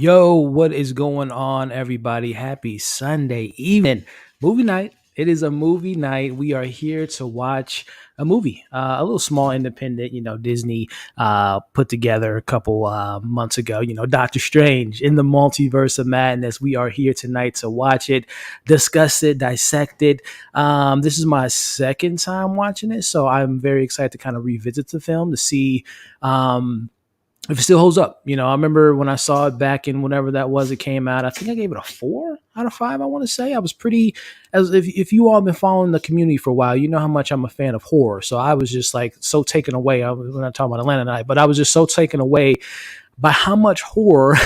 Yo, what is going on, everybody? Happy Sunday evening. Movie night. It is a movie night. We are here to watch a movie, a little small independent, Disney put together a couple months ago, Doctor Strange in the Multiverse of Madness. We are here tonight to watch it, discuss it, dissect it. This is my second time watching it, so I'm very excited to kind of revisit the film to see. If it still holds up. I remember when I saw it back in whenever that was, it came out. I think I gave it a 4 out of 5. I want to say I was pretty, as if you all have been following the community for a while, you know how much I'm a fan of horror. So I was just like so taken away. We're not talking about Atlanta night, but I was just so taken away by how much horror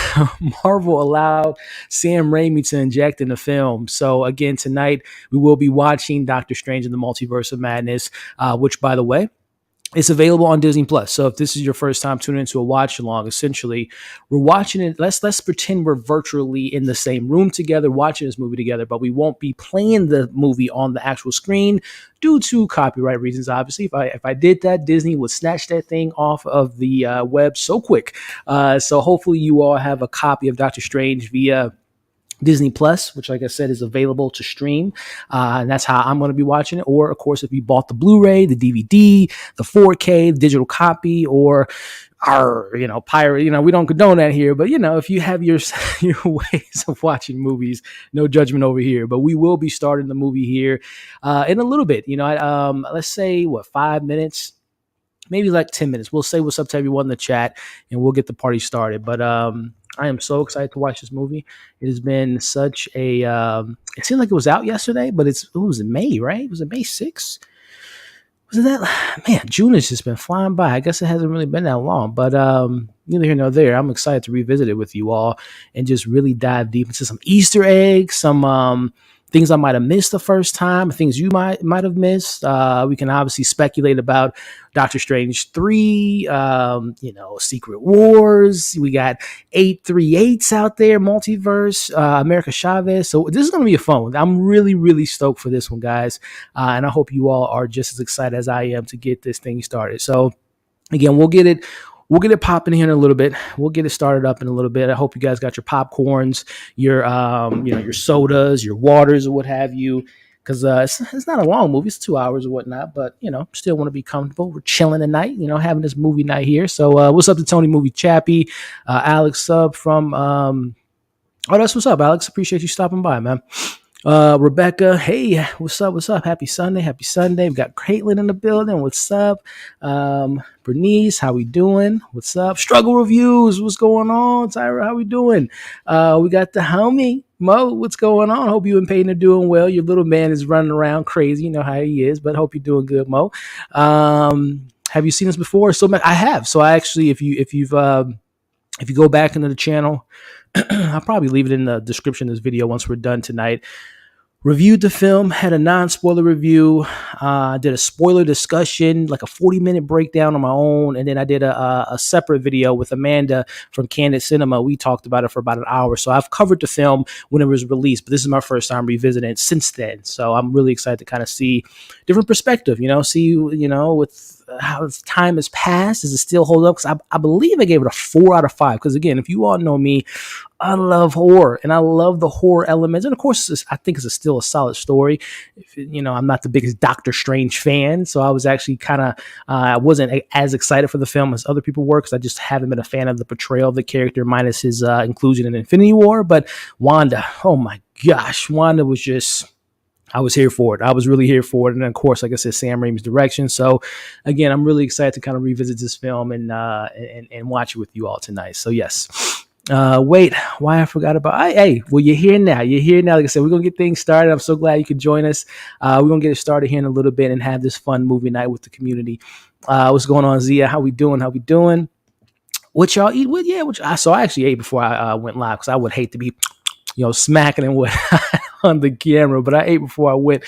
Marvel allowed Sam Raimi to inject in the film. So again, tonight we will be watching Doctor Strange in the Multiverse of Madness, which, by the way, it's available on Disney Plus. So if this is your first time tuning into a watch along, essentially we're watching it. Let's pretend we're virtually in the same room together, watching this movie together, but we won't be playing the movie on the actual screen due to copyright reasons. Obviously, if I did that, Disney would snatch that thing off of the web so quick. So hopefully you all have a copy of Doctor Strange via Disney Plus, which, like I said, is available to stream. And that's how I'm going to be watching it. Or, of course, if you bought the Blu-ray, the DVD, the 4K, the digital copy, or our, pirate, we don't condone that here. But, if you have your your ways of watching movies, no judgment over here. But we will be starting the movie here in a little bit. Let's say, 5 minutes? Maybe like 10 minutes. We'll say what's up to everyone in the chat and we'll get the party started. But I am so excited to watch this movie. It has been such a, it seemed like it was out yesterday, but it was in May, right? Was it May 6th? Was it that? Man, June has just been flying by. I guess it hasn't really been that long, but neither here nor there. I'm excited to revisit it with you all and just really dive deep into some Easter eggs, some things I might have missed the first time, things you might have missed. We can obviously speculate about Doctor Strange 3, Secret Wars. We got 838s out there, Multiverse, America Chavez. So this is going to be a fun one. I'm really, really stoked for this one, guys. And I hope you all are just as excited as I am to get this thing started. So again, we'll get it popping here in a little bit. We'll get it started up in a little bit. I hope you guys got your popcorns, your your sodas, your waters, or what have you. Because it's not a long movie; it's 2 hours or whatnot. But still want to be comfortable. We're chilling tonight, having this movie night here. So what's up to Tony Movie Chappie, Alex Sub from oh, that's what's up, Alex. Appreciate you stopping by, man. Rebecca, hey, what's up? What's up? Happy Sunday. Happy Sunday. We got Caitlin in the building. What's up? Bernice, how we doing? What's up? Struggle Reviews. What's going on? Tyra, how we doing? We got the homie, Mo. What's going on? Hope you and Peyton are doing well. Your little man is running around crazy. You know how he is, but hope you're doing good, Mo. Have you seen this before? So I have. So I actually, if you go back into the channel, I'll probably leave it in the description of this video once we're done tonight. Reviewed the film, had a non-spoiler review, did a spoiler discussion, like a 40-minute breakdown on my own, and then I did a separate video with Amanda from Candid Cinema. We talked about it for about an hour, so I've covered the film when it was released, but this is my first time revisiting it since then, so I'm really excited to kind of see different perspective, see, with how time has passed, does it still hold up? Because I believe I gave it a 4 out of 5, because again, if you all know me, I love horror and I love the horror elements. And of course, I think it's still a solid story. I'm not the biggest Doctor Strange fan, so I was actually I wasn't as excited for the film as other people were because I just haven't been a fan of the portrayal of the character minus his inclusion in Infinity War. But Wanda, oh my gosh, Wanda was just... I was here for it. I was really here for it. And then, of course, like I said, Sam Raimi's direction. So, again, I'm really excited to kind of revisit this film and watch it with you all tonight. So, yes. Wait, why I forgot about... Hey, well, you're here now. You're here now. Like I said, we're going to get things started. I'm so glad you could join us. We're going to get it started here in a little bit and have this fun movie night with the community. What's going on, Zia? How we doing? What y'all eat? So I actually ate before I went live because I would hate to be... smacking and what on the camera, but I ate before we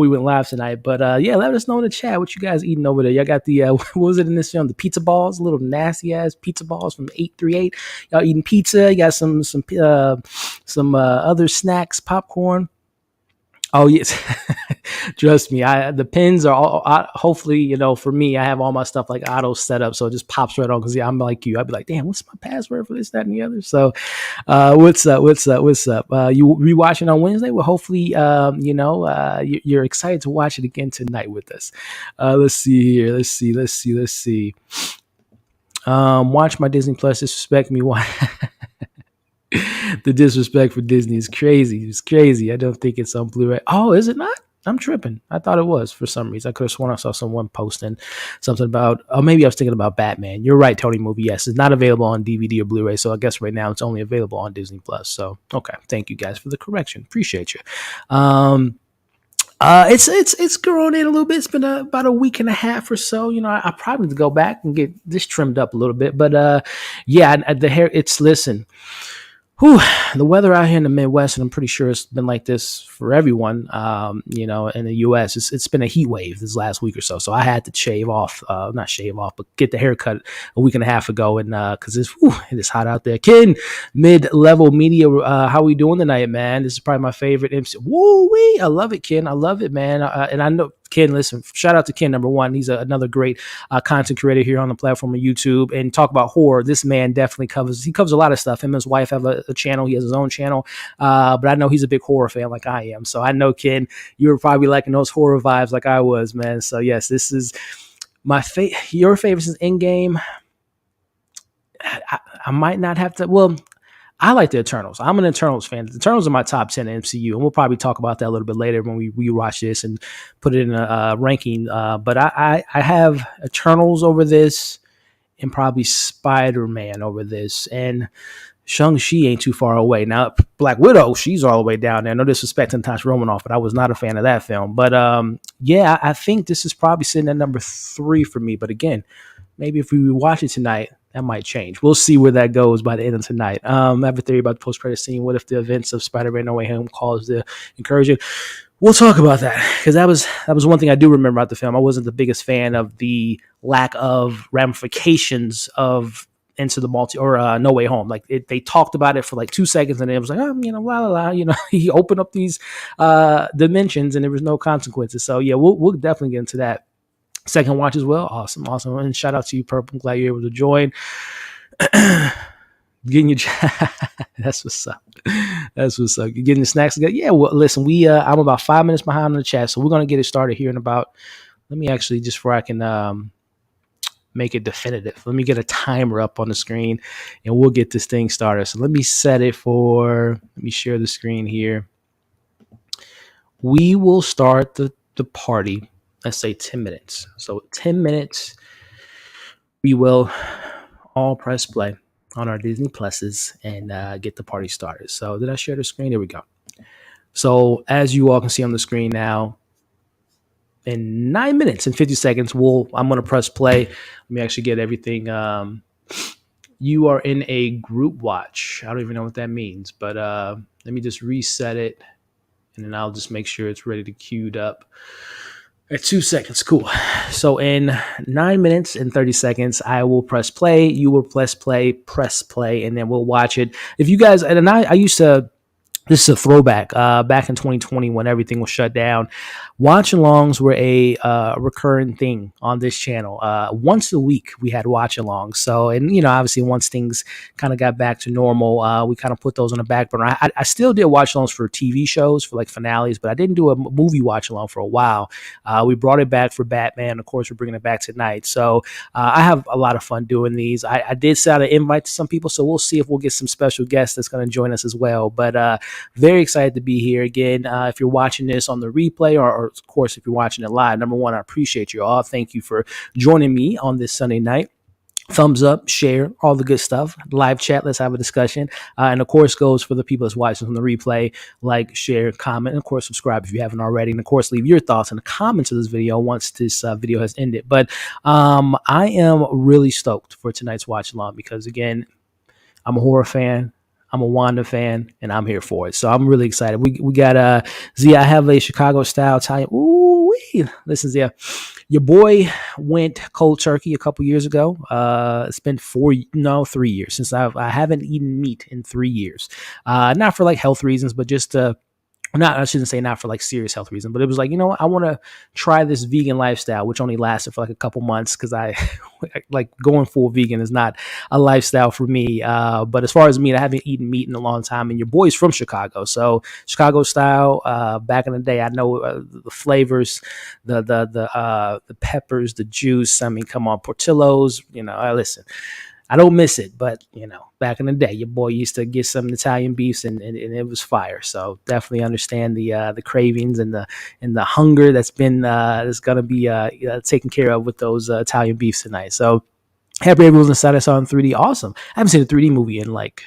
went live tonight. But let us know in the chat what you guys eating over there. Y'all got the what was it in this film? The pizza balls, little nasty ass pizza balls from 838. Y'all eating pizza? You got some other snacks, popcorn. Oh yes, trust me. I the pins are all. Hopefully, for me, I have all my stuff like auto set up, so it just pops right on. Because yeah, I'm like you. I'd be like, damn, what's my password for this, that, and the other? So, what's up? What's up? What's up? You rewatching on Wednesday? Well, hopefully, you're excited to watch it again tonight with us. Let's see here. Let's see. Watch my Disney Plus. Disrespect me. Why? The disrespect for Disney is crazy. It's crazy. I don't think it's on Blu-ray. Oh, is it not? I'm tripping. I thought it was for some reason. I could have sworn I saw someone posting something about, oh, maybe I was thinking about Batman. You're right, Tony Movie. Yes, it's not available on DVD or Blu-ray. So I guess right now it's only available on Disney Plus. So, okay. Thank you guys for the correction. Appreciate you. It's grown in a little bit. It's been about a week and a half or so. I probably need to go back and get this trimmed up a little bit. But yeah, the hair. Listen. Whew, the weather out here in the Midwest, and I'm pretty sure it's been like this for everyone, in the U.S. It's been a heat wave this last week or so. So I had to shave off, not shave off, but get the haircut a week and a half ago. And because it is hot out there. Ken, mid-level media, how we doing tonight, man? This is probably my favorite MC. Woo-wee! I love it, Ken. I love it, man. And I know, Ken, listen, shout out to Ken, number one. He's another great content creator here on the platform of YouTube. And talk about horror. This man definitely covers a lot of stuff. Him and his wife have a channel. He has his own channel. But I know he's a big horror fan like I am. So I know, Ken, you were probably liking those horror vibes like I was, man. So yes, this is your favorite is Endgame. I might not have to. Well, I like the Eternals. I'm an Eternals fan. The Eternals are my top 10 in MCU, and we'll probably talk about that a little bit later when we watch this and put it in a ranking. But I have Eternals over this, and probably Spider-Man over this, and Shang-Chi ain't too far away. Now, Black Widow, she's all the way down there. No disrespect to Natasha Romanoff, but I was not a fan of that film. But yeah, I think this is probably sitting at number 3 for me. But again, maybe if we watch it tonight, that might change. We'll see where that goes by the end of tonight. I have a theory about the post-credit scene. What if the events of Spider-Man No Way Home caused the encouraging? We'll talk about that, because that was one thing I do remember about the film. I wasn't the biggest fan of the lack of ramifications of Into the Multi or No Way Home. Like they talked about it for like 2 seconds, and it was like, la la la. He opened up these dimensions, and there was no consequences. So yeah, we'll definitely get into that. Second watch as well. Awesome. And shout out to you, Purple. I'm glad you're able to join. Getting your that's what's up. That's what's up. You're getting the snacks together. Yeah, well, listen, I'm about 5 minutes behind on the chat, so we're gonna get it started here in about. Let me actually, just before I can make it definitive, let me get a timer up on the screen, and we'll get this thing started. So let me set it for. Let me share the screen here. We will start the party. Let's say 10 minutes. So 10 minutes, we will all press play on our Disney Pluses and get the party started. So did I share the screen? There we go. So as you all can see on the screen now, in 9 minutes and 50 seconds, I'm going to press play. Let me actually get everything. You are in a group watch. I don't even know what that means, but let me just reset it, and then I'll just make sure it's ready to queued up. At 2 seconds, cool. So in 9 minutes and 30 seconds, I will press play. You will press play, and then we'll watch it. If you guys, and I used to, this is a throwback, back in 2020 when everything was shut down. Watch-alongs were a recurring thing on this channel. Once a week, we had watch-alongs. So, and obviously once things kind of got back to normal, we kind of put those on the back burner. I still did watch-alongs for TV shows, for like finales, but I didn't do a movie watch-along for a while. We brought it back for Batman. Of course, we're bringing it back tonight. So I have a lot of fun doing these. I did set out an invite to some people, so we'll see if we'll get some special guests that's going to join us as well. But very excited to be here again. If you're watching this on the replay, or of course, if you're watching it live, number one, I appreciate you all. Thank you for joining me on this Sunday night. Thumbs up, share, all the good stuff. Live chat, let's have a discussion. And of course, goes for the people that's watching on the replay. Like, share, comment, and of course, subscribe if you haven't already. And of course, leave your thoughts in the comments of this video once this video has ended. But I am really stoked for tonight's watch along, because again, I'm a horror fan. I'm a Wanda fan, and I'm here for it. So I'm really excited. We got Zia. I have a Chicago style Italian. Ooh, listen, Zia, your boy went cold turkey a couple years ago. It's been 3 years since I haven't eaten meat in 3 years. Not for like health reasons, but just not, I shouldn't say not for like serious health reasons, but it was like, you know what, I want to try this vegan lifestyle, which only lasted for like a couple months because I like going full vegan is not a lifestyle for me. But as far as meat, I haven't eaten meat in a long time, and your boy's from Chicago, so Chicago style. Back in the day, I know the flavors, the peppers, the juice. I mean, come on, Portillo's. You know, listen. I don't miss it, but you know, back in the day, your boy used to get some Italian beefs, and it was fire. So definitely understand the cravings and the hunger that's gonna be taken care of with those Italian beefs tonight. So happy everyone's inside. I saw in 3D. Awesome. I haven't seen a 3D movie in like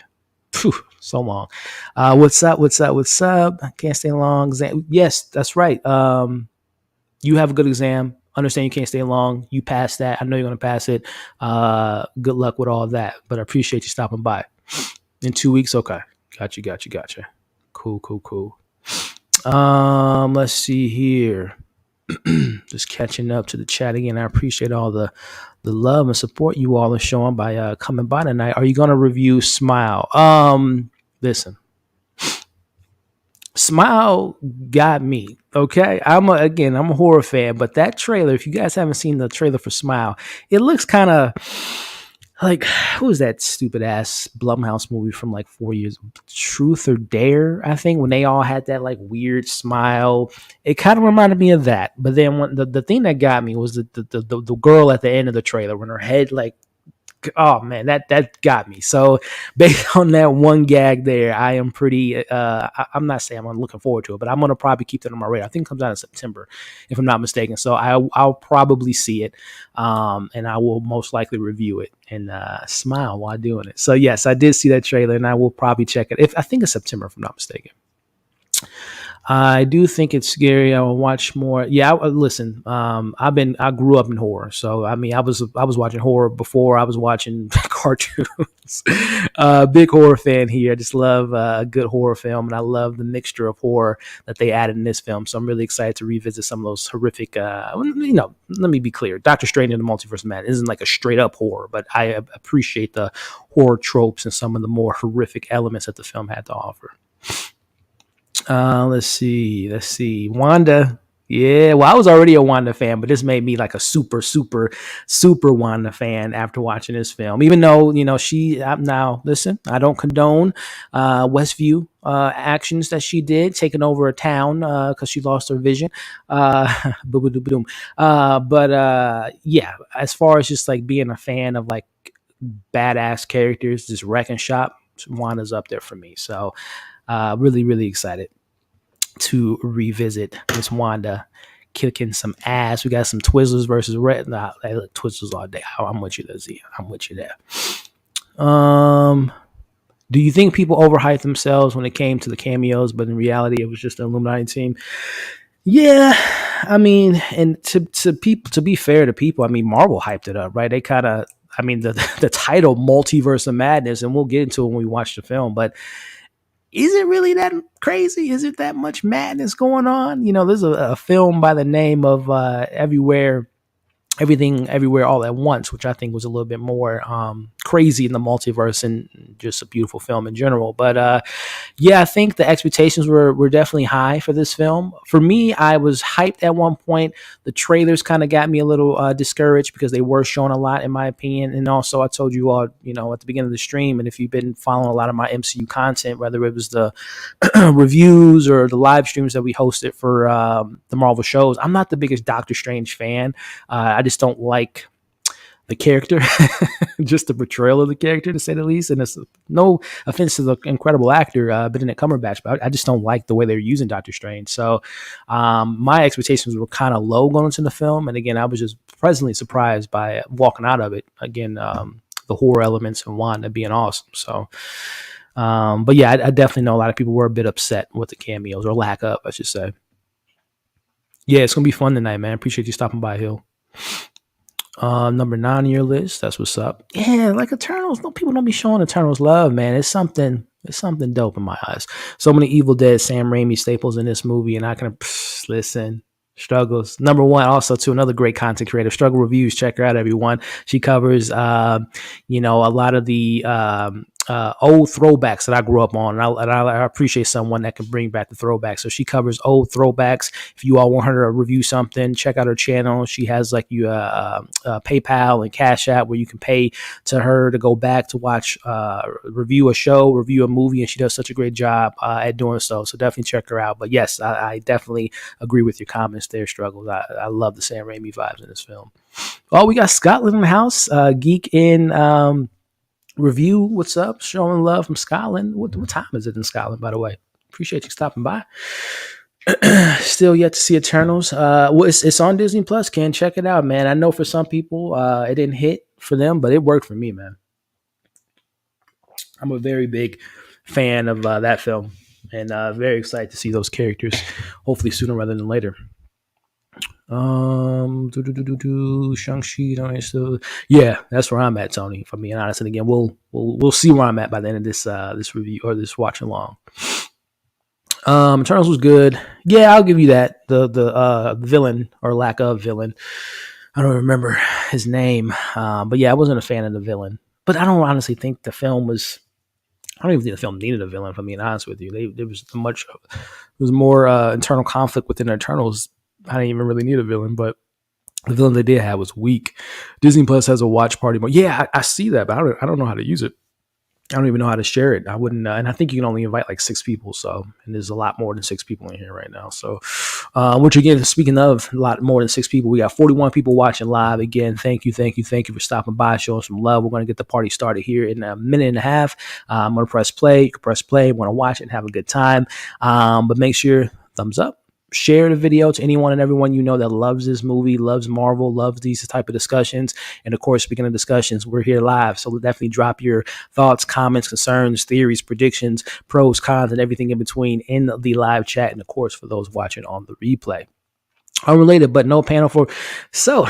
so long. What's up? What's up? What's up? I can't stay long. Yes, that's right. You have a good exam. Understand you can't stay long. You pass that. I know you're going to pass it. Good luck with all of that. But I appreciate you stopping by. In 2 weeks, okay. Gotcha. Cool, cool, cool. Let's see here. Just catching up to the chat again. I appreciate all the love and support you all are showing by coming by tonight. Are you going to review Smile? Listen. Smile got me. Okay, I'm a horror fan, but that trailer, if you guys haven't seen the trailer for Smile, it looks kind of like, who was that stupid ass Blumhouse movie from like 4 years, Truth or Dare, I think, when they all had that like weird smile. It kind of reminded me of that. But then the thing that got me was the girl at the end of the trailer when her head like, oh man, that got me. So based on that one gag there, I am pretty I'm not saying I'm looking forward to it, but I'm gonna probably keep that on my radar. I think it comes out in September, if I'm not mistaken. So I'll probably see it, and I will most likely review it and smile while doing it. So yes, I did see that trailer, and I will probably check it. If I think it's September, if I'm not mistaken. I do think it's scary. I will watch more. Yeah, listen. I grew up in horror, so I mean, I was watching horror before I was watching cartoons. Big horror fan here. I just love a good horror film, and I love the mixture of horror that they added in this film. So I'm really excited to revisit some of those horrific. Let me be clear. Doctor Strange in the Multiverse of Madness isn't like a straight up horror, but I appreciate the horror tropes and some of the more horrific elements that the film had to offer. Let's see. Wanda. Yeah, well, I was already a Wanda fan, but this made me like a super Wanda fan after watching this film. Even though, now listen, I don't condone Westview actions that she did, taking over a town because she lost her vision. Yeah, as far as just like being a fan of like badass characters, just wrecking shop, Wanda's up there for me. So really excited to revisit Miss Wanda kicking some ass. We got some Twizzlers versus Red. Nah, hey, look, Twizzlers all day. I'm with you there, Z. I'm with you there. Do you think people overhyped themselves when it came to the cameos, but in reality, it was just an Illuminati team? Yeah, I mean, and to people, to be fair to people, I mean, Marvel hyped it up, right? They kind of, I mean, the title Multiverse of Madness, and we'll get into it when we watch the film, but is it really that crazy? Is it that much madness going on? There's a film by the name of Everything Everywhere All at Once, which I think was a little bit more crazy in the multiverse and just a beautiful film in general. But yeah, I think the expectations were definitely high for this film. For me, I was hyped at one point. The trailers kind of got me a little discouraged because they were showing a lot, in my opinion. And also, I told you all, at the beginning of the stream, and if you've been following a lot of my MCU content, whether it was the reviews or the live streams that we hosted for the Marvel shows, I'm not the biggest Doctor Strange fan. I just don't like the character, just the portrayal of the character, to say the least. And it's no offense to the incredible actor, Benedict Cumberbatch, but I just don't like the way they're using Doctor Strange. So my expectations were kind of low going into the film. And again, I was just pleasantly surprised by walking out of it. Again, the horror elements and Wanda being awesome. So, but yeah, I definitely know a lot of people were a bit upset with the cameos, or lack of, I should say. Yeah, it's going to be fun tonight, man. Appreciate you stopping by, Hill. Number 9 on your list. That's what's up. Yeah, like Eternals. No, people don't be showing Eternals love, man. It's something dope in my eyes. So many Evil Dead, Sam Raimi staples in this movie, and I can listen. Struggles. Number 1, also to another great content creator, Struggle Reviews. Check her out, everyone. She covers, a lot of the old throwbacks that I grew up on. And I appreciate someone that can bring back the throwbacks. So she covers old throwbacks. If you all want her to review something, check out her channel. She has like PayPal and Cash App where you can pay to her to go back to watch, review a show, review a movie, and she does such a great job at doing so. So definitely check her out. But yes, I definitely agree with your comments there, Struggles. I love the Sam Raimi vibes in this film. Oh, we got Scotland in the house. Geek in review. What's up? Showing love from Scotland. What time is it in Scotland, by the way? Appreciate you stopping by. Still yet to see Eternals. Well, it's on Disney Plus. Can check it out, man. I know for some people it didn't hit for them, but it worked for me, man. I'm a very big fan of that film, and very excited to see those characters. Hopefully sooner rather than later. Shang-Chi, yeah, that's where I'm at, Tony. If I'm being honest, and again, we'll see where I'm at by the end of this review or this watch along. Eternals was good. Yeah, I'll give you that. The villain or lack of villain, I don't remember his name, but yeah, I wasn't a fan of the villain. But I don't honestly think the film was. I don't even think the film needed a villain. If I'm being honest with you, there was more internal conflict within the Eternals. I didn't even really need a villain, but the villain they did have was weak. Disney Plus has a watch party mode. Yeah, I see that, but I don't know how to use it. I don't even know how to share it. I wouldn't, and I think you can only invite like 6 people. So, and there's a lot more than 6 people in here right now. So, which again, speaking of a lot more than 6 people, we got 41 people watching live. Again, thank you for stopping by, showing some love. We're going to get the party started here in a minute and a half. I'm going to press play. You can press play. Want to watch it and have a good time. But make sure thumbs up. Share the video to anyone and everyone you know that loves this movie, loves Marvel, loves these type of discussions. And of course, speaking of discussions, we're here live. So definitely drop your thoughts, comments, concerns, theories, predictions, pros, cons, and everything in between in the live chat. And of course, for those watching on the replay. Unrelated, but no panel for. So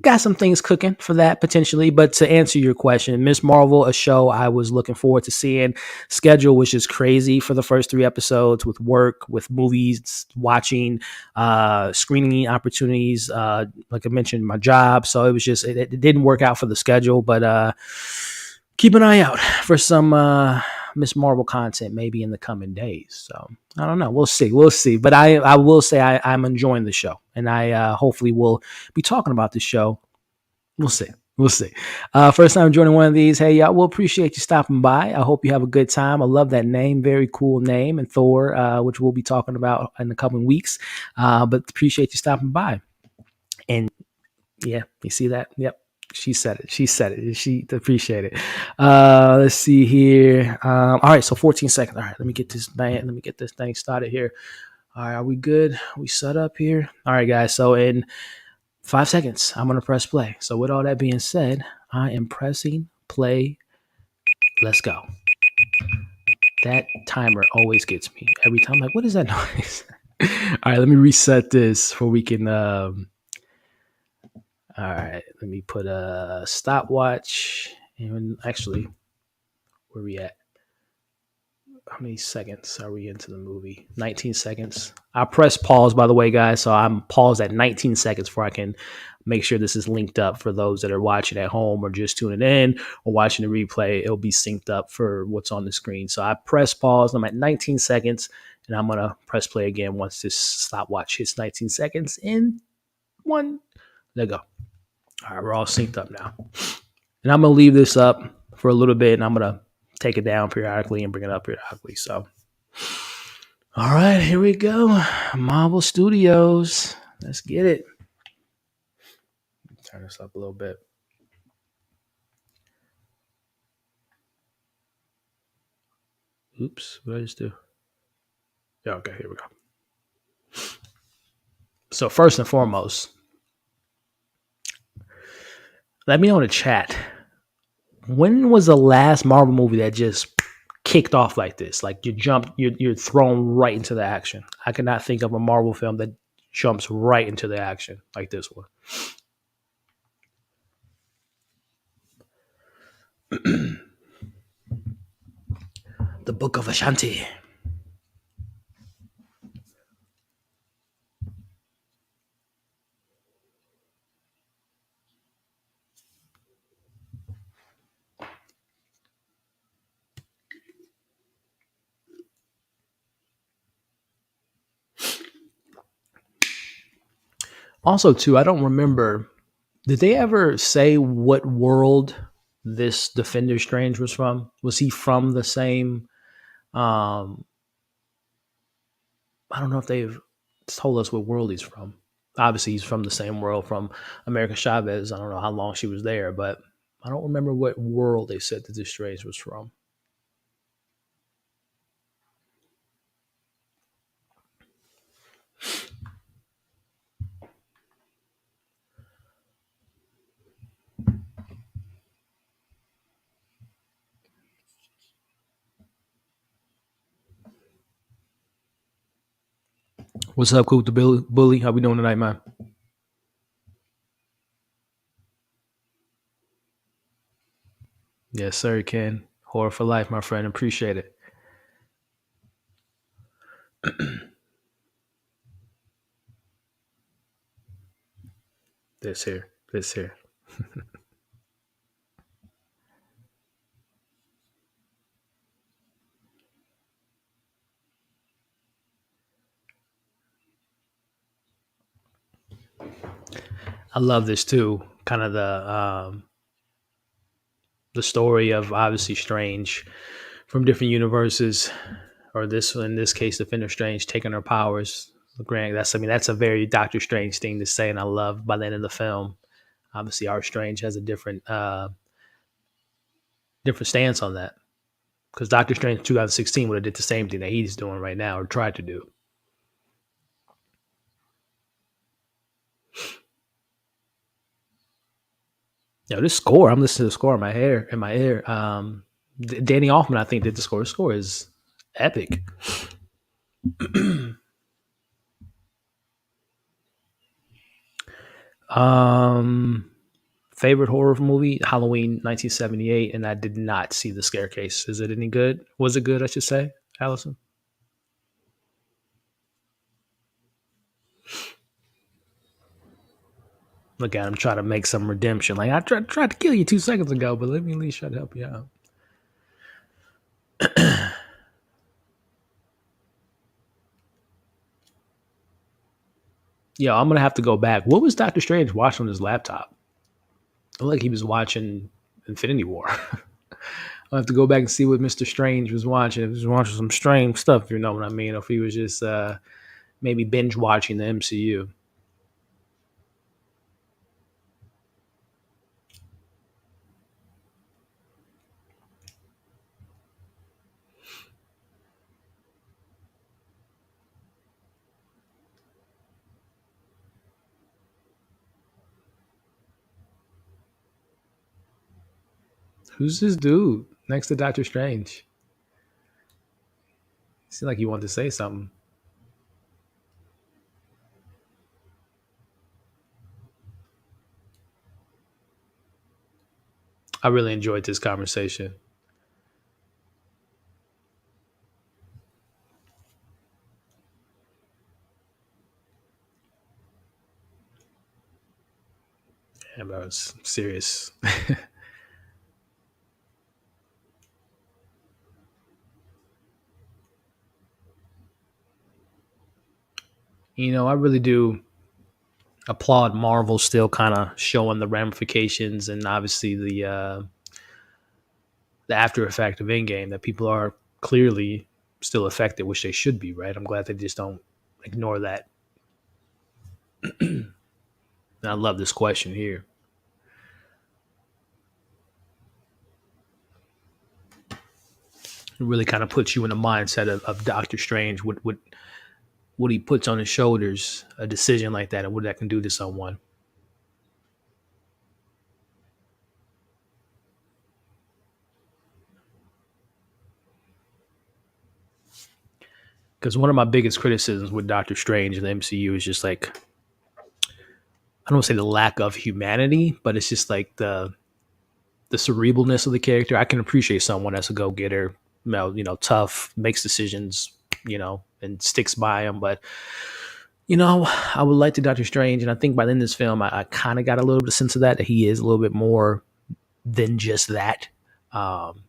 got some things cooking for that potentially. But to answer your question, Miss Marvel, a show I was looking forward to seeing. Schedule was just crazy for the first 3 episodes with work, with movies, watching, screening opportunities. Like I mentioned, my job. So it was just, it didn't work out for the schedule, but keep an eye out for some Miss Marvel content maybe in the coming days. So I don't know. We'll see. But I will say I'm enjoying the show, and I hopefully will be talking about the show. We'll see. First time joining one of these. Hey, y'all, we'll appreciate you stopping by. I hope you have a good time. I love that name. Very cool name. And Thor, which we'll be talking about in the coming weeks. But appreciate you stopping by. And yeah, you see that? Yep. She said it. She appreciate it. Let's see here. All right, so 14 seconds. All right, let me get this thing started here. All right, are we good? We set up here. All right, guys. So in 5 seconds, I'm gonna press play. So with all that being said, I am pressing play. Let's go. That timer always gets me every time. Like, what is that noise? All right, let me reset this before we can. All right, let me put a stopwatch. And actually, where we at? How many seconds are we into the movie? 19 seconds. I press pause, by the way, guys. So I'm paused at 19 seconds before I can make sure this is linked up for those that are watching at home or just tuning in or watching the replay. It'll be synced up for what's on the screen. So I press pause. I'm at 19 seconds, and I'm going to press play again once this stopwatch hits 19 seconds. In 1. There you go. All right, we're all synced up now. And I'm going to leave this up for a little bit, and I'm going to take it down periodically and bring it up periodically. So, all right, here we go. Marvel Studios. Let's get it. Turn this up a little bit. Oops, what did I just do? Yeah, okay, here we go. So first and foremost, let me know in the chat. When was the last Marvel movie that just kicked off like this? Like you're thrown right into the action. I cannot think of a Marvel film that jumps right into the action like this one. The Book of Ashanti. Also, too, I don't remember. Did they ever say what world this Defender Strange was from? Was he from the same? Um, I don't know if they've told us what world he's from. Obviously, he's from the same world from America Chavez. I don't know how long she was there, but I don't remember what world they said that this Strange was from. What's up, Coop the Bully? How we doing tonight, man? Yes, sir, Ken. Horror for life, my friend. Appreciate it. This here. This here. I love this too. Kind of the story of obviously Strange from different universes, or this in this case, Defender Strange taking her powers. Grant, that's I mean that's a very Doctor Strange thing to say, and I love by the end of the film. Obviously, our Strange has a different stance on that because Doctor Strange 2016 would have did the same thing that he's doing right now or tried to do. This score, I'm listening to the score in my hair in my ear. Danny Elfman, I think, did the score. The score is epic. um, Favorite horror movie, Halloween 1978, and I did not see the Scarecase. Is it any good? Was it good? I should say, Allison. Look at him trying to make some redemption. Like I tried to kill you 2 seconds ago, but let me at least try to help you out. Yeah, I'm gonna have to go back. What was Doctor Strange watching on his laptop? I like he was watching Infinity War. I'll have to go back and see what Mr. Strange was watching. If he was watching some strange stuff, you know what I mean, or if he was just maybe binge watching the MCU. Who's this dude next to Doctor Strange? Seemed like he wanted to say something. I really enjoyed this conversation. Yeah, but I was serious. I really do applaud Marvel still kind of showing the ramifications and obviously the after effect of Endgame that people are clearly still affected, which they should be, right? I'm glad they just don't ignore that. And I love this question here. It really kind of puts you in the mindset of Doctor Strange, what he puts on his shoulders, a decision like that, and what that can do to someone. Because one of my biggest criticisms with Doctor Strange and the MCU is just like I don't want to say the lack of humanity, but it's just like the cerebralness of the character. I can appreciate someone that's a go getter, tough, makes decisions, and sticks by them. But I would like to Doctor Strange, and I think by the end of this film, I kind of got a little bit of sense of that he is a little bit more than just that. Um,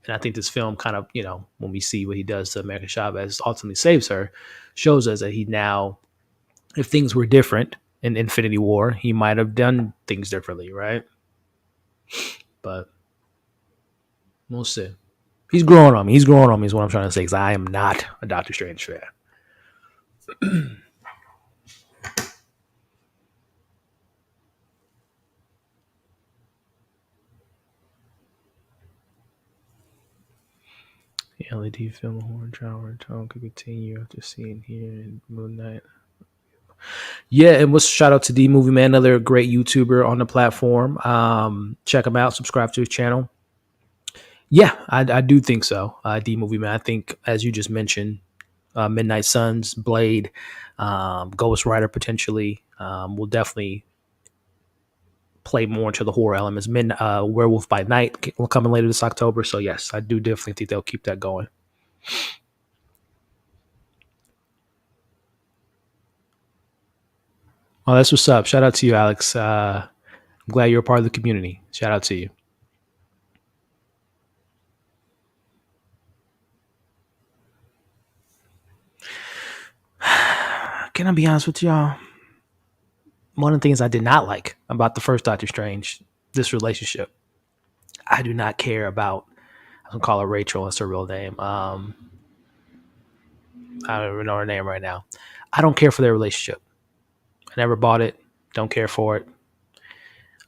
and I think this film kind of, when we see what he does to America Chavez, ultimately saves her, shows us that he now, if things were different, in Infinity War, he might have done things differently, right? But we'll see. He's growing on me. He's growing on me is what I'm trying to say, because I am not a Doctor Strange fan. The LED film horn tower tone could continue after seeing here in Moon Knight. Yeah, and was shout out to D Movie Man, another great YouTuber on the platform. Check him out. Subscribe to his channel. Yeah, I do think so. D Movie Man. I think, as you just mentioned, Midnight Suns, Blade, Ghost Rider potentially will definitely play more into the horror elements. Werewolf by Night coming later this October. So yes, I do definitely think they'll keep that going. Oh, that's what's up. Shout out to you, Alex. I'm glad you're a part of the community. Shout out to you. Can I be honest with y'all? One of the things I did not like about the first Doctor Strange, this relationship, I do not care about. I'm gonna call her Rachel. That's her real name. I don't even know her name right now. I don't care for their relationship. I never bought it. Don't care for it.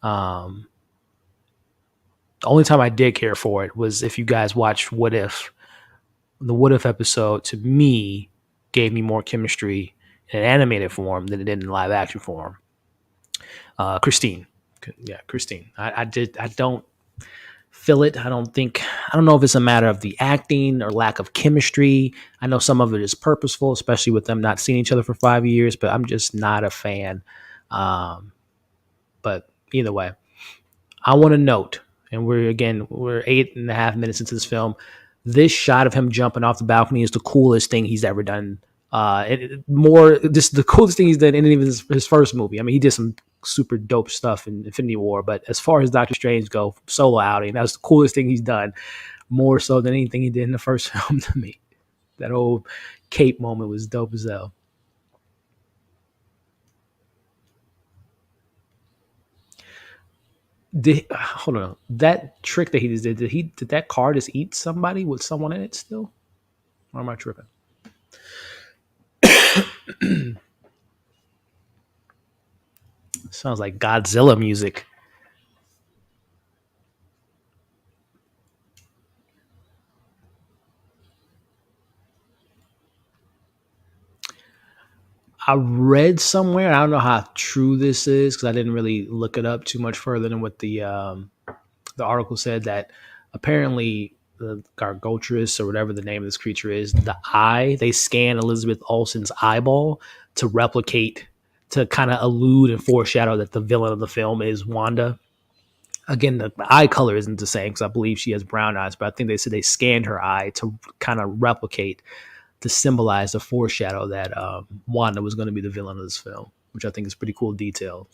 Um, the only time I did care for it was if you guys watched What If. The What If episode, to me, gave me more chemistry in an animated form than it did in live action form. Christine, yeah, Christine. I don't feel it. I don't know if it's a matter of the acting or lack of chemistry. I know some of it is purposeful, especially with them not seeing each other for 5 years, but I'm just not a fan. Um, but either way, I want to note, and we're 8.5 minutes into this film. This shot of him jumping off the balcony is the coolest thing he's ever done. More just the coolest thing he's done in even his first movie. I mean, he did some super dope stuff in Infinity War, but as far as Doctor Strange go, solo outing, that was the coolest thing he's done. More so than anything he did in the first film to me. That old cape moment was dope as hell. Hold on, that trick that he just did. Did that car just eat somebody with someone in it still? Or am I tripping? Sounds like Godzilla music. I read somewhere. I don't know how true this is because I didn't really look it up too much further than what the article said, that apparently the Gargotris or whatever the name of this creature is, the eye, they scan Elizabeth Olsen's eyeball to replicate, to kind of allude and foreshadow that the villain of the film is Wanda. Again, the eye color isn't the same because I believe she has brown eyes, but I think they said they scanned her eye to kind of replicate, to symbolize, the foreshadow that Wanda was going to be the villain of this film, which I think is pretty cool detail.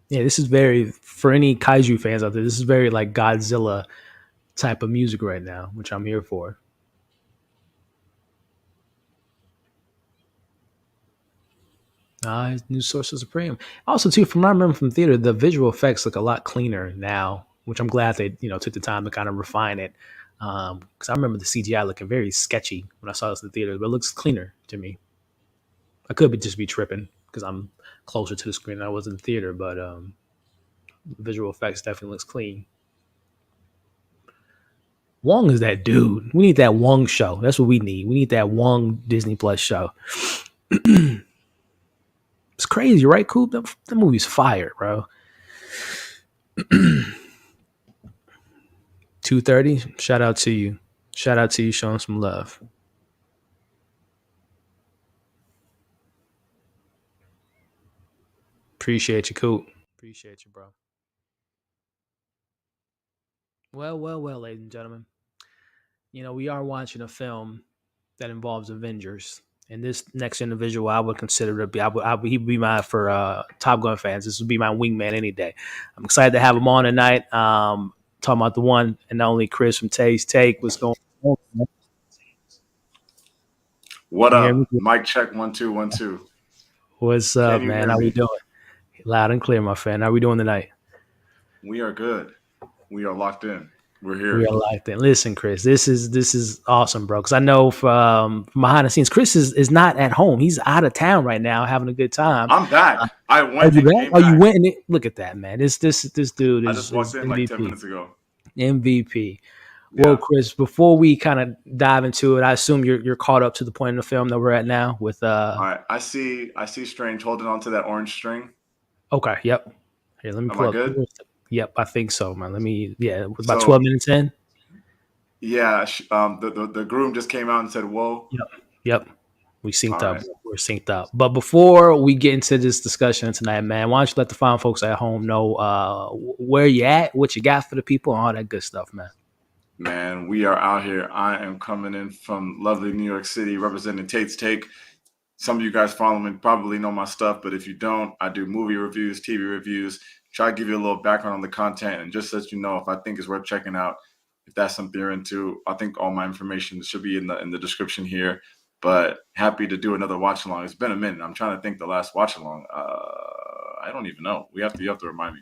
Yeah, this is very, for any kaiju fans out there, this is very like Godzilla type of music right now, which I'm here for. New Source of Supreme. Also, too, from what I remember from theater, the visual effects look a lot cleaner now, which I'm glad they took the time to kind of refine it. Because I remember the CGI looking very sketchy when I saw this in the theater, but it looks cleaner to me. I could just be tripping because I'm closer to the screen than I was in the theater, but visual effects definitely looks clean. Wong is that dude. We need that Wong show. That's what we need. We need that Wong Disney Plus show. It's crazy, right, Coop? The movie's fire, bro. 2:30. Shout out to you. Shout out to you showing some love. Appreciate you, Coop. Appreciate you, bro. Well, ladies and gentlemen. We are watching a film that involves Avengers. And this next individual, I would consider to be, he'd be my for Top Gun fans. This would be my wingman any day. I'm excited to have him on tonight. Talking about the one and only Chris from Tay's Take. What's going on? What Can you hear me? up? Mic check 1 2 1 2. What's Can up, you man? hear How we me? doing? Loud and clear, my friend. How we doing tonight? We are good. We are locked in. We're We here. are locked in. Listen, Chris, this is awesome, bro. Because I know from behind the scenes, Chris is not at home. He's out of town right now, having a good time. I'm back. I Oh, went you and back? came Oh, you back. went and look at that, man. This dude I just walked is in like 10 MVP. minutes ago. MVP. Well, Yeah. Chris, before we kind of dive into it, I assume you're caught up to the point in the film that we're at now with All right. I see Strange holding on to that orange string. okay, yep. Here, let me Am pull I up. good? Yep, I think so, man. Let me about 12 So minutes in. yeah, the groom just came out and said, "Whoa." Yep. Yep. We All synced up. right. We're synced up. But before we get into this discussion tonight, man, why don't you let the fine folks at home know where you at, what you got for the people, and all that good stuff, man. Man, we are out here. I am coming in from lovely New York City representing Tate's Take. Some of you guys follow me probably know my stuff, but if you don't, I do movie reviews, TV reviews, try to give you a little background on the content and just let you know if I think it's worth checking out. If that's something you're into, I think all my information should be in the description here. But happy to do another watch along. It's been a minute. I'm trying to think the last watch along. I don't even know. You have to remind me.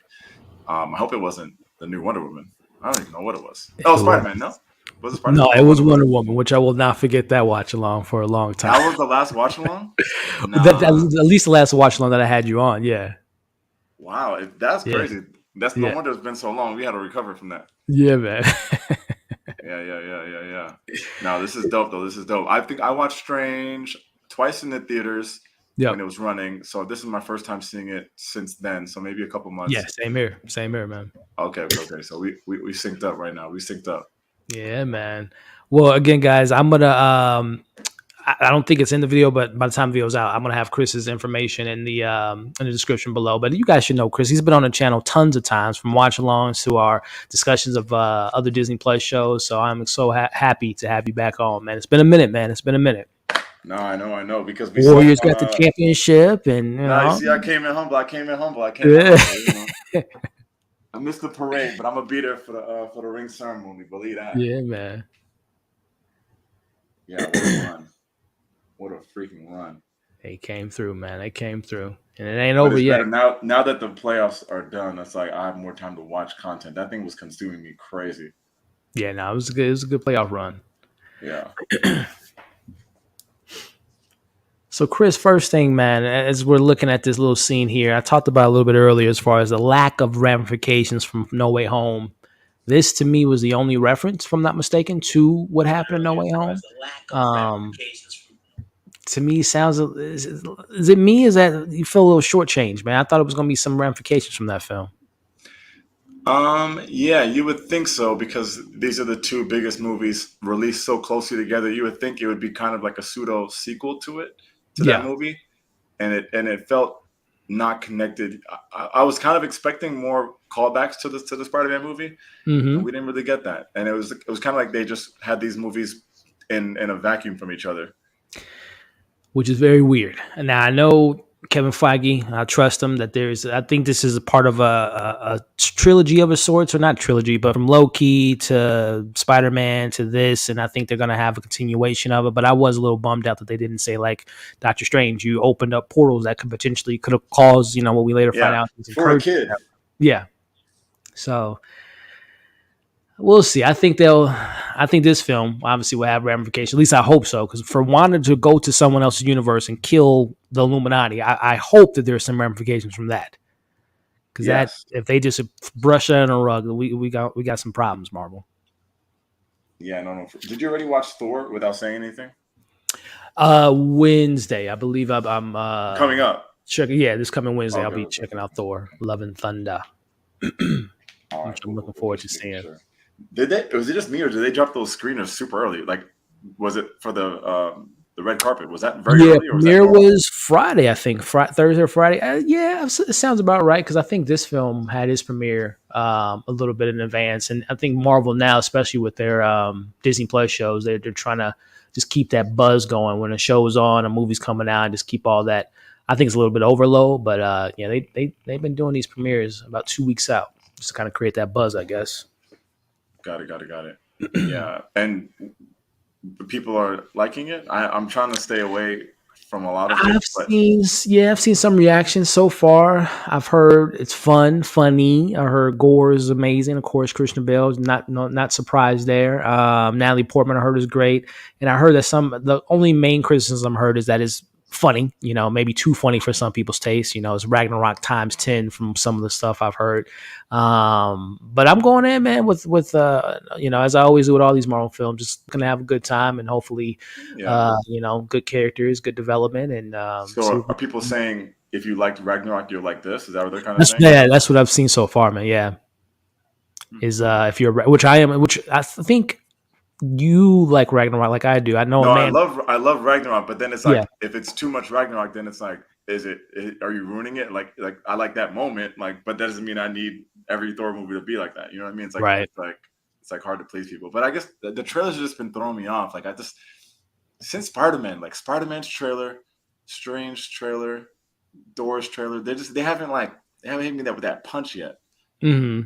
I hope it wasn't the new Wonder Woman. I don't even know what it was. It Oh, Spider was, Man. No, was it Spider no, Man it or was Wonder Woman? Wonder Woman, which I will not forget that watch along for a long time. That was the last watch along. At Nah. least the last watch along that I had you on. Yeah. Wow, that's Yeah. crazy. That's no Yeah. wonder it's been so long. We had to recover from that. Yeah, man. Yeah. No, this is dope though. This is dope. I think I watched Strange twice in the theaters when Yep. it was running. So this is my first time seeing it since then. So maybe a couple Yeah, months. same here. Same here, man. Okay. So we synced up right now. We synced up. Yeah, man. Well, again, guys, I'm gonna I don't think it's in the video, but by the time the video's out, I'm gonna have Chris's information in the description below. But you guys should know Chris. He's been on the channel tons of times, from watch alongs to our discussions of other Disney Plus shows. So I'm so happy to have you back on, man. It's been a minute, man. It's been a minute. No, I know because we saw Warriors got the championship, and No, you see, I came in humble. yeah, I missed the parade, but I'm gonna be there for the ring ceremony. Believe that. yeah, man. Yeah, what a run! What a freaking run! They came through, man. They came through, and it ain't But over it's yet. better now. Now that the playoffs are done, it's like I have more time to watch content. That thing was consuming me crazy. Yeah, no, it was good. It was a good playoff run. Yeah. So, Chris, first thing, man, as we're looking at this little scene here, I talked about a little bit earlier as far as the lack of ramifications from No Way Home. This, to me, was the only reference, if I'm not mistaken, to what happened in No Way Home. To me, sounds is it me? Is that you feel a little shortchanged, man? I thought it was going to be some ramifications from that film. Yeah, you would think so because these are the two biggest movies released so closely together. You would think it would be kind of like a pseudo sequel to that Yeah. movie, and it felt not connected. I was kind of expecting more callbacks to the Spider-Man movie, Mm-hmm. and we didn't really get that. And it was kind of like they just had these movies in a vacuum from each other. Which is very weird. And now I know Kevin Feige, I trust him that I think this is a part of a trilogy of a sorts, or not trilogy, but from Loki to Spider-Man to this. And I think they're going to have a continuation of it. But I was a little bummed out that they didn't say, like, Doctor Strange, you opened up portals that could have caused, what we later find out. For a kid. Yeah. So we'll see. I think this film obviously will have ramifications. At least I hope so. Because for wanting to go to someone else's universe and kill the Illuminati, I hope that there's some ramifications from that. Because Yes. if they just brush that on a rug, we got some problems, Marvel. Yeah, no. Did you already watch Thor without saying anything? Wednesday, I believe I'm Coming up. this coming Wednesday, Okay, I'll be okay. checking out Thor: Love and Thunder. All right, Which I'm looking forward to seeing. Sure. Was it just me, or did they drop those screeners super early? Like, was it for the red carpet? Was that very early? Or Premiere was Friday, I think, Thursday or Friday. Yeah, it sounds about right because I think this film had its premiere a little bit in advance, and I think Marvel now, especially with their Disney Plus shows, they're trying to just keep that buzz going when a show's on, a movie's coming out, and just keep all that. I think it's a little bit overload, but yeah, they've been doing these premieres about 2 weeks out just to kind of create that buzz, I guess. Got it. Got it. Got it. Yeah, and people are liking it. I'm trying to stay away from a lot of it, but I've seen some reactions so far. I've heard it's funny. I heard Gore is amazing. Of course, Christian Bale is not surprised there. Natalie Portman I heard is great, and I heard that the only main criticism I heard is that it's funny. Maybe too funny for some people's taste. It's Ragnarok times 10 from some of the stuff I've heard. But I'm going in, man, with as I always do with all these Marvel films, just gonna have a good time and hopefully yeah. good characters, good development, and see. So are people saying if you liked Ragnarok, you'll like this? Is that what they're kind of That's saying? yeah, that's what I've seen so far, man. Yeah, Hmm. is if you're which I am, which I think you like Ragnarok, like I do. I know, No, man. I love Ragnarok, but then it's Yeah, like if it's too much Ragnarok, then it's like, are you ruining it? Like I like that moment, like, but that doesn't mean I need every Thor movie to be like that. You know what I mean? right. It's like hard to please people. But I guess the trailers have just been throwing me off. Like I just since Spider-Man, like Spider-Man's trailer, Strange trailer, Doors trailer, they haven't hit me that with that punch yet. hmm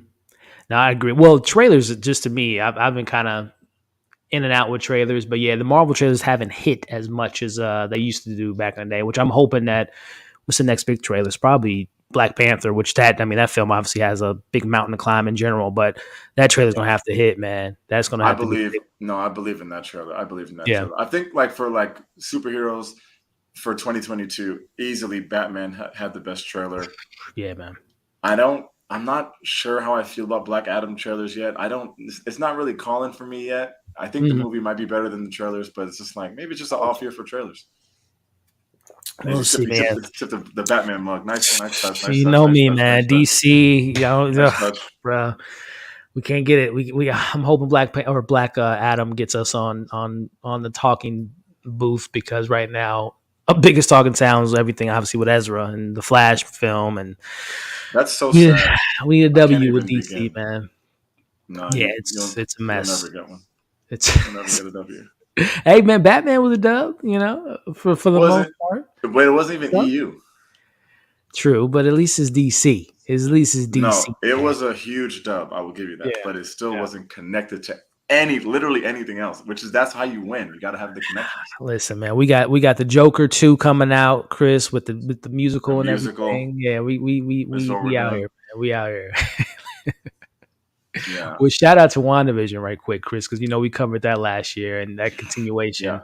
No, I agree. Well, trailers just to me, I've been kind of in and out with trailers, but yeah, the Marvel trailers haven't hit as much as they used to do back in the day. Which I'm hoping that what's the next big trailer? It's probably Black Panther, which that film obviously has a big mountain to climb in general, but that trailer's gonna have to hit, man. That's gonna have to be big. I believe in that trailer. I believe in that Yeah, trailer. I think like for like superheroes for 2022, easily Batman had the best trailer. yeah, man. I'm not sure how I feel about Black Adam trailers yet. It's not really calling for me yet. I think the hmm movie might be better than the trailers, but it's just like maybe it's just an off year for trailers. And We'll see, he man. tipped the Batman mug. Nice touch, nice You touch, know nice me, touch, man. nice touch, DC, nice touch. bro. We can't get it. We I'm hoping Black Adam gets us on the talking booth because right now our biggest talking sounds everything obviously with Ezra and the Flash film and That's so we sad. we need a I can't W with even DC, begin. man. No, Yeah, you'll it's a you'll mess. never get one. It's You'll never get a W. hey man, Batman was a dub, for the most Wasn't part. but it wasn't even Yeah. EU. True, but at least it's DC. At least it's DC, No, it man. was a huge dub. I will give you Yeah, that, but it still yeah. wasn't connected to literally anything else. That's how you win. You got to have the connections. Listen, man, we got the Joker 2 coming out, Chris, with the The musical and musical everything. Yeah, is what we're we out here, doing. man. We out here. Yeah, Well, shout out to WandaVision right quick, Chris, because we covered that last year and that yeah, continuation.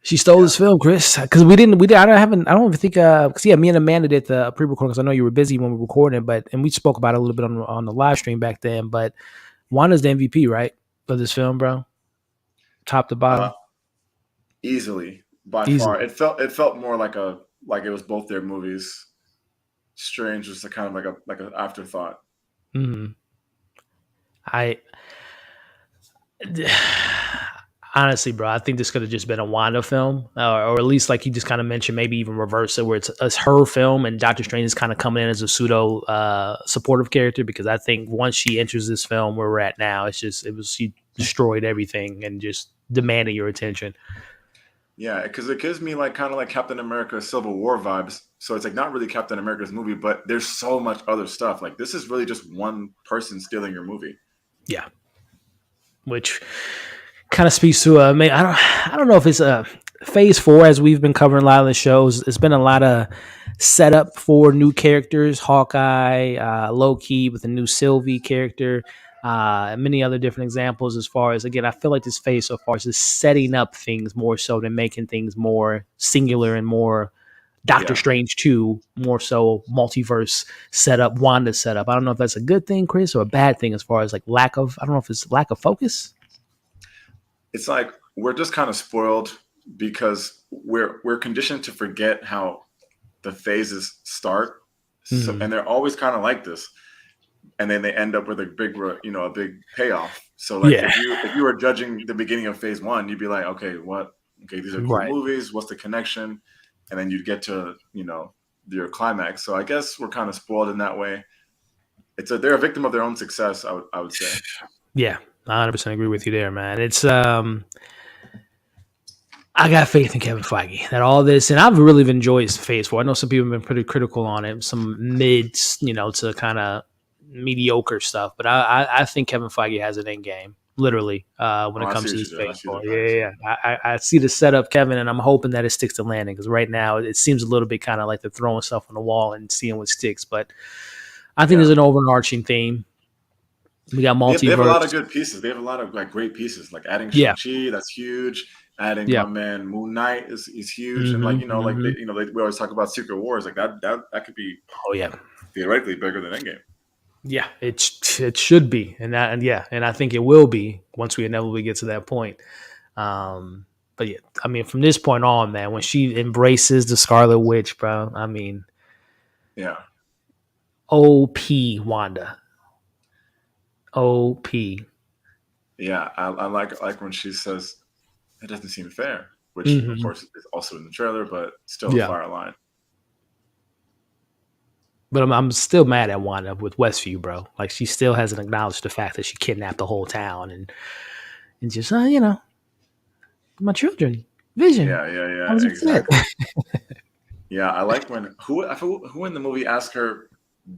She stole yeah, this film, Chris, because I don't even think because yeah, me and Amanda did the pre-recording because I know you were busy when we were recording, and we spoke about it a little bit on the live stream back then. But Wanda's the MVP, right, of this film, bro, top to uh, bottom, easily by far. easily. It felt more like it was both their movies. Strange was a kind of like an afterthought. hmm I honestly, bro, I think this could have just been a Wanda film, or at least like you just kind of mentioned, maybe even reverse it, where it's her film and Doctor Strange is kind of coming in as a pseudo supportive character. Because I think once she enters this film, where we're at now, she destroyed everything and just demanded your attention. Yeah, because it gives me like kind of like Captain America Civil War vibes. So it's like not really Captain America's movie, but there's so much other stuff. Like this is really just one person stealing your movie. Yeah, which kind of speaks to I don't know if it's a phase 4 as we've been covering a lot of the shows. It's been a lot of setup for new characters, Hawkeye, Loki with the new Sylvie character, and many other different examples. As far as again, I feel like this phase so far is just setting up things more so than making things more singular and more Doctor Yeah, Strange 2, more so multiverse setup, Wanda setup. I don't know if that's a good thing, Chris, or a bad thing as far as like I don't know if it's lack of focus. it's like we're just kind of spoiled because we're conditioned to forget how the phases start. So Mhm. and they're always kind of like this, and then they end up with a a big payoff. So like Yeah, if you were judging the beginning of phase one, you'd be like, okay, what? Okay, these are cool right. movies. What's the connection? And then you'd get to your climax. So I guess we're kind of spoiled in that way. They're a victim of their own success. I would say. Yeah, I 100% agree with you there, man. It's I got faith in Kevin Feige that all this, and I've really enjoyed Phase 4. I know some people have been pretty critical on it, some mids, to kind of mediocre stuff, but I think Kevin Feige has an end game, literally, when Oh, it I see comes to what this you did. I Phase see the 4. Yeah, facts. yeah, yeah. I see the setup, Kevin, and I'm hoping that it sticks to landing because right now it seems a little bit kind of like they're throwing stuff on the wall and seeing what sticks, but I think there's Yeah. an overarching theme. We got They have a lot multiverse. of good pieces. They have a lot of like great pieces. Like adding Yeah, Shang-Chi, that's huge. Adding yeah. my man Moon Knight is huge. And like, Mm-hmm, mm-hmm. we always talk about Secret Wars. Like that could be Oh, yeah. theoretically bigger than Endgame. Yeah, it should be, and I think it will be once we inevitably get to that point. Um, but yeah, I mean, from this point on, man, when she embraces the Scarlet Witch, bro, I mean, Yeah. OP Wanda, OP. Yeah. I like when she says it doesn't seem fair, which of Hmm. course is also in the trailer, but still a Yeah, fire line. but I'm still mad at Wanda with Westview, bro. Like she still hasn't acknowledged the fact that she kidnapped the whole town and just my children, Vision. Yeah, yeah, I yeah, was upset. exactly. Yeah, I like when I forget who in the movie asked her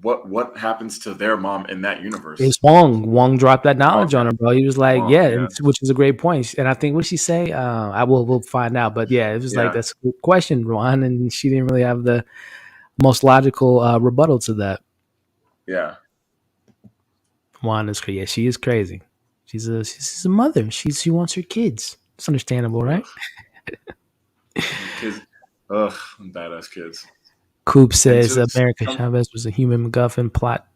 what happens to their mom in that It's universe. Wong. Wong dropped that knowledge Okay, on her, bro. He was like, Wong, "Yeah," yeah, which is a great point. And I think what did she say? I will. We'll find out. But yeah, it was like yeah, that's a good question, Ron, and she didn't really have the most logical rebuttal to that. yeah. Juan is crazy. Yeah, she is crazy. She's a mother. She wants her kids. It's understandable, right? Ugh, kids, ugh, badass kids. Coop And says to America some, Chavez was a human MacGuffin plot.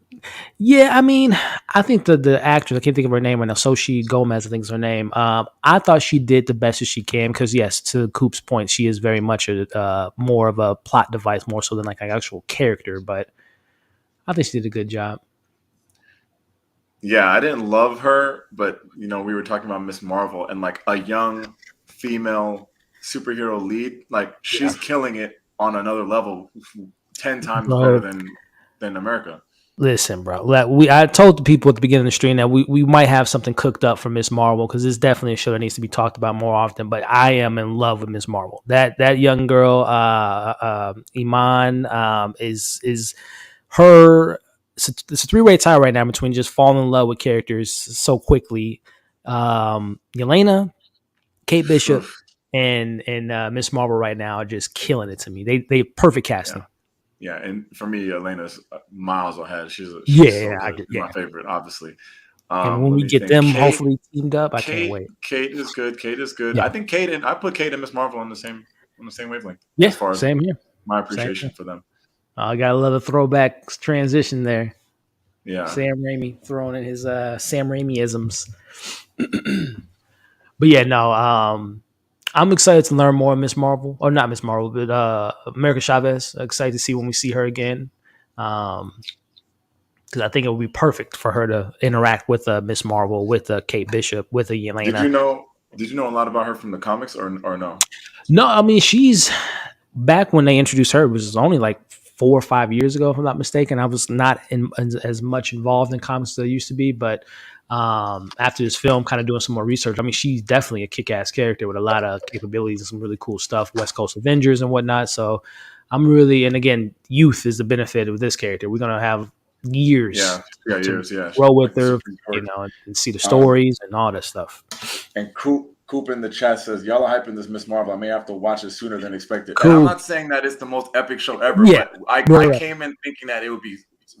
Yeah, I mean, I think the actress, I can't think of her name right now, Sochi Gomez, I think is her name. I thought she did the best as she can because, yes, to Coop's point, she is very much a more of a plot device, more so than like an actual character. But I think she did a good job. yeah, I didn't love her, but we were talking about Miss Marvel and like a young female superhero lead, like Yeah, she's killing it on another level, 10 times better bro. than America. Listen, bro. I told the people at the beginning of the stream that we might have something cooked up for Miss Marvel because it's definitely a show that needs to be talked about more often. But I am in love with Miss Marvel. That young girl, Iman, is her. It's a three-way tie right now between just falling in love with characters so quickly. Yelena, Kate Bishop, Oof. and Miss Marvel right now are just killing it to me. They perfect Yeah. casting. Yeah, and for me, Elena's miles ahead. She's Yeah, so good. She's yeah. my favorite, obviously. And when Let we me get think. them hopefully teamed up, I can't wait. Kate is good. Kate is good. Yeah. I think I put Kate and Miss Marvel on the same wavelength Yeah. as far as Same here. my Same here. appreciation for them. I got a little throwback transition there. Yeah, Sam Raimi throwing in his Sam Raimi isms. But yeah, no, I'm excited to learn more of Miss Marvel. Or not Miss Marvel, but America Chavez. Excited to see when we see her again. Because I think it would be perfect for her to interact with Miss Marvel, with Kate Bishop, with Did Yelena. you know? Did you know a lot about her from the comics or no? No, I mean she's back when they introduced her. It was only like 4 or 5 years ago, if I'm not mistaken. I was not as much involved in comics as I used to be, but after this film, kind of doing some more research. I mean, she's definitely a kick-ass character with a lot of capabilities and some really cool stuff. West Coast Avengers and whatnot. So I'm really, and again, youth is the benefit of this character. We're gonna have years Yeah, yeah, to years. Yeah, grow with like the her, Supreme Court. and see the Um, stories and all that stuff. and Coop in the chat says, "Y'all are hyping this Miss Marvel. I may have to watch it sooner than expected." And I'm Cool. not saying that it's the most epic show ever, Yeah. but I Right. came in thinking that it would be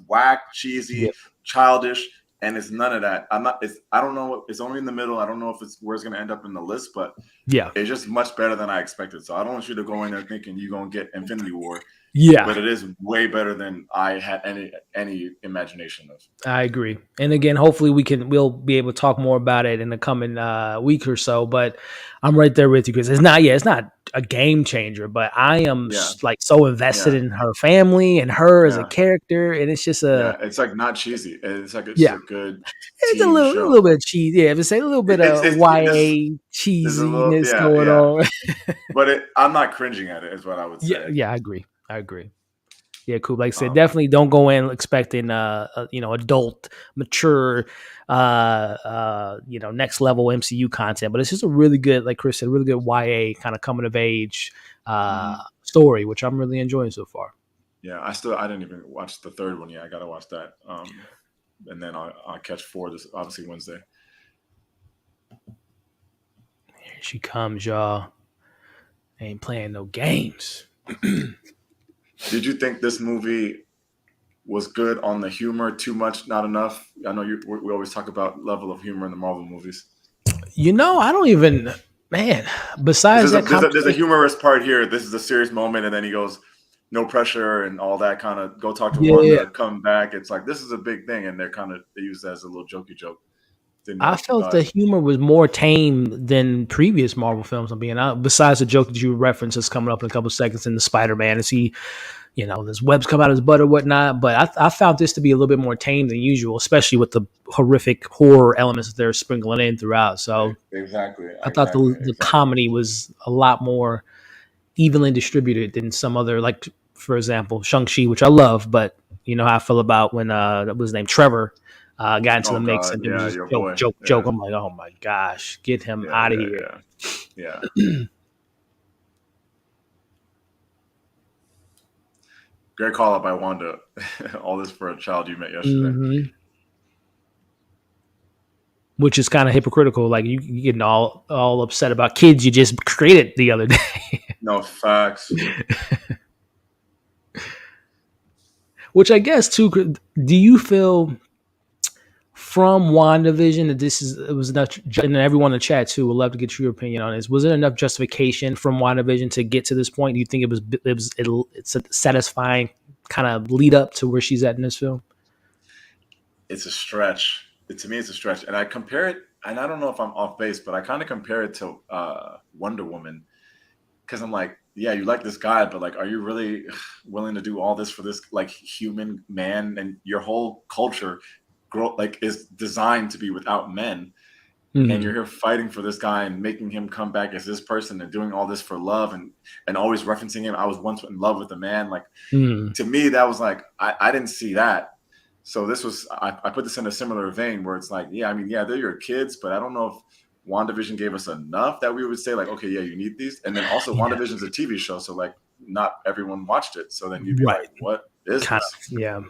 whack, Yeah. cheesy, childish, and it's none of that. I'm not. I don't know. It's only in the middle. I don't know if it's where it's going to end up in the list, but Yeah. it's just much better than I expected. So I don't want you to go in there thinking you're going to get Infinity War, Yeah. but it is way better than I had any imagination of. I agree. And again, hopefully we'll be able to talk more about it in the coming week or so. But I'm right there with you because it's not a game changer, but I am Yeah, like so invested yeah, in her family and her as a yeah. character, and it's just Yeah, it's like not cheesy. It's like it's yeah, a good it's a teen little show. little bit of cheese. Yeah, but say a little bit of YA There's a little cheesiness yeah, going yeah. on. But I'm not cringing at it, is what I would Yeah, say. yeah, I agree. I agree. Yeah, cool. Like I said, definitely don't go in expecting adult, mature, next level MCU content. But it's just a really good, like Chris said, really good YA kind of coming of age story, which I'm really enjoying so far. Yeah, I didn't even watch the third one yet. I gotta watch that. And then I'll catch 4 this obviously Wednesday. Here she comes, y'all. Ain't playing no games. Did you think this movie was good on the humor? Too much, not enough? I know we always talk about level of humor in the Marvel movies. I don't even, man. Besides that There's a conversation, humorous part here. This is a serious moment, and then he goes, "No pressure," and all that kind of. Go talk to yeah, Wanda. Come back. It's like this is a big thing, and they use that as a little jokey joke. Didn't know I what you felt thought. the humor was more tame than previous Marvel films. I'm being honest. Besides the joke that you referenced that's coming up in a couple of seconds in the Spider-Man, as he, there's webs come out of his butt or whatnot. But I found this to be a little bit more tame than usual, especially with the horrific horror elements that they're sprinkling in throughout. So Exactly. I thought the comedy was a lot more evenly distributed than some other, like for example, Shang-Chi, which I love, but you know how I feel about when what was his name, Trevor, got into Oh the mix God, and it was yeah, just your joke, boy. joke, Yeah, joke. I'm like, oh my gosh, get him yeah, out of yeah, here. yeah, yeah. Great call out by Wanda. All this for a child you met yesterday. Mm-hmm. Which is kind of hypocritical. Like you getting all upset about kids you just created the other day. No facts. Which I guess too. Do you feel from WandaVision that it was enough? And everyone in the chat too would love to get your opinion on this. Was it enough justification from WandaVision to get to this point? Do you think it's a satisfying kind of lead up to where she's at in this film? It's a stretch. To me, it's a stretch, and I compare it. And I don't know if I'm off base, but I kind of compare it to Wonder Woman because I'm like, yeah, you like this guy, but like, are you really willing to do all this for this like human man? And your whole culture, is designed to be without men, and Mm-hmm. you're here fighting for this guy and making him come back as this person and doing all this for love and always referencing him. I was once in love with a man. Like Mm-hmm. to me, that was like I didn't see that. So this was I put this in a similar vein where it's like, yeah, I mean, yeah, they're your kids, but I don't know if WandaVision gave us enough that we would say like, okay, yeah, you need these. And then also Yeah. WandaVision's a TV show, so like not everyone watched it. So then you'd be Right. like, what is Kind this? of. Yeah.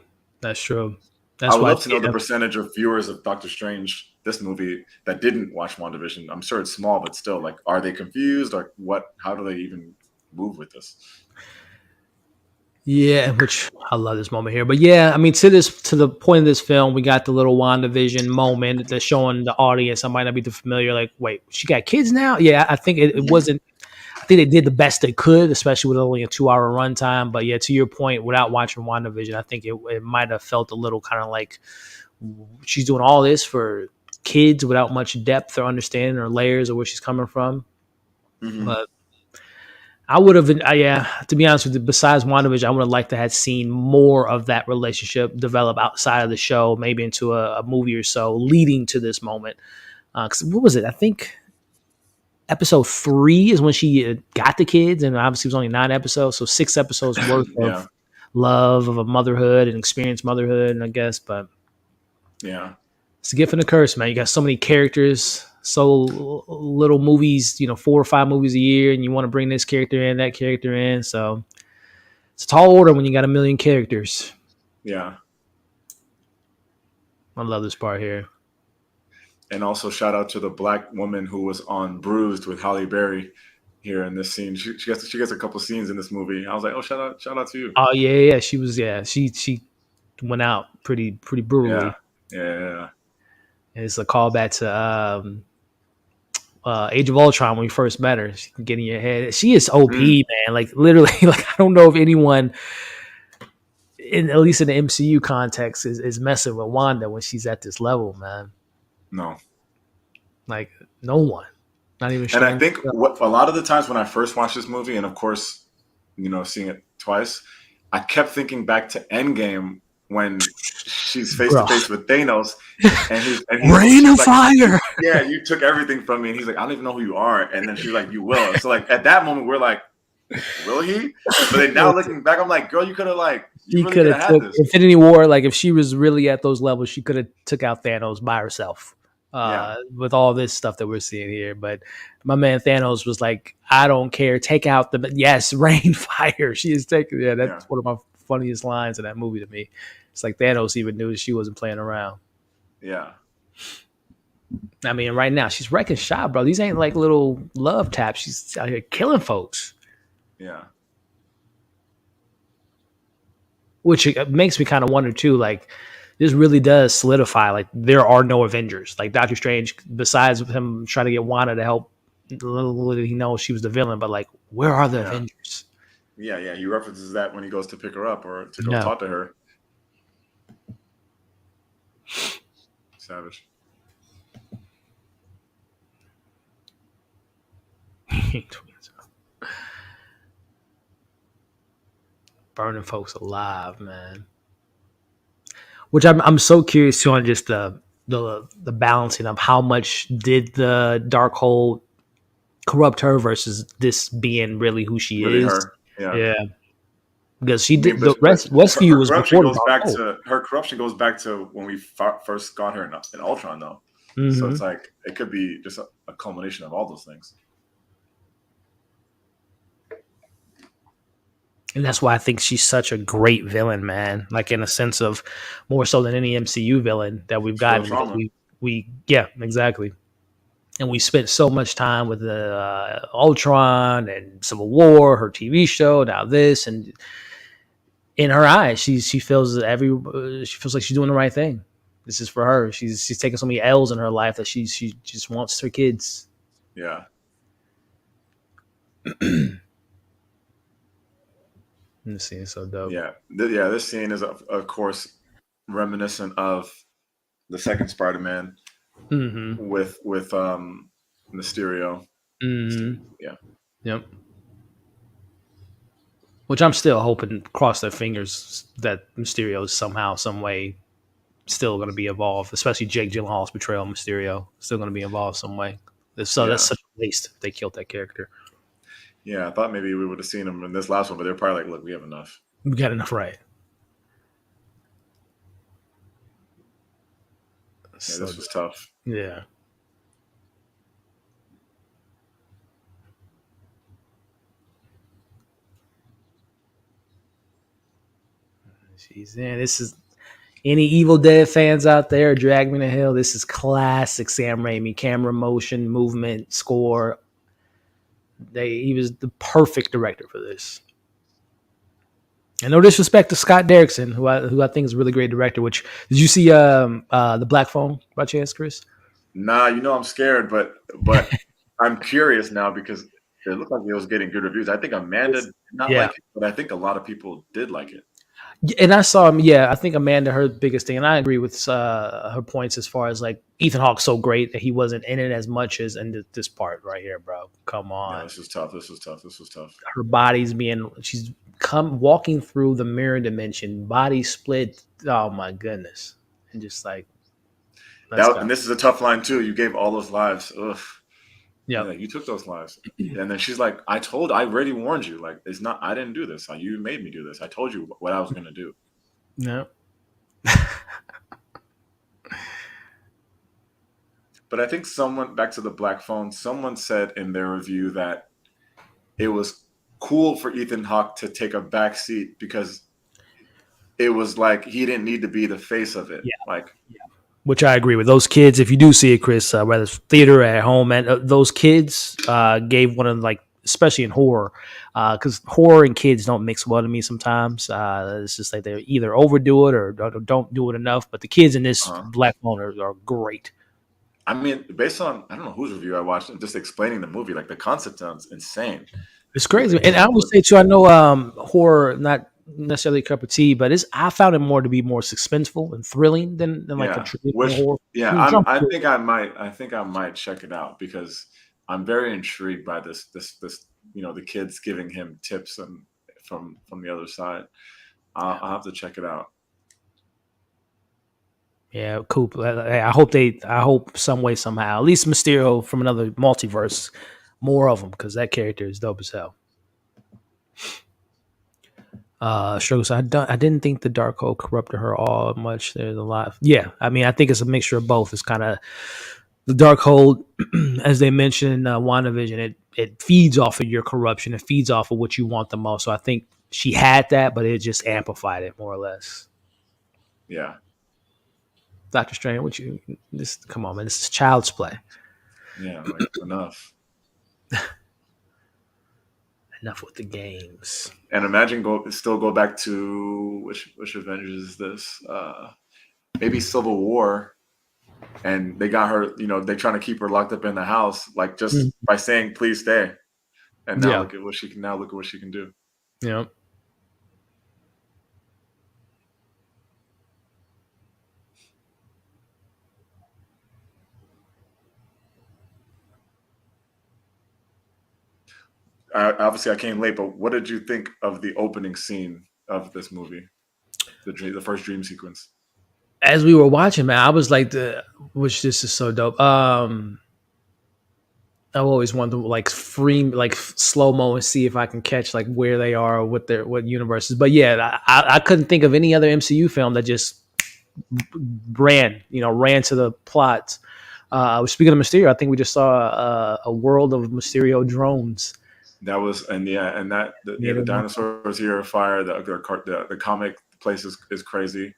That's true. I That's would why. love to know the percentage of viewers of Doctor Strange, this movie, that didn't watch WandaVision. I'm sure it's small, but still, like, are they confused or what? How do they even move with this? Yeah, which I love this moment here. But yeah, I mean, to the point of this film, we got the little WandaVision moment that's showing the audience. I might not be too familiar. Like, wait, she got kids now? Yeah, I think it wasn't. I think they did the best they could, especially with only a 2-hour runtime. But yeah, to your point, without watching WandaVision, I think it might have felt a little kind of like she's doing all this for kids without much depth or understanding or layers of where she's coming from. Mm-hmm. But I would have, yeah, to be honest with you, besides WandaVision, I would have liked to have seen more of that relationship develop outside of the show, maybe into a movie or so leading to this moment. Because what was it? I think episode 3 is when she got the kids, and obviously it was only 9 episodes, so 6 episodes worth Yeah. of love of a motherhood and experienced motherhood, and I guess, but Yeah. it's a gift and a curse, man. You got so many characters, so little movies, 4 or 5 movies a year, and you want to bring this character in, that character in. So it's a tall order when you got a million characters. Yeah. I love this part here. And also shout out to the Black woman who was on Bruised with Halle Berry here in this scene. She gets a couple scenes in this movie. I was like, oh, shout out to you. Oh yeah. She was, she went out pretty Yeah. brutally. Yeah. And it's a callback to Age of Ultron when we first met her. She can get in your head. She is OP, man. Like literally, like I don't know if anyone at least in the MCU context is messing with Wanda when she's at this level, man. No. Like no one. Not even And I strange. think what a lot of the times when I first watched this movie, and of course, seeing it twice, I kept thinking back to Endgame when she's face to face with Thanos, and he's Rain of like, fire. yeah, you took everything from me, and he's like, I don't even know who you are, and then she's like, you will. So like at that moment, we're like, Will he? But then now looking back, I'm like, girl, you could have like, you She really could could have have had took this. Infinity War. Like if she was really at those levels, she could have took out Thanos by herself. Yeah, With all this stuff that we're seeing here, but my man Thanos was like, "I don't care. Take out the yes, rain, fire." She is taking. Yeah, yeah, that's one of my funniest lines in that movie to me. It's like Thanos even knew that she wasn't playing around. yeah, I mean, right now she's wrecking shop, bro. These ain't like little love taps. She's out here killing folks, yeah. which makes me kind of wonder too. Like, this really does solidify like there are no Avengers. Like Doctor Strange, besides him trying to get Wanda to help, little did he know she was the villain. But like, where are the Yeah. Avengers? Yeah, yeah. He references that when he goes to pick her up or to go No. talk to her. Savage. Burning folks alive, man. Which I'm so curious too on just the balancing of how much did the dark hole corrupt her versus this being really who she Really is. her. Yeah. Yeah, because she I mean, did the rest. Westview her was corruption before the goes dark back hole. to her corruption goes back to when we first got her in Ultron, though. So Mm-hmm. it's like it could be just a culmination of all those things. And that's why I think she's such a great villain, man. Like in a sense of more so than any MCU villain that we've It's real gotten because trauma. we yeah exactly. And we spent so much time with the Ultron and Civil War, her TV show, now this, and in her eyes, she feels she feels like she's doing the right thing. This is for her. She's taking so many L's in her life that she just wants her kids. Yeah. This scene is so dope. Yeah. Yeah. This scene is, of course, reminiscent of the second Spider-Man Mm-hmm. with Mysterio. Mm-hmm. Yeah. Yep. Which I'm still hoping, cross their fingers, that Mysterio is somehow, some way, still going to be involved. Especially Jake Gyllenhaal's portrayal of Mysterio, still going to be involved some way. So that's Yeah. such a waste if they killed that character. Yeah. I thought maybe we would have seen him in this last one, but they're probably like, look, we have enough. We got enough right. Yeah. So This was tough. yeah. She's in. This is any Evil Dead fans out there, Drag Me to Hell. This is classic Sam Raimi. Camera motion, movement, score. He was the perfect director for this. And no disrespect to Scott Derrickson, who I think is a really great director. Which did you see the Black Phone by chance, Chris? Nah, I'm scared, but I'm curious now because it looked like it was getting good reviews. I think Amanda did not Yeah, like it, but I think a lot of people did like it. and I saw him. Yeah, I think Amanda, her biggest thing, and I agree with her points as far as like Ethan Hawke's so great that he wasn't in it as much as in this part right here, bro. Come Yeah, on, this was tough. This was tough. This was tough. her body's she's come walking through the mirror dimension, body split. Oh my goodness, and just like let's That go. and this is a tough line too. You gave all those lives. Ugh. Yeah, Yep. you took those lives. And then she's like, I already warned you. Like, it's not, I didn't do this. You made me do this. I told you what I was going to do. Yep. But I think back to the Black Phone, someone said in their review that it was cool for Ethan Hawke to take a back seat because it was like he didn't need to be the face of it. Yeah. Like, Which I agree with. Those kids, if you do see it, Chris, whether it's theater or at home, and those kids gave one of like, especially in horror, because horror and kids don't mix well to me sometimes. It's just like they either overdo it or don't do it enough. But the kids in this uh-huh. Black Phone are great. I mean, based on, I don't know whose review I watched, just explaining the movie, like the concept sounds insane. It's crazy, and I would say too. I know horror not necessarily a cup of tea, but I found it more to be more suspenseful and thrilling than like a Yeah, traditional which horror. yeah, I mean, jump I think I might check it out because I'm very intrigued by this the kids giving him tips and from the other side. I'll have to check it out. Yeah, cool. I hope some way somehow, at least Mysterio from another multiverse, more of them because that character is dope as hell. Struggle. So I didn't think the Darkhold corrupted her all much. There's a lot. Yeah, I mean, I think it's a mixture of both. It's kind of the Darkhold, as they mentioned in WandaVision. It feeds off of your corruption. It feeds off of what you want the most. So I think she had that, but it just amplified it more or less. Yeah. Doctor Strange, what you this? Come on, man. This is child's play. Yeah. Like enough. Enough with the games. And imagine still go back to which Avengers is this? Maybe Civil War, and they got her. You know, they're trying to keep her locked up in the house, like just Mm. by saying "please stay." And now Yeah. look at what she can. Now look at what she can do. Yeah. Obviously, I came late, but what did you think of the opening scene of this movie? The first dream sequence. As we were watching, man, I was like, which this is so dope. I've always wanted to like like slow mo and see if I can catch like where they are or what universes. But yeah, I couldn't think of any other MCU film that just ran to the plots. Speaking of Mysterio, I think we just saw a world of Mysterio drones. That was and yeah, and that the dinosaurs here are fire. The comic place is crazy.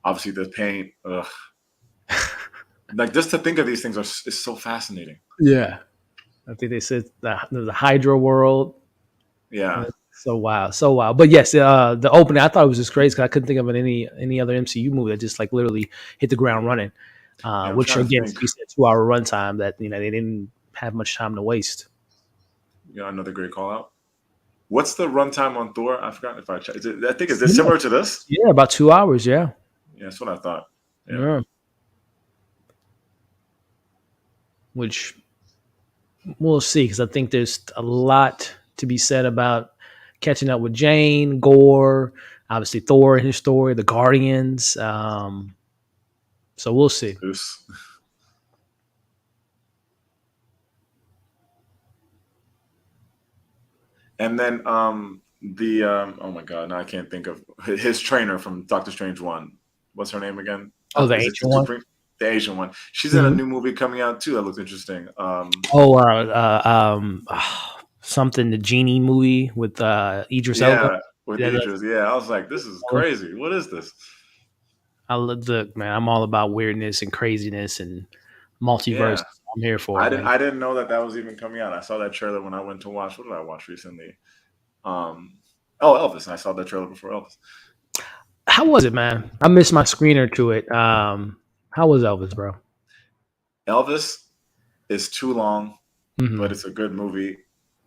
Obviously, the paint. Ugh. Like just to think of these things is so fascinating. Yeah, I think they said the Hydra world. Yeah. So wow, so wow. But yes, the opening I thought it was just crazy because I couldn't think of any other MCU movie that just like literally hit the ground running. Yeah, I'm Which trying to again, think. you said 2 hour runtime that they didn't have much time to waste. Yeah, another great call out. What's the runtime on Thor? I forgot if I checked. Is it similar to this? Yeah, about 2 hours. Yeah, Yeah, that's what I thought. Yeah. yeah. Which we'll see because I think there's a lot to be said about catching up with Jane, Gore, obviously Thor and his story, the Guardians. So we'll see. Zeus. And then the oh my god, now I can't think of his trainer from Doctor Strange 1. What's her name again? Oh, the Is it ancient one. the Asian one? She's in a Mhm. new movie coming out too that looks interesting. Oh, something the genie movie with Idris Elba. Yeah, with Yeah, Idris. Yeah, I was like, this is crazy. What is this? look, man. I'm all about weirdness and craziness and multiverse. Yeah. I'm here for it, man. I didn't know that was even coming out. I saw that trailer when I went to watch. What did I watch recently? Oh, Elvis. I saw that trailer before Elvis. How was it, man? I missed my screener to it. How was Elvis, bro? Elvis is too long, but it's a good movie.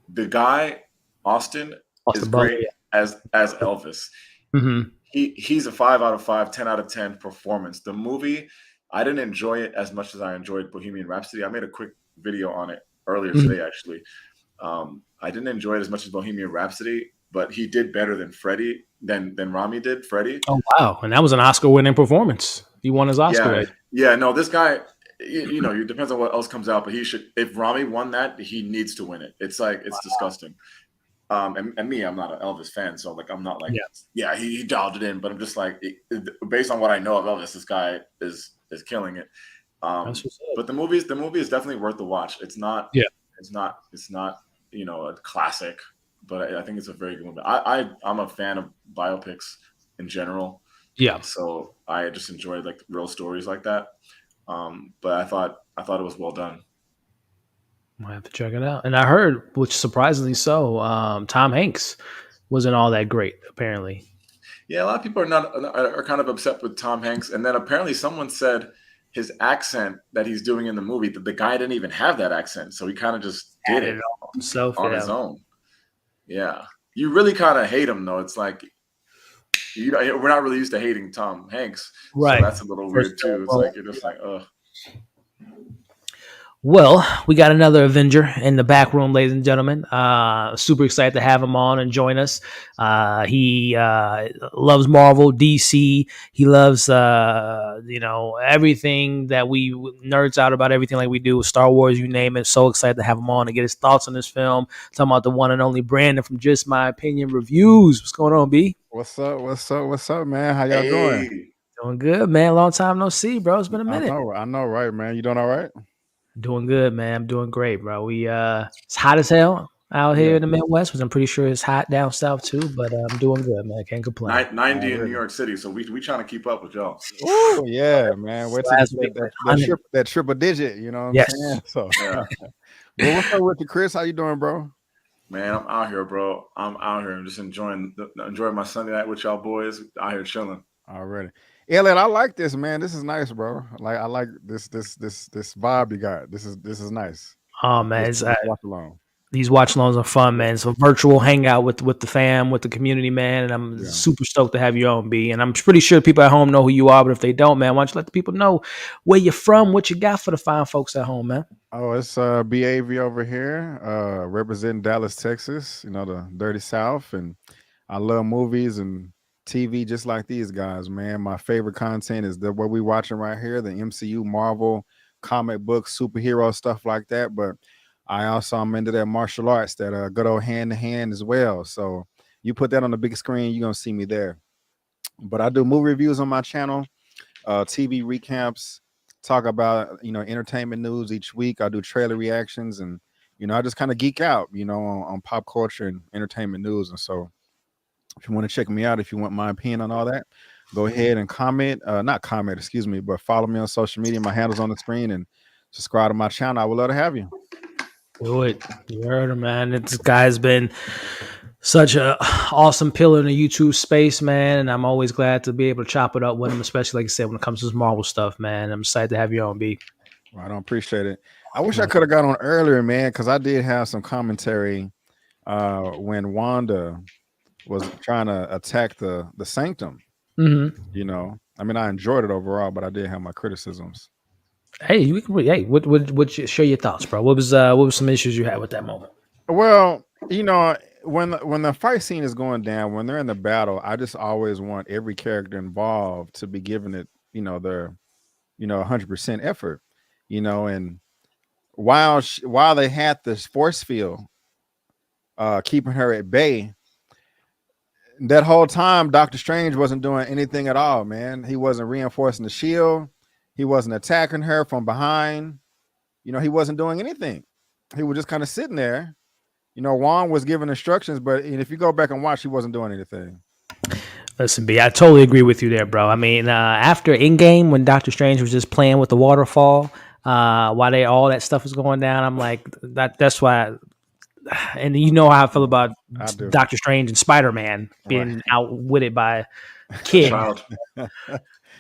The guy Austin is Austin Butler. great as Elvis. Mm-hmm. He's a 5 out of 5, 10 out of 10 performance. The movie, I didn't enjoy it as much as I enjoyed Bohemian Rhapsody. I made a quick video on it earlier today, actually. I didn't enjoy it as much as Bohemian Rhapsody, but he did better than Rami did. Freddie. Oh wow, and that was an Oscar-winning performance. He won his Oscar. Yeah. No, this guy. It depends on what else comes out, but he should. If Rami won that, he needs to win it. It's like it's disgusting. And me, I'm not an Elvis fan, so like I'm not like he dialed it in, but I'm just like based on what I know of Elvis, this guy is killing it. But the movie is definitely worth the watch. It's not a classic, but I think it's a very good movie. I'm a fan of biopics in general. Yeah. So I just enjoyed like real stories like that. But I thought it was well done. I have to check it out. And I heard, which surprisingly so, Tom Hanks wasn't all that great. Apparently. Yeah, a lot of people are kind of upset with Tom Hanks, and then apparently someone said his accent that he's doing in the movie that the guy didn't even have that accent, so he kind of just did it on his own. Yeah, you really kind of hate him though. It's like we're not really used to hating Tom Hanks, right? So that's a little weird too. It's like you're just like, ugh. Well, we got another Avenger in the back room, ladies and gentlemen. Super excited to have him on and join us. He loves Marvel, DC. He loves, everything that we nerds out about, everything like we do with Star Wars, you name it. So excited to have him on and get his thoughts on this film. Talking about the one and only Brandon from Just My Opinion Reviews. What's going on, B? What's up? What's up? What's up, man? How y'all doing? Hey, Doing good, man. Long time no see, bro. It's been a minute. I know, right, man? You doing all right? Doing good, man. I'm doing great, bro. It's hot as hell out here Yeah, in the Midwest, which I'm pretty sure it's hot down south too. But I'm doing good, man. Can't complain. 90 in New already. York City, so we trying to keep up with y'all. Oh yeah, man. Wait till you Last get week that was that, that, 100. that triple digit. You know what I'm Yes. saying? So, Yeah, well, what's up with you, Chris? How you doing, bro? man, I'm out here, bro. I'm out here. I'm just enjoying my Sunday night with y'all boys. Out here chilling. Already, Elliot. I like this, man. This is nice, bro. Like I like this vibe you got. This is nice. Oh man, Let's watch along. these watch alongs are fun, man. It's a virtual hangout with the fam, with the community, man. And I'm Yeah. super stoked to have you on, B. And I'm pretty sure people at home know who you are, but if they don't, man, why don't you let the people know where you're from, what you got for the fine folks at home, man? Oh, it's BAV over here, representing Dallas, Texas. You know, the dirty South, and I love movies and TV just like these guys, man. My favorite content is what we watching right here, the MCU, Marvel, comic books, superhero stuff like that. But I'm into that martial arts, that good old hand to hand as well. So you put that on the big screen, you're gonna see me there. But I do movie reviews on my channel, TV recaps, talk about entertainment news each week. I do trailer reactions, and I just kind of geek out, on pop culture and entertainment news. And so if you want to check me out, if you want my opinion on all that, go ahead and comment. Not comment, excuse me, but follow me on social media. My handle's on the screen, and subscribe to my channel. I would love to have you. Do it. You heard him, man. This guy's been such a awesome pillar in the YouTube space, man. And I'm always glad to be able to chop it up with him, especially like I said, when it comes to this Marvel stuff, man. I'm excited to have you on, B. Well, I don't appreciate it. I wish I could have got on earlier, man, because I did have some commentary when Wanda was trying to attack the Sanctum. Mm-hmm. I mean, I enjoyed it overall, but I did have my criticisms. Hey, what share your thoughts, bro? What was some issues you had with that moment? Well, when the fight scene is going down, when they're in the battle, I just always want every character involved to be giving it, their 100% effort, and while they had this force field keeping her at bay, that whole time Doctor Strange wasn't doing anything at all, man. He wasn't reinforcing the shield. He wasn't attacking her from behind. He wasn't doing anything. He was just kind of sitting there. Wong was giving instructions, but if you go back and watch, he wasn't doing anything. Listen, B, I totally agree with you there, bro. I mean, after Endgame, when Doctor Strange was just playing with the waterfall, while all that stuff was going down, I'm like, that's why. And you know how I feel about I do. Doctor Strange and Spider-Man being Right. outwitted by A kids. child.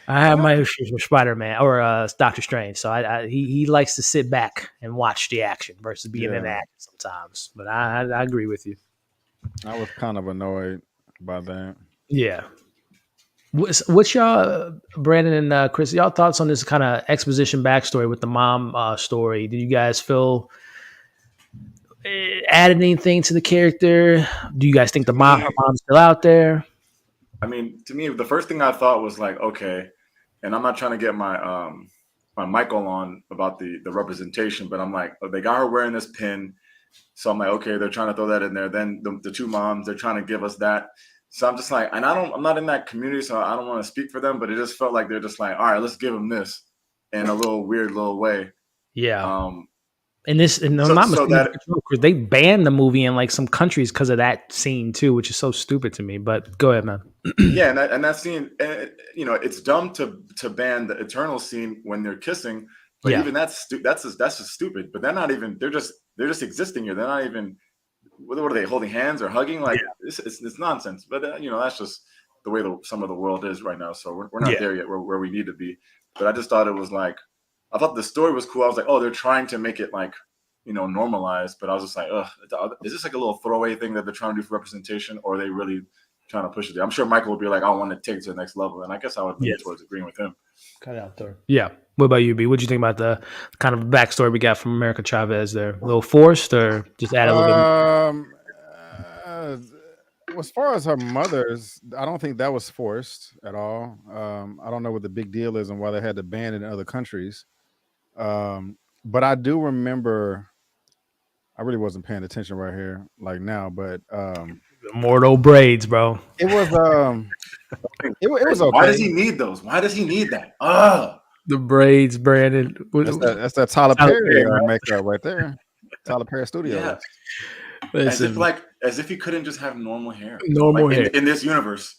I have my issues with Spider-Man or Doctor Strange, so he likes to sit back and watch the action versus being in the Yeah, action sometimes. But I agree with you. I was kind of annoyed by that. Yeah. What's y'all, Brandon and Chris? Y'all thoughts on this kind of exposition backstory with the mom story? Did you guys feel added anything to the character? Do you guys think To her me, mom's still out there? I mean, to me, the first thing I thought was like, okay, and I'm not trying to get my Michael on about the representation, but I'm like, oh, they got her wearing this pin, so I'm like, okay, they're trying to throw that in there. Then the two moms, they're trying to give us that. So I'm just like, and I'm not in that community, so I don't want to speak for them, but it just felt like they're just like, all right, let's give them this in a little weird little way. Yeah. Um, And I'm so not so mistaken, that because they banned the movie in like some countries because of that scene too, which is so stupid to me. But go ahead, man. yeah, and that scene, it's dumb to ban the Eternal scene when they're kissing, but Yeah. even that's just stupid. But they're not even they're just existing here. They're not even what are they holding hands or hugging? Like it's nonsense. But that's just the way some of the world is right now. So we're not Yeah. there yet where we need to be. But I just thought it was like I thought the story was cool. I was like, oh, they're trying to make it like normalized. But I was just like, ugh, is this like a little throwaway thing that they're trying to do for representation, or are they really trying to push it? I'm sure Michael would be like, I want to take it to the next level, and I guess I would lean Yes. towards agreeing with him. Cut out there. Yeah. What about you, B? What do you think about the kind of backstory we got from America Chavez there? A little forced, or just add a little bit more? Uh, as far as her mother's, I don't think that was forced at all. I don't know what the big deal is and why they had to ban it in other countries. But I do remember. I really wasn't paying attention right here, like now, but Mortal braids, bro. it was it was okay. Why does he need those? Why does he need that? Ugh. The braids, Brandon. That's that Tyler Tyler Perry Perry, makeup right there. Tyler Perry Studios. Yeah. Listen, As if he couldn't just have normal hair. normal hair. In this universe.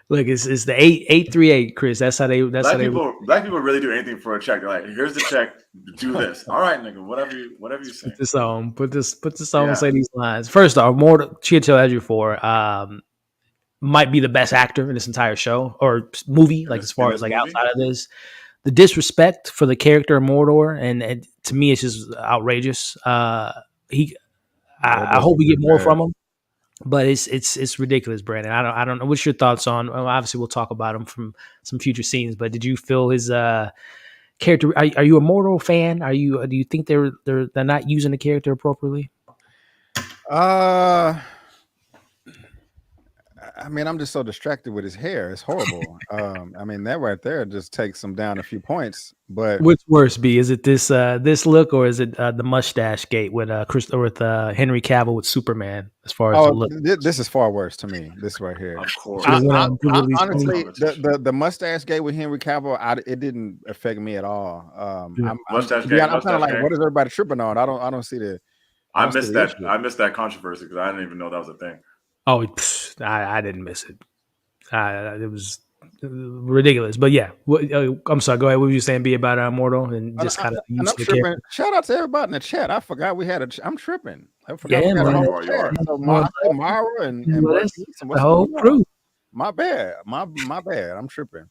Look, it's the 838, Chris. That's how they. Black people really do anything for a check. They're like, here's the check. Do this. All right, nigga. Whatever you say. Put this on. Put this on. And say these lines. First off, Mortal Chiwetel Ejiofor might be the best actor in this entire show or movie. Like as far as like outside of this, the disrespect for the character of Mordor, and to me, it's just outrageous. I hope we get more from him. But it's ridiculous, Brandon. I don't know. What's your thoughts on? Well, obviously, we'll talk about him from some future scenes. But did you feel his character? Are you a Mortal fan? Do you think they're not using the character appropriately? I mean, I'm just so distracted with his hair. It's horrible. I mean, that right there just takes him down a few points. But what's worse, B? Is it this look, or is it the mustache gate with Henry Cavill with Superman? As far as the look, this is far worse to me. This right here, of course. Honestly, the mustache gate with Henry Cavill, it didn't affect me at all. I'm kind of like, what is everybody tripping on? I don't see the. I missed that controversy because I didn't even know that was a thing. Oh, I didn't miss it. It was ridiculous. But yeah, I'm sorry. Go ahead. What were you saying, B, about Mortal and just kind of I'm tripping. Shout out to everybody in the chat. I forgot we had I'm tripping. I forgot we had a whole chat. So Mara and the whole crew. My bad. My bad. I'm tripping.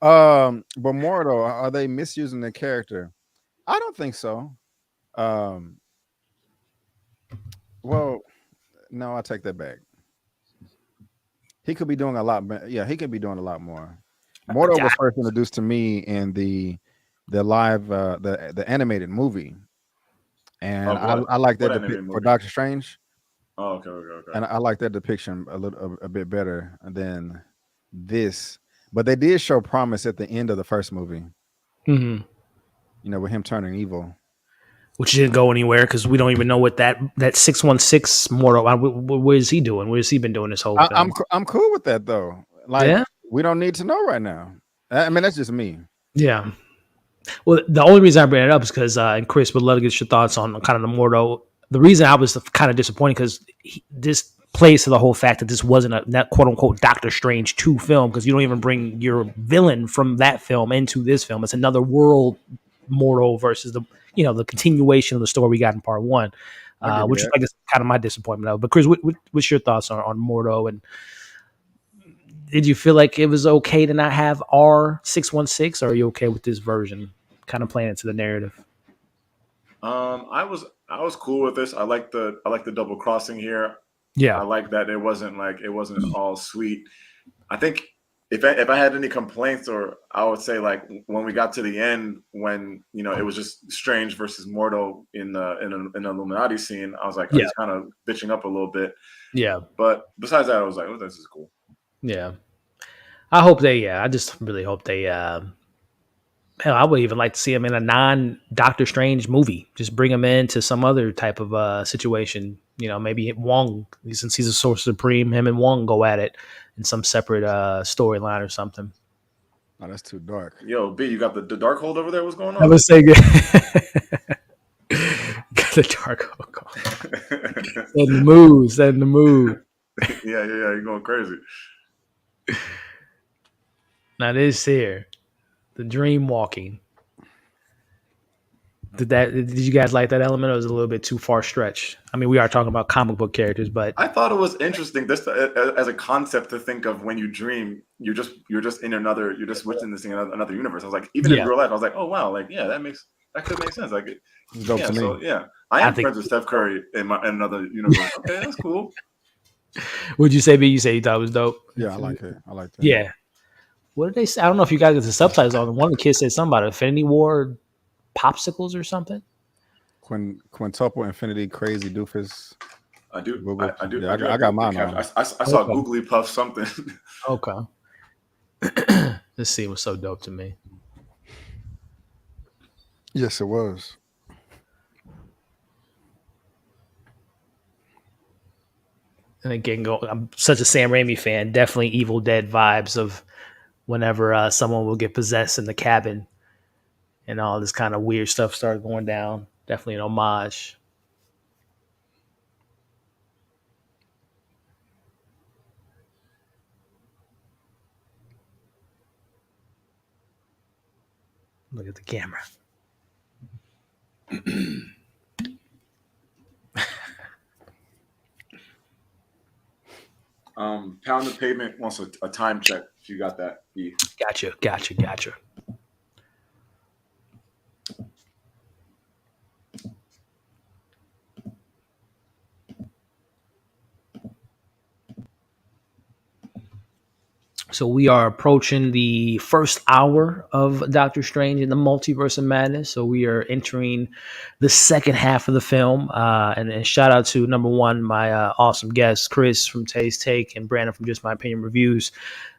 But Mortal, are they misusing the character? I don't think so. Well, no, I take that back. He could be doing a lot. Yeah, he could be doing a lot more. Mortal was first introduced to me in the live the animated movie, and I like that for Doctor Strange. Oh, okay. And I like that depiction a bit better than this. But they did show promise at the end of the first movie. Mm-hmm. You know, with him turning evil. Which didn't go anywhere because we don't even know what that 616 Mortal. What is he doing? What has he been doing this whole film? I'm cool with that though. Like, we don't need to know right now. I mean, that's just me. Yeah. Well, the only reason I bring it up is because, and Chris would love to get your thoughts on kind of the Mortal. The reason I was kind of disappointed because this plays to the whole fact that this wasn't a quote unquote Doctor Strange 2 film because you don't even bring your villain from that film into this film. It's another world Mortal versus the continuation of the story we got in part 1, which is, I guess, kind of my disappointment of. But Chris, what's your thoughts on Mortal? And did you feel like it was okay to not have R616, or are you okay with this version, kind of playing into the narrative? I was cool with this. I like the double crossing here. Yeah, I like that it wasn't all sweet. I think if I had any complaints, or I would say like when we got to the end, when it was just Strange versus Mortal in an Illuminati scene, I was like, I was kind of bitching up a little bit. Yeah, but besides that, I was like, oh, this is cool. Yeah, I hope I just really hope they. Hell, I would even like to see him in a non-Doctor Strange movie. Just bring him into some other type of situation. Maybe Wong, since he's a Sorcerer Supreme, him and Wong go at it in some separate storyline or something. Oh, that's too dark. Yo, B, you got the Darkhold over there? What's going on? I was saying, got the Darkhold going. Setting the mood. Yeah, you're going crazy. Now this here, the dream walking. Did you guys like that element, or was it a little bit too far stretched? I mean, we are talking about comic book characters, but I thought it was interesting this as a concept to think of. When you dream, you're just witnessing another universe. I was like, even in real life, I was like, oh wow, like that could make sense. Like, it's dope to me. So yeah, I am friends with Steph Curry in another universe. Okay, that's cool. Would you say, B? You say you thought it was dope? Yeah, I like it. I like that. Yeah. what did they say? I don't know if you guys get the subtitles on. One of the kids said something about Infinity War popsicles or something. Quintuple infinity crazy doofus. I do. Google. I do. Yeah, I I got agree with mine the caption. on. I saw Googly Puff something. Okay. This scene was so dope to me. Yes, it was. And again, I'm such a Sam Raimi fan. Definitely Evil Dead vibes of whenever someone will get possessed in the cabin and all this kind of weird stuff started going down. Definitely an homage. Look at the camera. Pound the Pavement wants a time check. If you got that, E. Gotcha. So we are approaching the first hour of Doctor Strange in the Multiverse of Madness. So we are entering the second half of the film. And shout out to number one, my awesome guests, Chris from Taste Take and Brandon from Just My Opinion Reviews.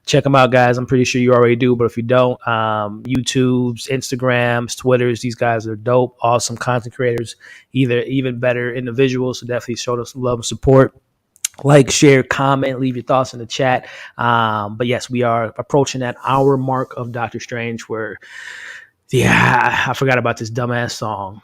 Check them out, guys. I'm pretty sure you already do, but if you don't, YouTube's, Instagrams, Twitters, these guys are dope, awesome content creators, even better individuals. So definitely show them some love and support. Like, share, comment, leave your thoughts in the chat. But yes, we are approaching that hour mark of Doctor Strange where, yeah, I forgot about this dumbass song.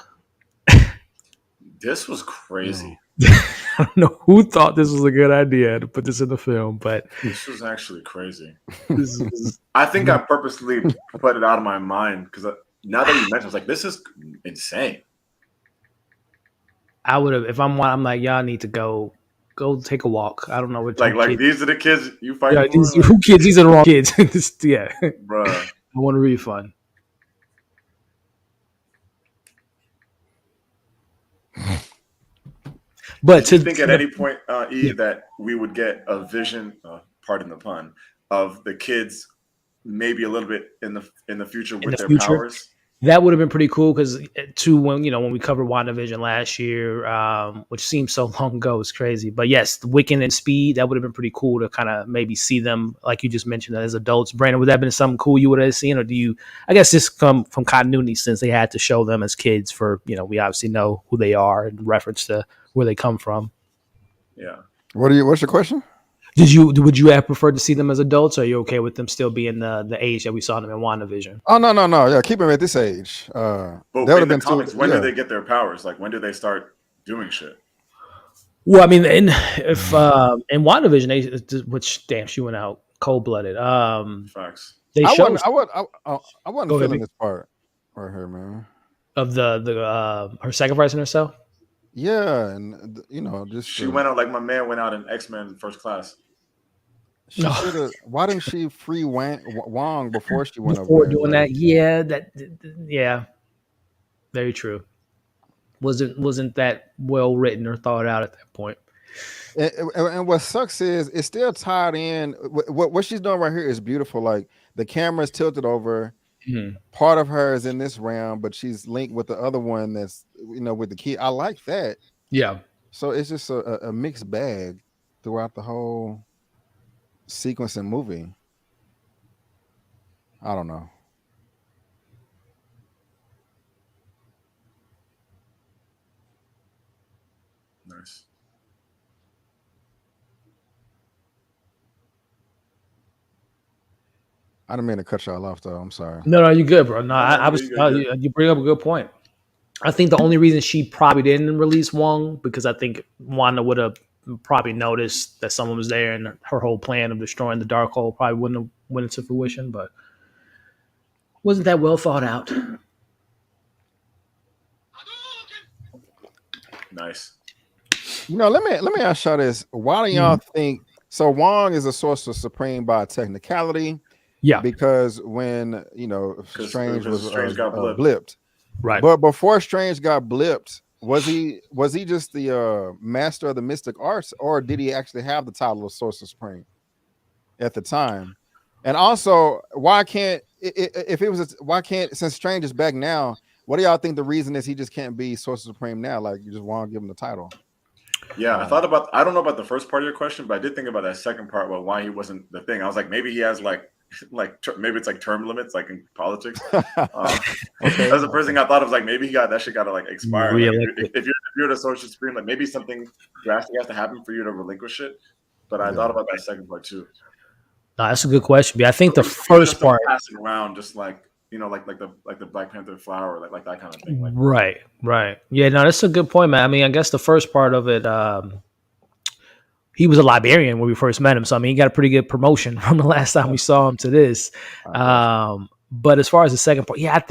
This was crazy. I don't know who thought this was a good idea to put this in the film, but this was actually crazy. this is, I think I purposely put it out of my mind because now that you mentioned, I was like, this is insane. I would have, if I'm like, y'all need to go take a walk. I don't know what like these are the kids you fight yeah, for. Who kids? These are the wrong kids. Yeah, bruh. I want a refund. But did you think at any point, E, that we would get a vision, pardon the pun, of the kids maybe a little bit in the future with their powers? That would have been pretty cool because when we covered WandaVision last year, which seems so long ago, it's crazy. But yes, the Wiccan and Speed, that would have been pretty cool to kind of maybe see them, like you just mentioned, as adults. Brandon, would that have been something cool you would have seen? Or do you, I guess, just come from continuity since they had to show them as kids for, we obviously know who they are in reference to where they come from. Yeah. What's your question? Would you have preferred to see them as adults, or are you okay with them still being the age that we saw them in WandaVision? Oh no, yeah, keep them at this age. But in the comics, when do they get their powers? Like, when do they start doing shit? Well, I mean, in WandaVision, which damn, she went out cold blooded. Facts. I wasn't feeling this part right here, man. Of the her sacrificing herself. Yeah, and just she went out like my man went out in X-Men First Class. Why didn't she free Wong before she went before over doing that? Yeah, very true. Wasn't that well written or thought out at that point? And what sucks is it's still tied in. What she's doing right here is beautiful. Like the camera's tilted over. Mm-hmm. Part of her is in this realm, but she's linked with the other one that's with the key. I like that. Yeah. So it's just a mixed bag throughout the whole sequence and movie. I don't know. Nice. I didn't mean to cut y'all off, though. I'm sorry. No, you're good, bro. No, I was. You bring up a good point. I think the only reason she probably didn't release Wong because I think Wanda would have probably noticed that someone was there, and her whole plan of destroying the Darkhold probably wouldn't have went into fruition. But wasn't that well thought out? Nice. Let me ask y'all this: why do y'all think so? Wong is a sorcerer supreme by technicality. Yeah, because when Strange got blipped, right? But before Strange got blipped, was he just the master of the mystic arts, or did he actually have the title of Sorcerer Supreme at the time? And also, why can't if it was why can't since Strange is back now? What do y'all think the reason is he just can't be Sorcerer Supreme now? Like you just want to give him the title? Yeah, I don't know about the first part of your question, but I did think about that second part about why he wasn't the thing. I was like, maybe he has like maybe it's like term limits, like in politics. Okay, That's the first thing I thought of. Like maybe that shit got to like expire. Like Reelected. if you're the Sorcerer Supreme, like maybe something drastic has to happen for you to relinquish it. But I Yeah. thought about that second part too. No, that's a good question. But I think So the maybe first just to part, pass it around, just like like the Black Panther flower, like that kind of thing. Like right. Yeah, no, that's a good point, man. I mean, I guess the first part of it, he was a librarian when we first met him. So I mean, he got a pretty good promotion from the last time we saw him to this. But as far as the second part, yeah, I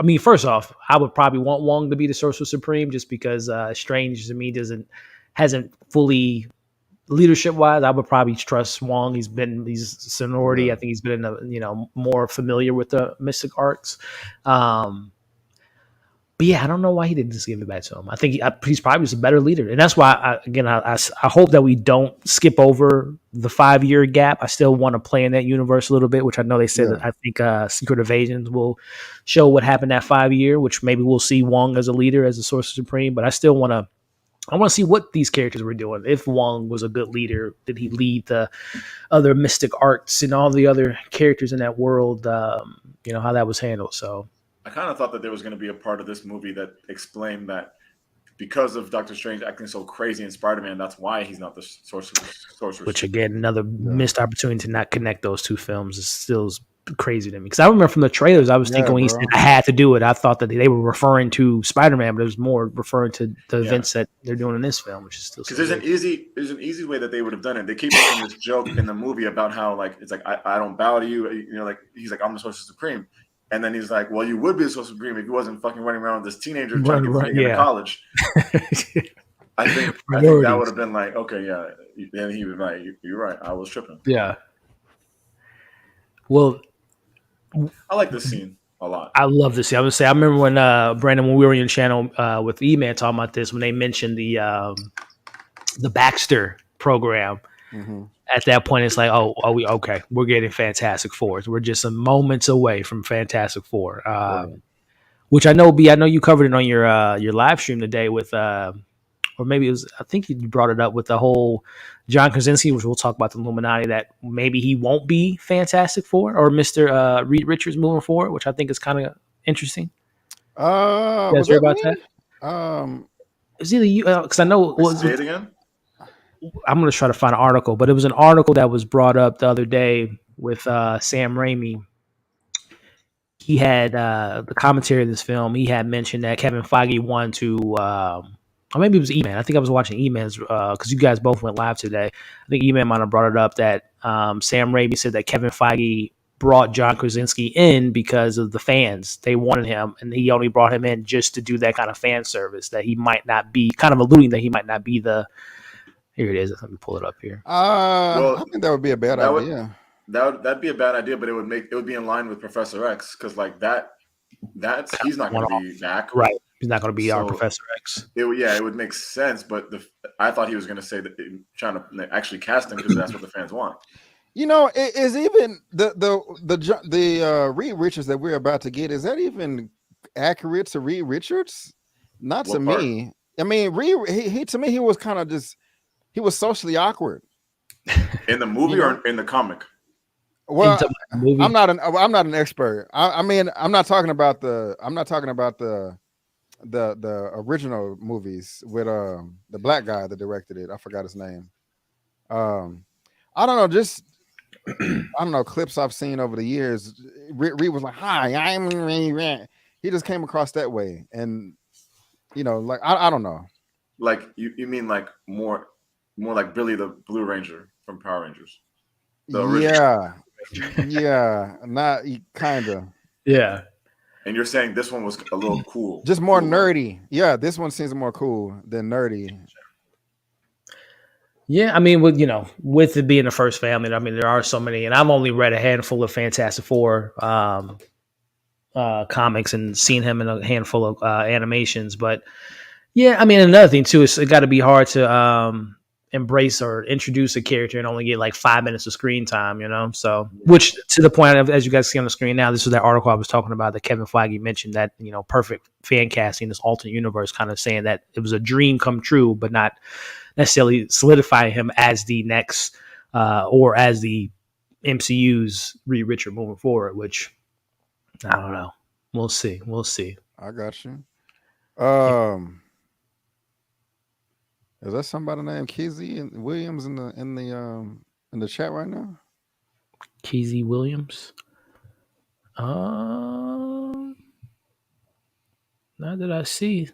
mean, first off, I would probably want Wong to be the Sorcerer Supreme just because Strange to me hasn't fully leadership wise. I would probably trust Wong. He's seniority. Yeah. I think he's been more familiar with the mystic arts. But yeah, I don't know why he didn't just give it back to him. I think he's probably just a better leader, and that's why I hope that we don't skip over the 5-year gap. I still want to play in that universe a little bit, which I know they said that I think Secret Invasions will show what happened that 5 year, which maybe we'll see Wong as a leader, as a Sorcerer Supreme. But I still want to see what these characters were doing. If Wong was a good leader, did he lead the other mystic arts and all the other characters in that world? How that was handled. So. I kind of thought that there was going to be a part of this movie that explained that because of Doctor Strange acting so crazy in Spider-Man, that's why he's not the sorcerer. Which again, another missed opportunity to not connect those two films is still crazy to me. Because I remember from the trailers, I was thinking when he said I had to do it, I thought that they were referring to Spider-Man, but it was more referring to the events that they're doing in this film, which is still because there's an easy way that they would have done it. They keep making this joke in the movie about how like it's like I don't bow to you, like he's like I'm the Sorcerer Supreme. And then he's like, well, you would be a Sorcerer Supreme if you wasn't fucking running around with this teenager trying to get into college. I think that would have been like, okay, yeah. Then he was like, you're right. I was tripping. Yeah. Well, I like this scene a lot. I love this scene. I would say, I remember when, Brandon, when we were on your channel with E-Man talking about this, when they mentioned the Baxter program. Mm-hmm. At that point, it's like, we're getting Fantastic Four. We're just some moments away from Fantastic Four, which I know you covered it on your live stream today with, or maybe it was, I think you brought it up with the whole John Krasinski, which we'll talk about the Illuminati, that maybe he won't be Fantastic Four or Mr. Reed Richards moving forward, which I think is kind of interesting. Was that about that? Is either you because I know say it again. I'm going to try to find an article, but it was an article that was brought up the other day with Sam Raimi. He had the commentary of this film. He had mentioned that Kevin Feige wanted to, or maybe it was E-Man. I think I was watching E-Man's because you guys both went live today. I think E-Man might have brought it up that Sam Raimi said that Kevin Feige brought John Krasinski in because of the fans. They wanted him, and he only brought him in just to do that kind of fan service, that he might not be, kind of alluding that he might not be the. Here it is. Let me pull it up here. I think that would be a bad idea. That'd be a bad idea, but it would be in line with Professor X because like that's he's not going to be back, right? He's not going to be our Professor X. It would make sense, but I thought he was going to say that trying to actually cast him because that's what the fans want. It is even the Reed Richards that we're about to get. Is that even accurate to Reed Richards? Not to me. I mean, he to me he was kind of just. He was socially awkward in the movie or in the comic. Well, I'm not an expert. I mean, I'm not talking about the original movies with the black guy that directed it. I forgot his name. I don't know. Just I don't know, clips I've seen over the years. Reed was like, "Hi, I'm Reed." He just came across that way, and like I don't know. Like you mean like more like Billy the Blue Ranger from Power Rangers. Yeah, not kind of. Yeah. And you're saying this one was a little cool, just more nerdy. Yeah, this one seems more cool than nerdy. Yeah, I mean, with it being the first family, I mean, there are so many, and I've only read a handful of Fantastic Four comics and seen him in a handful of animations, but yeah, I mean, another thing too is it got to be hard to embrace or introduce a character and only get like 5 minutes of screen time, So, which to the point of, as you guys see on the screen now, this was that article I was talking about that Kevin Feige mentioned that, perfect fan casting, this alternate universe, kind of saying that it was a dream come true, but not necessarily solidifying him as the next or as the MCU's Reed Richards moving forward, which I don't know. We'll see. I got you. Is that somebody named Kizzy Williams in the chat right now? Kizzy Williams. Not that I see.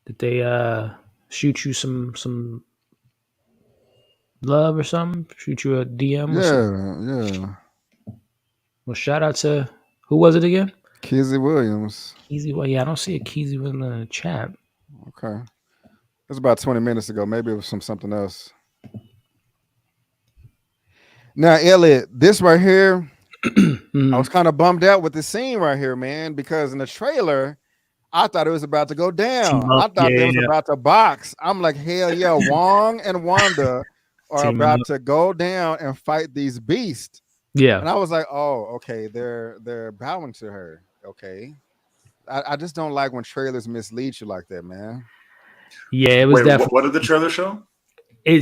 Did they shoot you some love or something? Shoot you a DM or something? Yeah. Well, shout out to, who was it again? Kizzy Williams. Kizzy. Well, yeah, I don't see a Kizzy in the chat. Okay. It was about 20 minutes ago. Maybe it was something else. Now, Elliot, this right here, I was kind of bummed out with the scene right here, man, because in the trailer, I thought it was about to go down. I thought they was about to box. I'm like, hell yeah, Wong and Wanda are about to go down and fight these beasts. Yeah. And I was like, oh, okay, they're bowing to her. Okay. I just don't like when trailers mislead you like that, man. Yeah, it was definitely. What did the trailer show?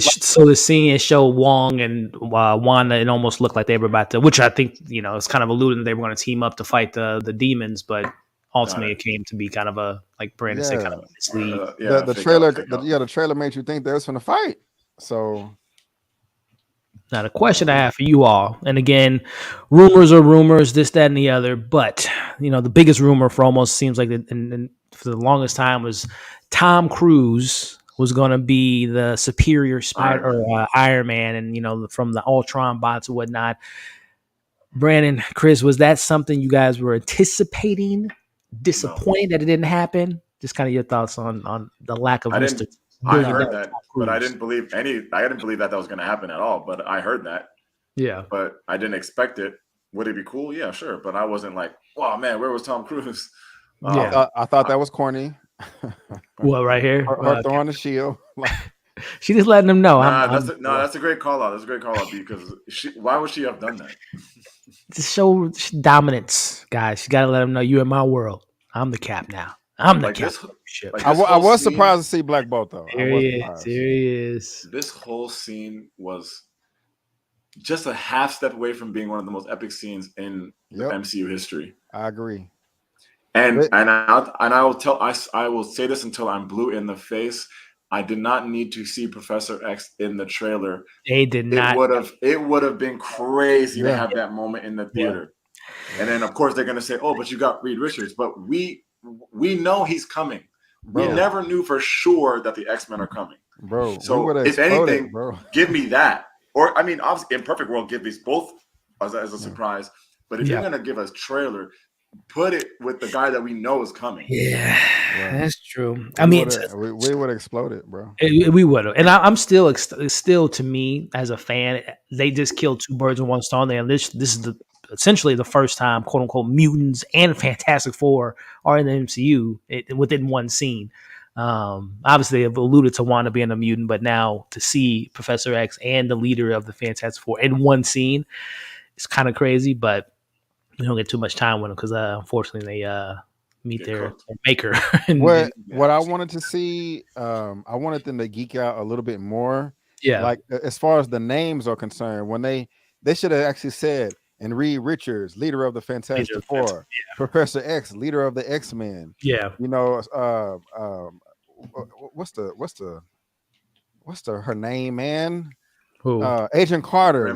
So the scene showed Wong and Wanda. It almost looked like they were about to, which I think it's kind of alluding they were going to team up to fight the demons, but ultimately it came to be kind of a, like Brandon said, kind of a mislead. The trailer, the trailer made you think they was going to fight. So now the question I have for you all, and again, rumors are rumors, this, that, and the other, but the biggest rumor for almost seems like, and for the longest time, was Tom Cruise was going to be the superior Iron Man, and from the Ultron bots and whatnot. Brandon, Chris, was that something you guys were anticipating? Disappointed that it didn't happen? Just kind of your thoughts on the lack of. I heard that, but I didn't believe I didn't believe that was going to happen at all. But I heard that. Yeah. But I didn't expect it. Would it be cool? Yeah, sure. But I wasn't like, wow, man, where was Tom Cruise? Yeah, I thought that was corny. Well, right here, her throwing the shield. She just letting them know. That's a great call out. That's a great call out because why would she have done that? To show dominance, guys. She got to let them know you in my world. I'm the cap now. I'm the cap. I was surprised to see Black Bolt though. Here he is. This whole scene was just a half step away from being one of the most epic scenes in MCU history. I agree. And I will say this until I'm blue in the face. I did not need to see Professor X in the trailer. They did not. It would have been crazy to have that moment in the theater. Yeah. And then of course they're gonna say, "Oh, but you got Reed Richards." But we know he's coming. Bro. We never knew for sure that the X-Men are coming, bro. So if anything, give me that. Or I mean, obviously, in perfect world, give these both as a surprise. But if you're gonna give us trailer, put it with the guy that we know is coming. Yeah, that's true. We would have exploded, bro. We would have. And I'm still to me as a fan, they just killed two birds with one stone. And this is essentially the first time, quote unquote, mutants and Fantastic Four are in the MCU within one scene. Obviously, they've alluded to Wanda being a mutant, but now to see Professor X and the leader of the Fantastic Four in one scene, it's kind of crazy, but we don't get too much time with them because unfortunately they meet their maker. What I wanted to see, I wanted them to geek out a little bit more. Yeah, like as far as the names are concerned, when they should have actually said, and Reed Richards, leader of the Fantastic Four, Professor X, leader of the X-Men. Yeah, what's her name, man? Who? Agent Carter,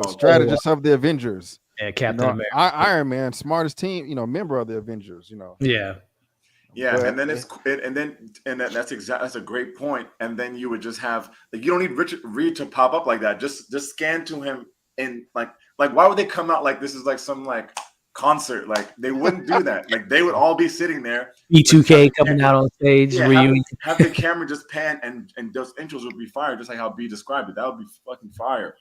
strategist of the Avengers. Yeah, Captain America. Iron Man, smartest team, member of the Avengers, Yeah. Yeah, but, and that's a great point. And then you would just have you don't need Reed to pop up like that. Just scan to him and like why would they come out like this is like some like concert? Like they wouldn't do that. Like they would all be sitting there. E2K coming out on stage. Have the camera just pan and those intros would be fire, just like how B described it. That would be fucking fire.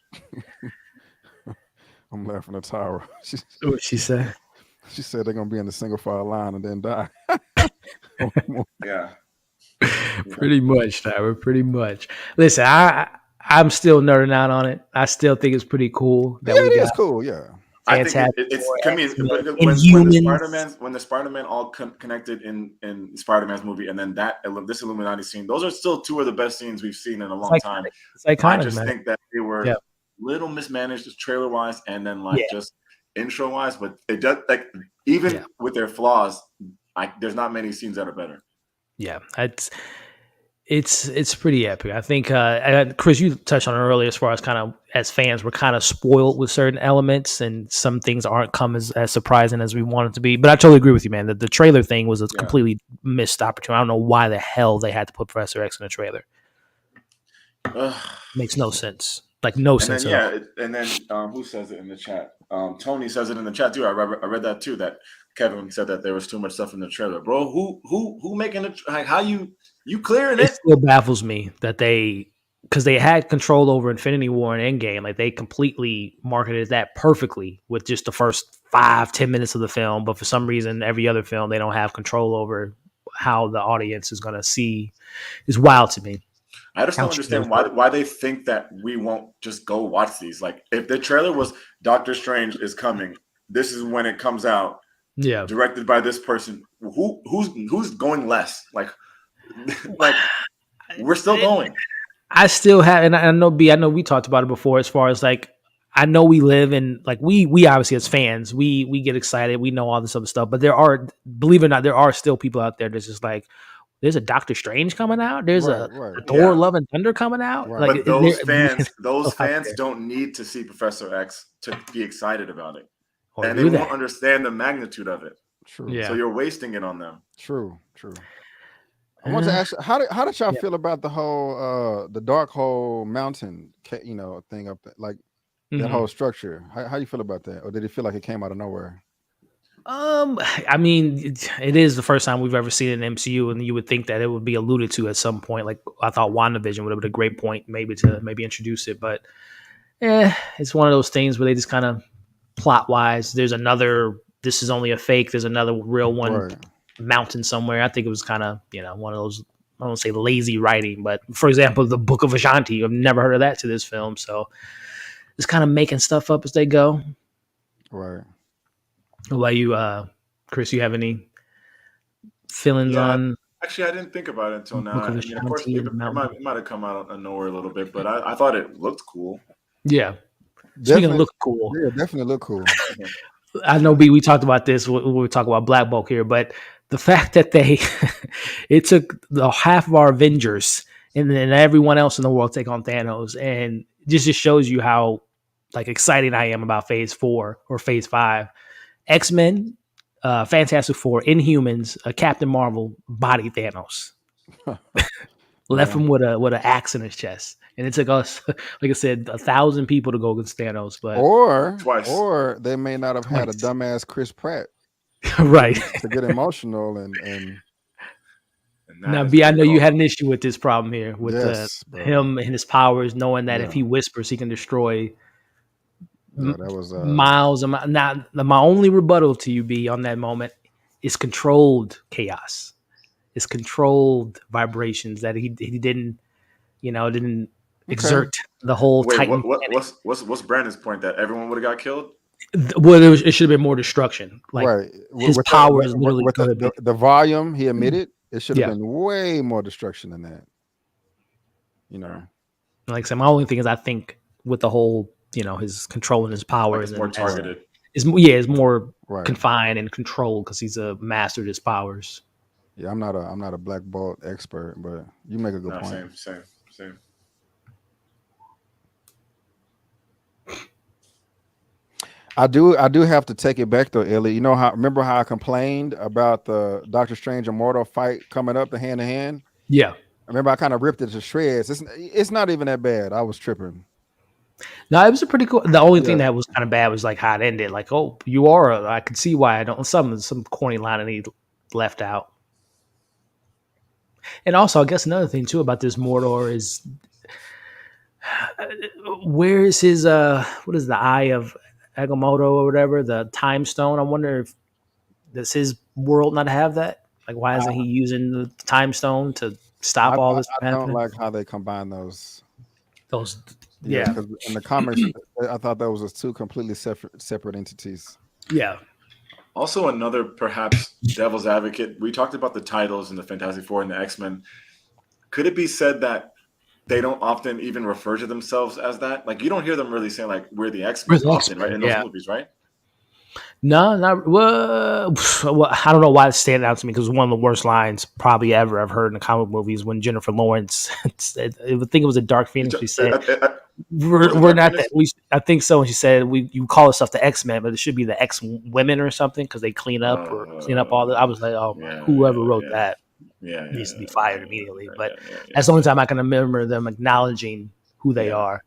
I'm laughing at Tara. What she said? She said they're gonna be in the single file line and then die. Yeah. Pretty much, Tyler. Pretty much. Listen, I'm still nerding out on it. I still think it's pretty cool Yeah, that we it got is cool. Yeah. I think Fantastic it's Four, I mean, X-Men, but Inhumans. when the Spider-Man all connected in Spider-Man's movie, and then this Illuminati scene, those are still two of the best scenes we've seen in a It's long time. iconic. It's I iconic, just man. think that they were Yeah. little mismanaged trailer wise, and then Yeah. like just intro wise. But it does like even with their flaws, there's not many scenes that are better. Yeah, it's pretty epic. I think, Chris, you touched on it earlier. As far as kind of as fans, we're kind of spoiled with certain elements, and some things aren't come as surprising as we want it to be. But I totally agree with you, man. That the trailer thing was a completely missed opportunity. I don't know why the hell they had to put Professor X in a trailer. Makes no sense. Like no sense at all. And then who says it in the chat? Tony says it in the chat too. I read that too. That Kevin said that there was too much stuff in the trailer, bro. Who making it? Like, how you clearing it? It still baffles me that because they had control over Infinity War and Endgame, like they completely marketed that perfectly with just the first 5-10 minutes of the film. But for some reason, every other film they don't have control over how the audience is going to see. Is wild to me. I just don't understand why they think that we won't just go watch these. Like, if the trailer was Doctor Strange is coming, this is when it comes out. Yeah, directed by this person. Who's going less? Like we're still going. I still have, and I know I know we talked about it before. As far as like, I know we live in like we obviously as fans we get excited. We know all this other stuff, but there are, believe it or not, there are still people out there that's just like, there's a Doctor Strange coming out. There's a Thor: Love and Thunder coming out. Right. Like, but those fans don't need to see Professor X to be excited about it, and they won't understand the magnitude of it. True. Yeah. So you're wasting it on them. True. I want to ask you, how did y'all feel about the whole the dark hole mountain, thing up there, like that whole structure? How you feel about that, or did it feel like it came out of nowhere? I mean, it is the first time we've ever seen it in MCU, and you would think that it would be alluded to at some point. Like, I thought WandaVision would have been a great point, maybe to introduce it, but it's one of those things where they just kind of plot wise. There's another. This is only a fake. There's another real one mountain somewhere. I think it was kind of one of those. I don't say lazy writing, but for example, the Book of Ashanti. I've never heard of that to this film, so just kind of making stuff up as they go. Right. Oh, What about you, Chris? You have any feelings on? Actually, I didn't think about it until now. I mean, of course, it might have come out of nowhere a little bit, but I thought it looked cool. Yeah. Speaking of look cool. Yeah, definitely look cool. I know, B, we talked about this when we talk about Black Bulk here, but the fact that it took the half of our Avengers and then everyone else in the world take on Thanos, and just shows you how like excited I am about Phase 4 or Phase 5. X-Men, Fantastic Four, Inhumans, Captain Marvel body Thanos. Left him with an axe in his chest, and it took us, like I said, 1,000 people to go against Thanos. But twice, they may not have had a dumbass Chris Pratt, right, to get emotional and. Now, B, I know you had an issue with this problem here with him and his powers, knowing that if he whispers, he can destroy. That was miles. Now, my only rebuttal to you, B, on that moment is controlled chaos. It's controlled vibrations that he didn't, didn't exert the whole Titan. What's Brandon's point, that everyone would have got killed? Well, it should have been more destruction. Like his powers literally with the volume he emitted, it should have been way more destruction than that. Like I said, my only thing is I think with the whole, his controlling his powers, it's more targeted. It's more confined and controlled because he's a master of his powers. Yeah, I'm not a Black Bolt expert, but you make a good point. Same. I do have to take it back though, Ellie. Remember how I complained about the Doctor Strange Immortal fight coming up, the hand to hand? Yeah. Remember I kind of ripped it to shreds. It's not even that bad. I was tripping. No, it was a pretty cool. The only thing that was kind of bad was like how it ended. Like, oh, you are. I could see why I don't. Some corny line that he left out. And also, I guess another thing too about this Mordor is, where is his what is the Eye of Agamotto or whatever, the Time Stone? I wonder does his world not have that? Like, why isn't he using the Time Stone to stop all this from I don't happening. like how they combine those. Those, Yeah, yeah, because in the comics, I thought those was two completely separate entities. yeah. Also, another perhaps devil's advocate. We talked about the titles in the Fantastic Four and the X-Men. Could it be said that they don't often even refer to themselves as that? Like, you don't hear them really saying like we're the X-Men Where's the often, right? X-Men? In those Yeah. movies, right? No, not well, I don't know why it's standing out to me because one of the worst lines probably ever I've heard in a comic movie is when Jennifer Lawrence, I think it was a Dark Phoenix. She said, Was it "We're Dark not Phoenix? that." I think so. And she said, "You call us stuff the X Men, but it should be the X Women or something because they clean up all the." I was like, "Oh my, Yeah, whoever yeah, wrote yeah, that yeah, needs to be yeah, fired yeah, immediately." yeah, But yeah, yeah, yeah, that's the only time I can remember them acknowledging who they yeah, are.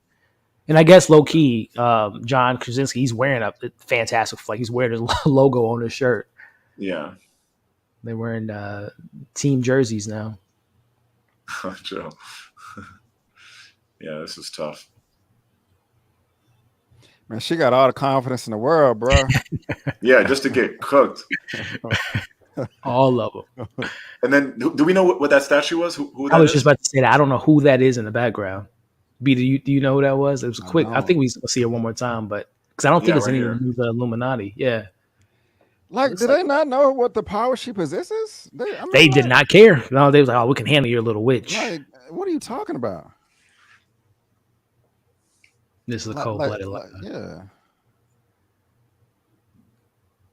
And I guess low key, John Krasinski, he's wearing a fantastic flag. He's wearing his logo on his shirt. yeah. They're wearing team jerseys now. Joe. Yeah, this is tough. Man, she got all the confidence in the world, bro. Yeah, just to get cooked. All of them. And then, do we know what that statue was? Who I that was just is? about to say that. I don't know who that is in the background. B, do you know who that was? It was I quick. I think don't. we see it one more time, but because I don't think Yeah, it's right any of here. the Illuminati. Yeah, Like, looks do like they not know what the power she possesses? I they mean, did not care. No, they was like, "Oh, we can handle your little witch." like, what are you talking about? This is a cold blooded lie. Yeah.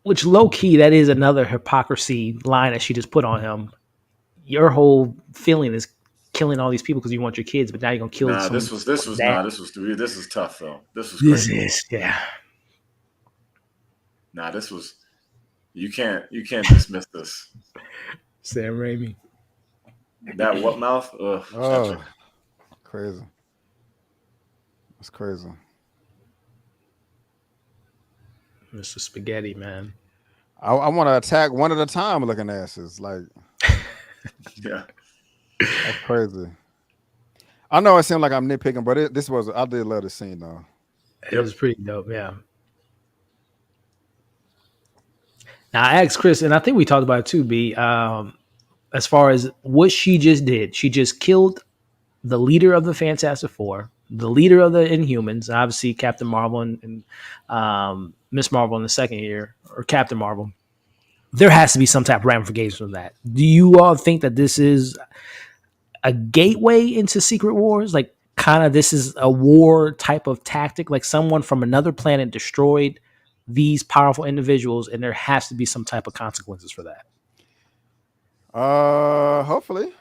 Which low key, that is another hypocrisy line that she just put on him. Your whole feeling is killing all these people because you want your kids, but now you're gonna kill Nah, someone's dad. this is tough though. This was This crazy. is Nah, this was you can't dismiss this. Sam Raimi. That what mouth? Ugh, Oh, crazy. That's crazy. Mr. Spaghetti, man. I want to attack one at a time looking asses. Like, yeah. that's crazy. I know it seemed like I'm nitpicking, but I did love the scene though. It was pretty dope, yeah. Now I asked Chris, and I think we talked about it too, B. As far as what she just did, she just killed the leader of the Fantastic Four, the leader of the Inhumans, obviously Captain Marvel and Miss Marvel in the second year, or Captain Marvel. There has to be some type of ramification from that. Do you all think that this is a gateway into Secret Wars? Like, kind of, this is a war type of tactic. Like, someone from another planet destroyed these powerful individuals, and there has to be some type of consequences for that. Hopefully.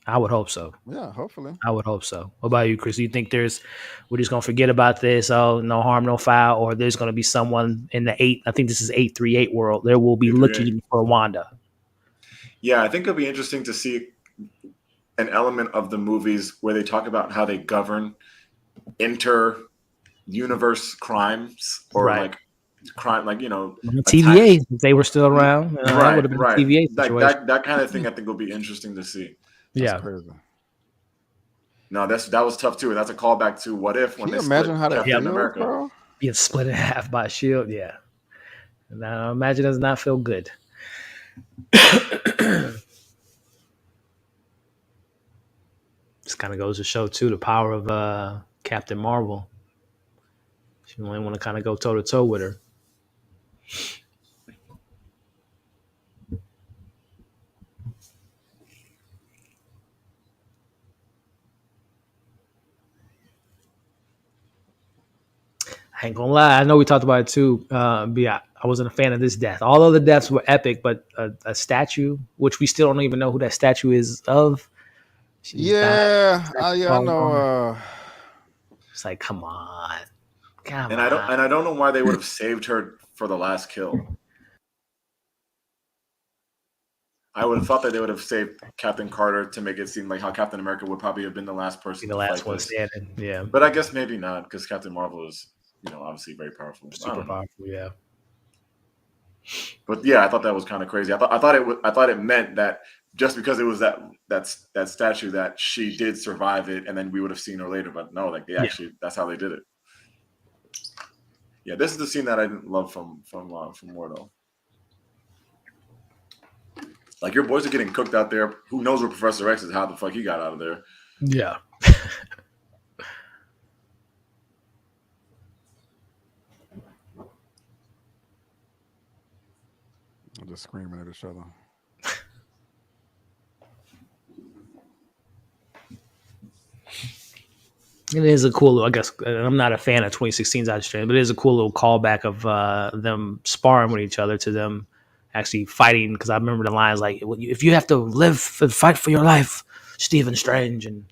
I would hope so. Yeah, hopefully. I would hope so. What about you, Chris? Do you think we're just gonna forget about this? Oh, no harm, no foul, or there's gonna be someone in the I think this is 838 world. There will be looking for Wanda. Yeah, I think it'll be interesting to see an element of the movies where they talk about how they govern inter-universe crimes or like crime, like TVA. If they were still around, that would have been a right. TVA Like situation. that kind of thing. I think will be interesting to see. That's Yeah. crazy. No, that was tough too. That's a callback to What If when Can they you imagine how that Captain feels, America. bro? Being split in half by S.H.I.E.L.D., yeah. Now, imagine does not feel good. This kind of goes to show, too, the power of Captain Marvel. She only want to kind of go toe-to-toe with her. I ain't gonna lie. I know we talked about it too. But yeah, I wasn't a fan of this death. All other deaths were epic, but a statue, which we still don't even know who that statue is of. I know. It's like, come on. And I don't know why they would have saved her for the last kill. I would have thought that they would have saved Captain Carter to make it seem like how Captain America would probably have been the last person to fight this. Standing. Yeah, but I guess maybe not because Captain Marvel is, obviously very powerful, super powerful. Yeah, but yeah, I thought that was kind of crazy. I thought it meant that just because it was that statue that she did survive it, and then we would have seen her later. But no, like that's how they did it. Yeah, this is the scene that I didn't love from Mordo. Like your boys are getting cooked out there. Who knows where Professor X is? How the fuck he got out of there? Yeah. They're just screaming at each other. It is a cool, I guess, I'm not a fan of 2016's Australia, but it is a cool little callback of them sparring with each other to them actually fighting. Because I remember the lines like, if you have to live and fight for your life, Stephen Strange. And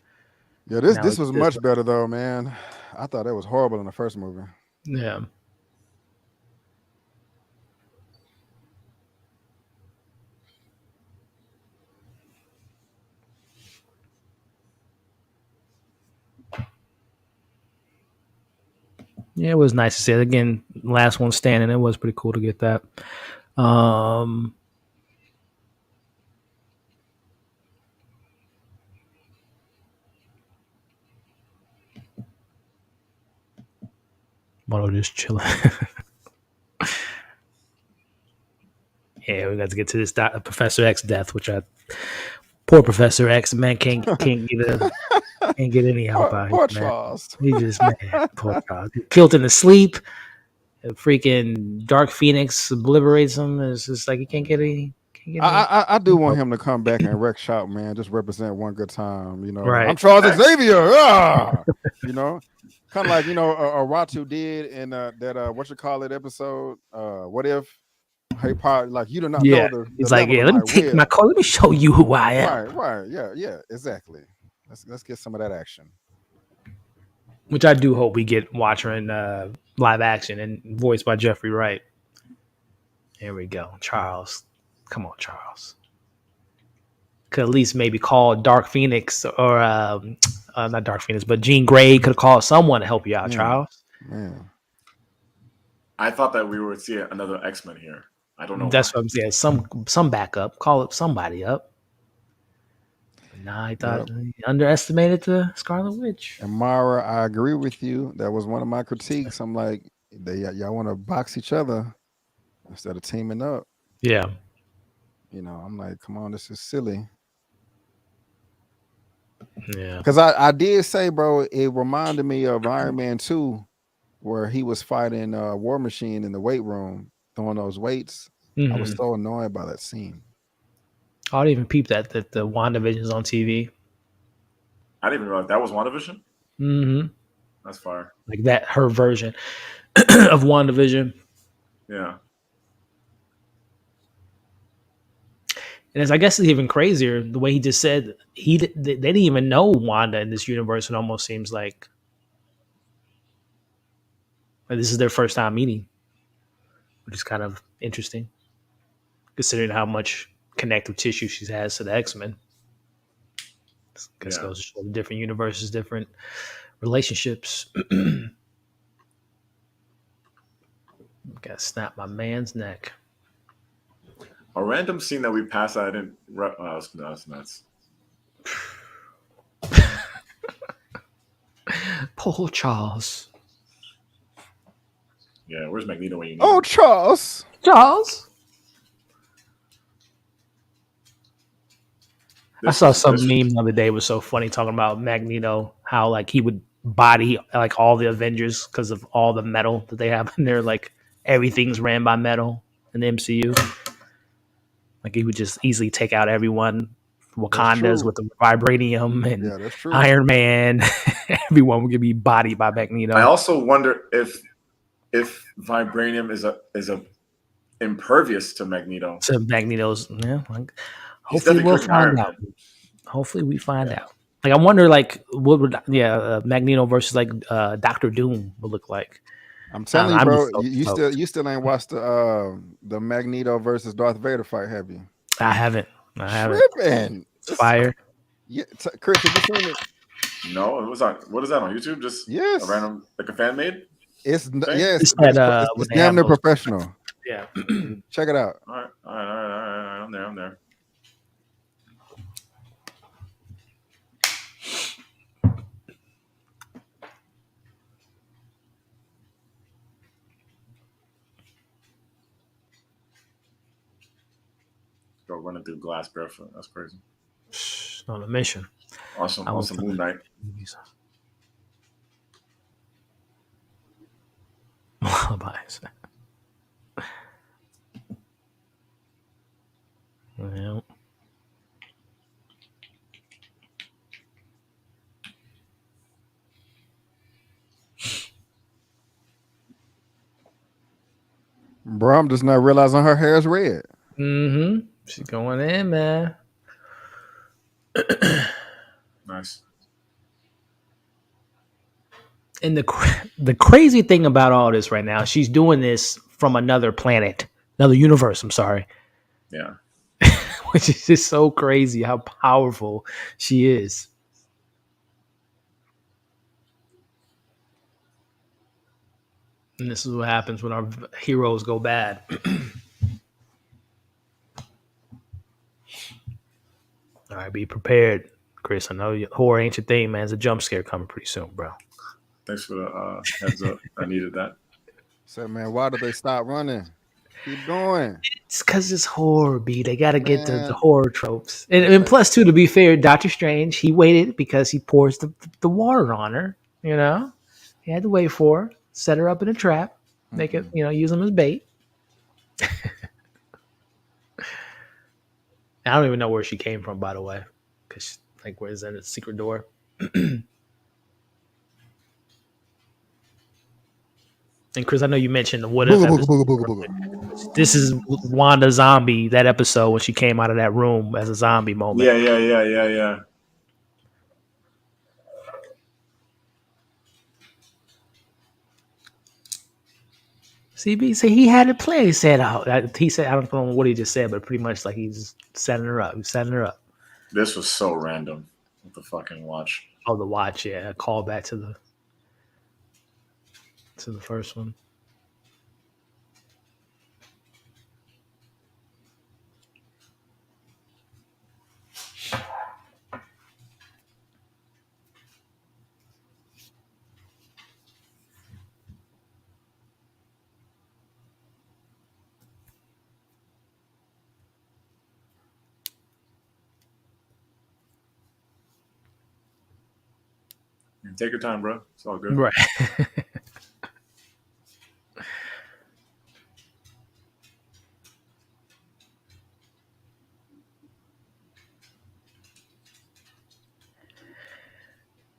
Yeah, now this it's was just, much better though, man. I thought that was horrible in the first movie. yeah. Yeah, it was nice to see it. Again, last one standing. It was pretty cool to get that. Moto just chilling. Yeah, we got to get to this Professor X death, which poor Professor X, man, can't get any help out here, Poor man. Charles. He just, man, poor child. Killed in his sleep. A freaking Dark Phoenix obliterates him. It's just like he can't get any. I do want Help. him to come back and wreck shop, man. Just represent one good time. You know, I'm Right. Charles Xavier. Ah! You know, kind of like Ratu did in that what you call it episode. What if? Hey, part like you do not Yeah. know the He's like, level yeah, of let me my take my will. car. Let me show you who I am. Right. Yeah, exactly. Let's get some of that action. Which I do hope we get watching live action and voiced by Jeffrey Wright. Here we go. Charles. Come on, Charles. Could at least maybe call Dark Phoenix or not Dark Phoenix, but Jean Grey could call someone to help you out, Charles. Man. I thought that we would see another X-Men here. I don't know That's why. what I'm saying. Some backup. Call up somebody up. But nah, I thought he underestimated the Scarlet Witch. And Mara, I agree with you. That was one of my critiques. I'm like, y'all want to box each other instead of teaming up. Yeah. You know, I'm like, come on, this is silly. Yeah. Because I did say, bro, it reminded me of Iron Man 2, where he was fighting War Machine in the weight room, throwing those weights. I was so annoyed by that scene. I didn't even peep that the WandaVision's on TV. I didn't even realize that was WandaVision. Mm-hmm. That's fire. Like that, her version of WandaVision. Yeah. And I guess it's even crazier the way he just said they didn't even know Wanda in this universe. It almost seems like this is their first time meeting, which is kind of interesting, considering how much connective tissue she has to the X-Men. I guess Yeah. goes to show the different universes, different relationships. Gotta snap my man's neck. A random scene that we passed that I didn't. That's nuts. Poor Charles. Yeah, where's Magneto when you need Oh, him? Charles. Charles. I saw some meme the other day. It was so funny talking about Magneto, how like he would body like all the Avengers because of all the metal that they have in there. Like everything's ran by metal in the MCU. Like he would just easily take out everyone. Wakanda's with the vibranium and Yeah, that's true. Iron Man. Everyone would be bodied by Magneto. I also wonder if vibranium is a impervious to Magneto. To Magneto's, yeah. Like, He's hopefully definitely we'll cooking Iron find out. Man. Hopefully we find out. Like I wonder, like what would Magneto versus like Doctor Doom would look like. I'm telling you, I'm bro. so You still ain't watched the Magneto versus Darth Vader fight, have you? I haven't. Tripping. It's fire. Yeah, Chris, have you seen it? No, it was on. What is that on YouTube? Just Yes. a random, like a fan made. It's thing? yes, It's but that, it's damn near professional. Yeah. Check it out. All right. I'm there. Go running through glass barefoot. That's crazy. On a mission. Awesome, I went awesome for Moon the Knight. movies. Well, Bro, I'm just not realizing her hair is red. she's going in, man. Nice. And the crazy thing about all this right now, she's doing this from another planet, another universe. I'm sorry, Yeah. which is just so crazy how powerful she is. And this is what happens when our heroes go bad. All right, be prepared, Chris. I know horror ain't your thing, man. There's a jump scare coming pretty soon, bro. Thanks for the heads up. I needed that. Said, man, why did they stop running? Keep going. It's because it's horror, B. They got to get the Man. horror tropes. And plus, too, to be fair, Doctor Strange, he waited because he pours the water on her, you know? He had to wait for her, set her up in a trap, make it, use them as bait. I don't even know where she came from, by the way. Because, like, where's that secret door? And Chris, I know you mentioned the what if Booga, episode. booga, booga, booga. This is Wanda Zombie, that episode when she came out of that room as a zombie moment. Yeah. CB said he had it planned. He said, he said, I don't know what he just said, but pretty much like he's setting her up. He's setting her up. This was so random with the fucking watch. Oh, the watch, yeah. A call back to the first one. Take your time, bro. It's all good. Right.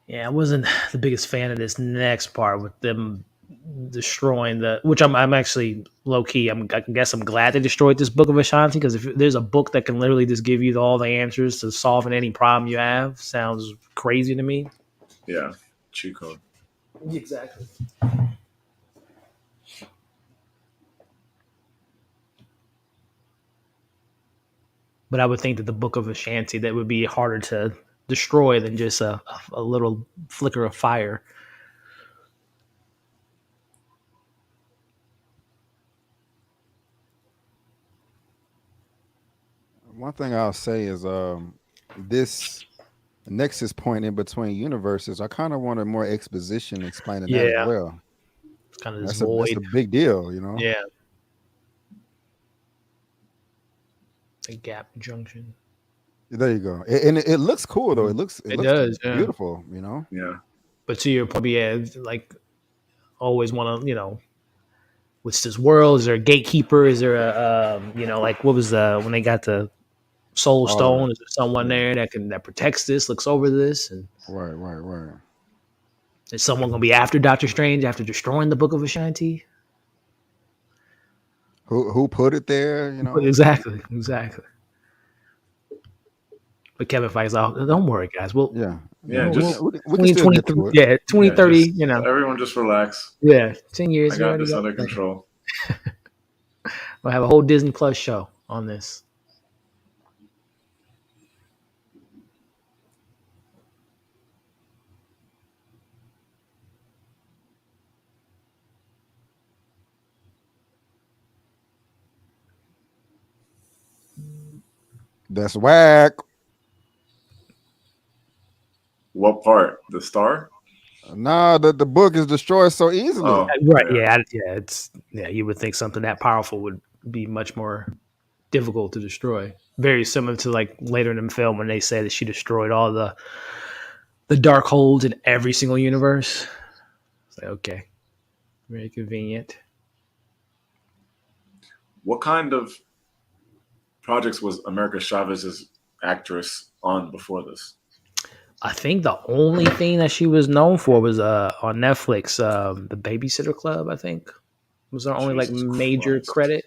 Yeah, I wasn't the biggest fan of this next part with them destroying which I'm actually low key. I guess I'm glad they destroyed this book of Ashanti, because if there's a book that can literally just give you all the answers to solving any problem you have, sounds crazy to me. Yeah, cheat code. Exactly. But I would think that the book of Ashanti, that would be harder to destroy than just a little flicker of fire. One thing I'll say is this nexus point in between universes, I kind of wanted more exposition explaining that as Yeah, well. it's kind of this That's void. a big deal, you know? Yeah. The gap junction. There you go. And it looks cool though. It looks does, yeah. beautiful, you know? Yeah. But to your point, yeah, like always want to, what's this world? Is there a gatekeeper? Is there a, like what was when they got the soul stone? Is there someone there that protects this, looks over this? And Right. is someone going to be after Doctor Strange after destroying the Book of Ashanti? Who put it there, you know? Exactly. But Kevin Feige's out. Don't worry, guys. We can still get to it. Yeah, 2030, Everyone just relax. Yeah, 10 years. I got this under control. We'll have a whole Disney Plus show on this. That's whack. What part? The star? Nah, the book is destroyed so easily. Oh, Right. Yeah. It's you would think something that powerful would be much more difficult to destroy. Very similar to like later in the film when they say that she destroyed all the dark holds in every single universe. It's like, okay, very convenient. What kind of projects was America Chavez's actress on before this? I think the only thing that she was known for was on Netflix, the Babysitter Club. I think was her only like Jesus major Christ. credit.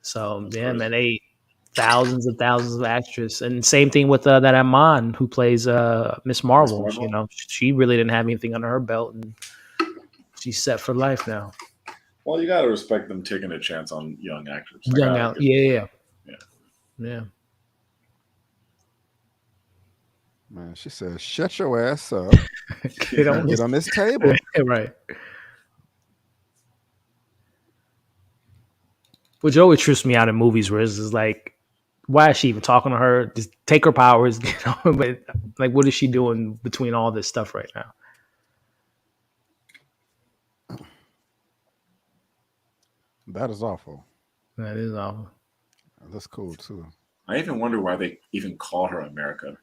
So That's yeah, crazy. man, they thousands of actors, and same thing with that Amon who plays Miss Miss Marvel. You Marvel? know, she really didn't have anything under her belt, and she's set for life now. Well, you gotta respect them taking a chance on young actors. I Young gotta out, give yeah, them yeah, yeah. yeah. Man, she says, "Shut your ass up Get and on get this, on this table." right? Which always trips me out in movies, where it's just like, why is she even talking to her? Just take her powers, But like, what is she doing between all this stuff right now? That is awful. That is awful. That's cool too. I even wonder why they even call her America.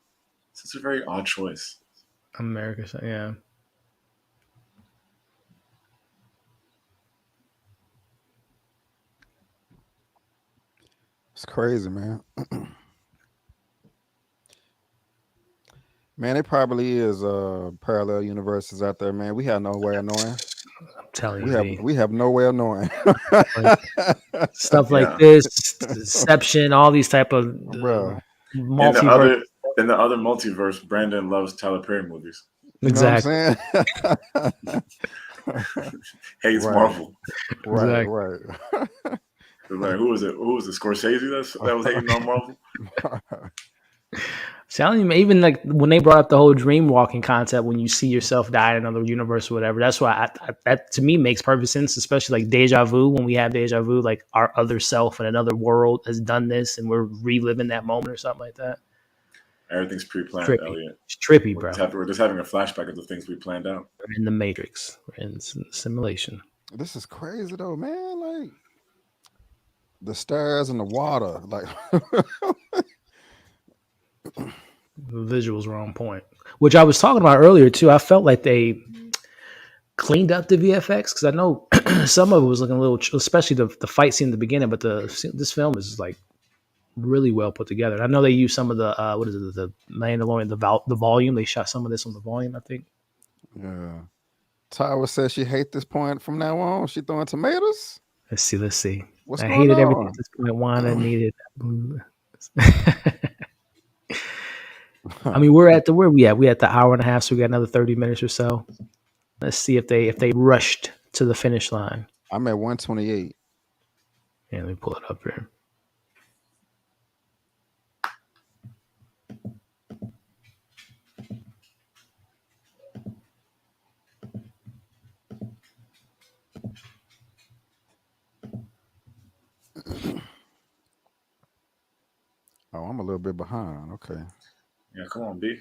It's a very odd choice. America, yeah. It's crazy, man. Man, it probably is parallel universes out there, man. We have no way of knowing. I'm telling We you, have B. we have no way of knowing. Like, stuff like Yeah. this, Deception, all these type of Bro, In the multiverse. other in the other multiverse, Brandon loves Tyler Perry movies. you know what I'm Exactly. saying? Hates Right. Marvel. Right, Exactly. right. Like, who was it? Who was it? Scorsese that was hating on Marvel? Telling you, even like when they brought up the whole dream walking concept, when you see yourself die in another universe or whatever, that's why that to me makes perfect sense, especially like deja vu. When we have deja vu, like our other self in another world has done this and we're reliving that moment or something like that. Everything's pre-planned, Trippy. Elliot. It's trippy, bro. We're just having a flashback of the things we planned out. We're in the Matrix. We're in simulation. This is crazy though, man. Like the stars and the water. Like The visuals were on point, which I was talking about earlier too. I felt like they cleaned up the VFX because I know some of it was looking a little, especially the fight scene in the beginning. But this film is like really well put together. And I know they used some of the what is it, the Mandalorian, the volume. They shot some of this on the volume, I think. yeah. Tyra says she hate this point from now on. She throwing tomatoes. Let's see. What's I going hated everything at on? this point. Wanda needed. I mean, we're at the where we at? We at the hour and a half, so we got another 30 minutes or so. Let's see if they rushed to the finish line. I'm at 128. Yeah, let me pull it up here. Oh, I'm a little bit behind. Okay. Yeah, come on, B.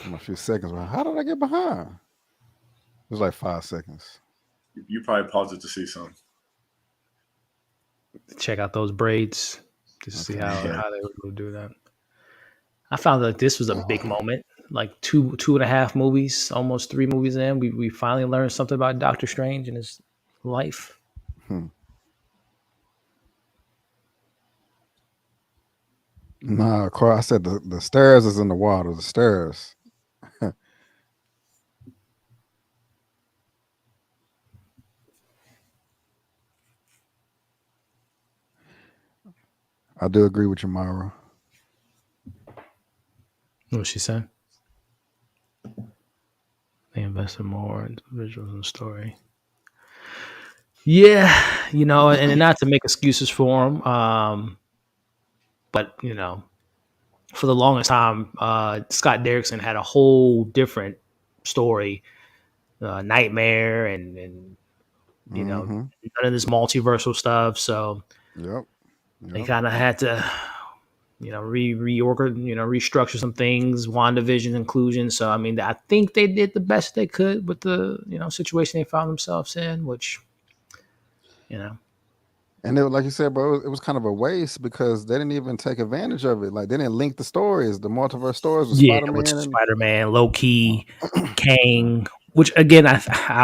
I'm a few seconds behind. How did I get behind? It was like 5 seconds. You probably paused it to see something. Check out those braids to see Okay. how they were going to do that. I found like this was a big moment. Like two and a half movies, almost 3 movies in, we finally learned something about Doctor Strange and his life. Hmm. Nah, Carl, I said the stairs is in the water. The stairs. I do agree with you, Myra. What she said? They invested more into visuals and story. Yeah, and not to make excuses for him, but for the longest time, Scott Derrickson had a whole different story, nightmare, and Mm-hmm. none of this multiversal stuff. So Yep. they Yep. kind of had to, restructure some things, WandaVision inclusion. So I mean, I think they did the best they could with the situation they found themselves in, which, And it, like you said, bro, it was kind of a waste because they didn't even take advantage of it. Like they didn't link the stories, the multiverse stories with Yeah, Spider which Man is and Spider-Man, Loki, Kang. Which again, I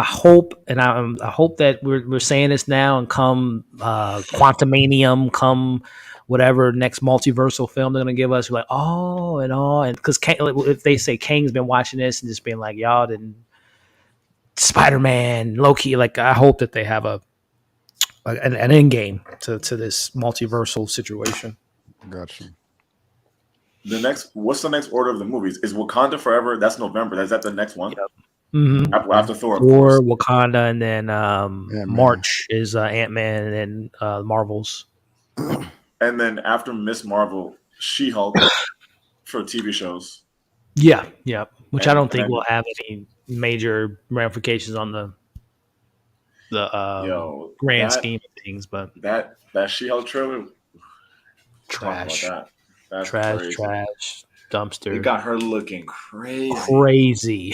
hope, and I hope that we're saying this now, and come Quantumanium, come whatever next multiversal film they're gonna give us, we're like, oh, and all, and because if they say Kang's been watching this and just being like, y'all didn't Spider-Man, Loki, like I hope that they have an end game to this multiversal situation. gotcha. What's the next order of the movies? Is Wakanda Forever? That's November. Is that the next one? Yep. Mm-hmm. After Thor, of Thor, course. Wakanda, and then Ant-Man. March is Ant-Man, and then Marvels. And then after Miss Marvel, She-Hulk for TV shows. Yeah, yeah. Which I And don't think will have any major ramifications on the yo, grand scheme of things, but that She-Hulk trailer. Talk about trash, that. That's trash, crazy. trash, dumpster. It got her looking crazy. Crazy.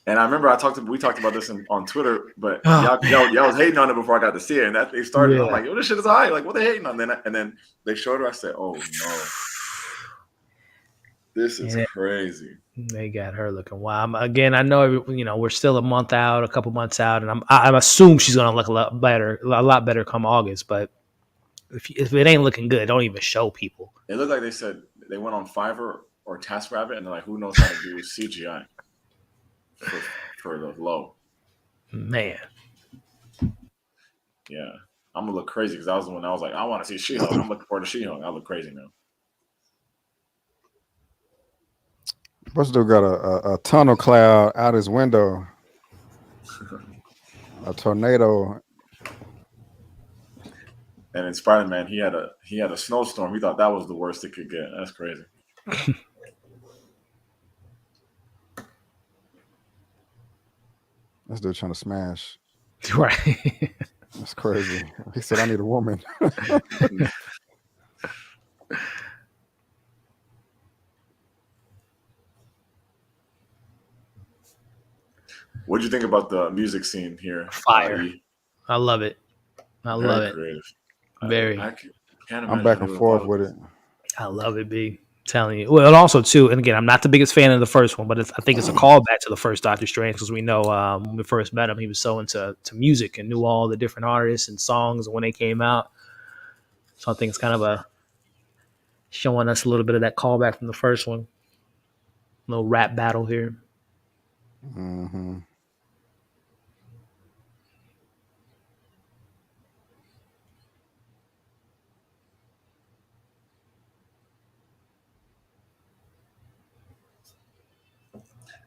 And I remember we talked about this on Twitter, but y'all was hating on it before I got to see it, and that they started. Yeah. I'm like, yo, this shit is high. Like, what they hating on? And then they showed her. I said, oh no, this is crazy. They got her looking wild. Again, I know we're still a couple months out, and I assume she's gonna look a lot better come August. But if it ain't looking good, don't even show people. It looked like they said they went on Fiverr or TaskRabbit, and they're like, who knows how to do CGI for the low. Man. Yeah, I'm gonna look crazy because I was the one I was like, I want to see She-Hulk. I'm looking forward to She-Hulk. I look crazy now. What's dude got a tunnel cloud out his window? A tornado. And in Spider-Man, he had a snowstorm. He thought that was the worst it could get. That's crazy. This dude trying to smash. Right. That's crazy. He said, I need a woman. What'd you think about the music scene here? Fire. I love it. I love it. Creative. Very. I can't imagine I'm back and forth with it. I love it, B. Telling you. Well, and also too, and again, I'm not the biggest fan of the first one, but I think it's a callback to the first Doctor Strange because we know when we first met him, he was so into music and knew all the different artists and songs when they came out. So I think it's kind of showing us a little bit of that callback from the first one. A little rap battle here. Mm-hmm.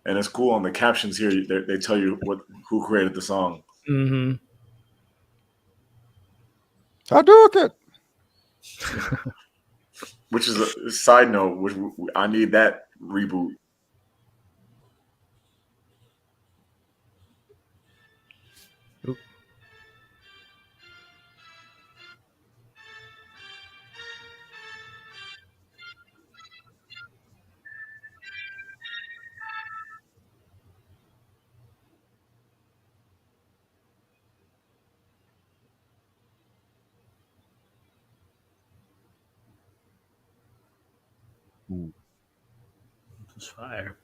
And it's cool on the captions here. They tell you who created the song. Mm-hmm. I do it. Which is a side note. Which I need that reboot. Oop. It's fire.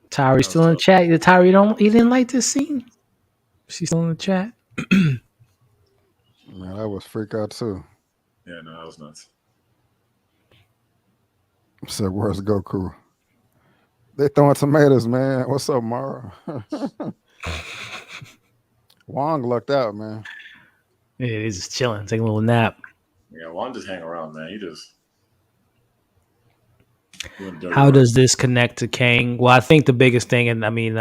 Tyree still in the chat. Tyree he didn't like this scene. She's still in the chat. Man, that was freak out too. Yeah, no, that was nuts. Said, where's Goku? They throwing tomatoes, man. What's up, Mara? Wong lucked out, man. Yeah, he's just chilling, taking a little nap. Yeah, Wong just hang around, man. He just. How does this connect to Kang? Well, I think the biggest thing, and I mean,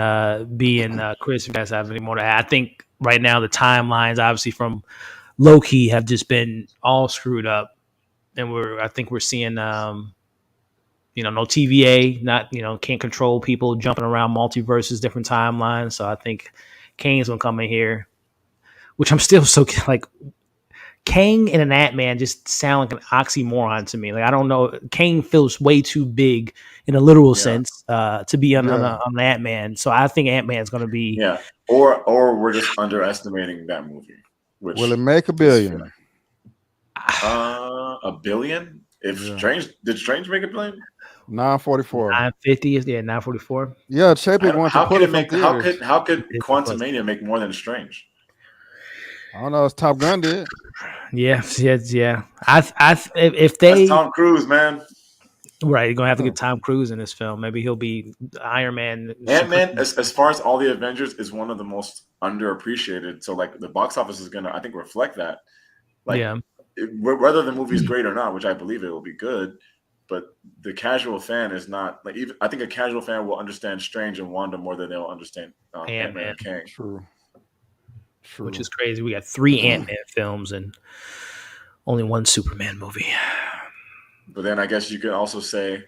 B and Chris, if you guys have any more to add, I think right now the timelines, obviously from Loki, have just been all screwed up, and I think we're seeing, no TVA, not can't control people jumping around multiverses, different timelines. So I think Kang's gonna come in here, which I'm still so like. Kang and an Ant-Man just sound like an oxymoron to me. Like I don't know, Kang feels way too big in a literal sense to be on Ant-Man. So I think Ant-Man's going to be or we're just underestimating that movie. Which will it make $1 is billion? $1 billion? If Strange make $1 billion? 944. 950 is 944. Yeah, Chapek wanted to pull it from theaters. How could Quantumania make more than Strange? I don't know. It's Top Gun did. Yeah. If they That's Tom Cruise, man. Right, you're gonna have to get Tom Cruise in this film. Maybe he'll be Iron Man. Ant-Man, as far as all the Avengers, is one of the most underappreciated. So like the box office is gonna, I think, reflect that. Like whether the movie's great or not, which I believe it will be good, but the casual fan is not like even. I think a casual fan will understand Strange and Wanda more than they'll understand Ant-Man and Kang. True. Which is crazy. We got 3 Ant-Man films and only 1 Superman movie. But then I guess you could also say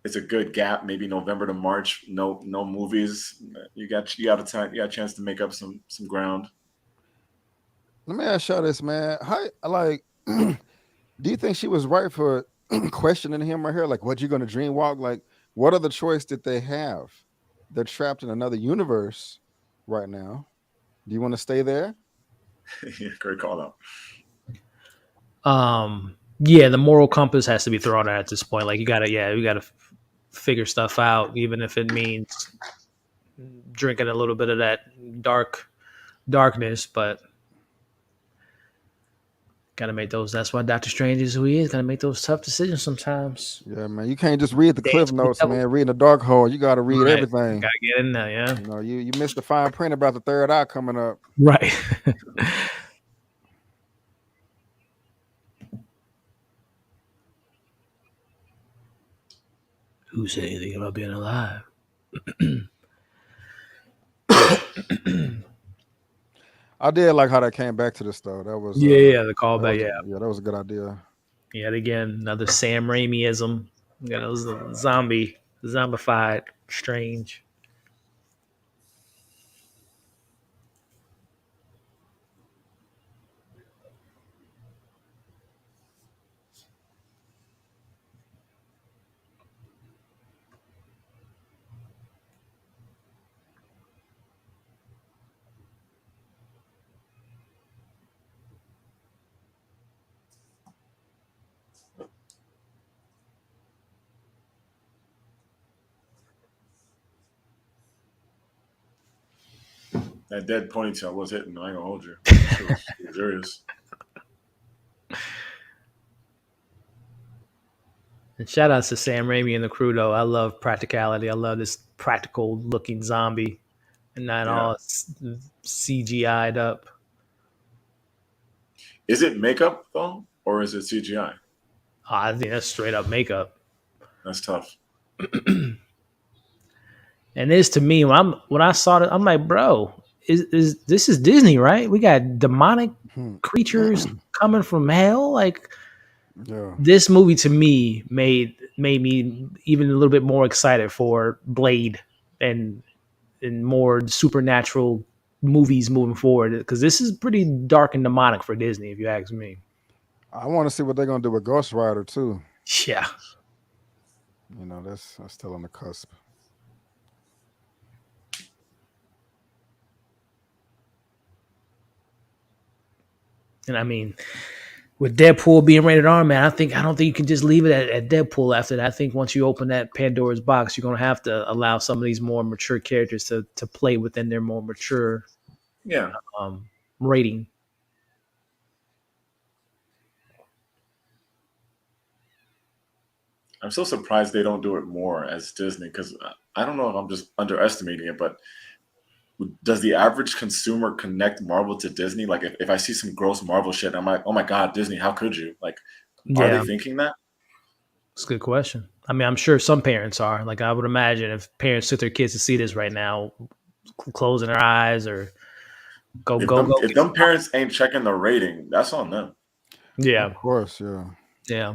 it's a good gap, maybe November to March. No movies. You got a chance to make up some ground. Let me ask y'all this, man. How like do you think she was right for questioning him right here? Like, what you gonna dream walk? Like, what other choice did they have? They're trapped in another universe right now. Do you want to stay there? Yeah, great call out. Yeah, the moral compass has to be thrown out at this point. Like you gotta figure stuff out, even if it means drinking a little bit of that darkness, but gotta make those. That's why Doctor Strange is who he is. Gotta make those tough decisions sometimes. Yeah, man. You can't just read the cliff notes, man. Reading the dark hole, you gotta read everything. Gotta get in there, yeah. You know, you missed the fine print about the third eye coming up. Right. Who said anything about being alive? I did like how that came back to this though. That was the callback. Yeah, that was a good idea. Yet again, another Sam Raimi-ism. You know, zombified Strange. That dead ponytail was hitting. I ain't gonna hold you. It was serious. And shout outs to Sam Raimi and the crew, though. I love practicality. I love this practical looking zombie and not all CGI'd up. Is it makeup though, or is it CGI? I think that's straight up makeup. That's tough. And this to me, when I saw it, I'm like, bro, is this is Disney, right? We got demonic creatures coming from hell. Like this movie to me made me even a little bit more excited for Blade and more supernatural movies moving forward, because this is pretty dark and demonic for Disney, if you ask me. I want to see what they're gonna do with Ghost Rider too. Yeah, you know that's still on the cusp. And I mean, with Deadpool being rated R, man, I don't think you can just leave it at Deadpool after that. I think once you open that Pandora's box, you're gonna have to allow some of these more mature characters to play within their more mature rating. I'm so surprised they don't do it more as Disney, because I don't know if I'm just underestimating it, but does the average consumer connect Marvel to Disney? Like if I see some gross Marvel shit, I'm like, oh my God, Disney, how could you? Like, are they thinking that? It's a good question. I mean, I'm sure some parents are. Like, I would imagine if parents took their kids to see this right now, closing their eyes or go. If them parents ain't checking the rating, that's on them. Yeah. Of course, yeah. Yeah.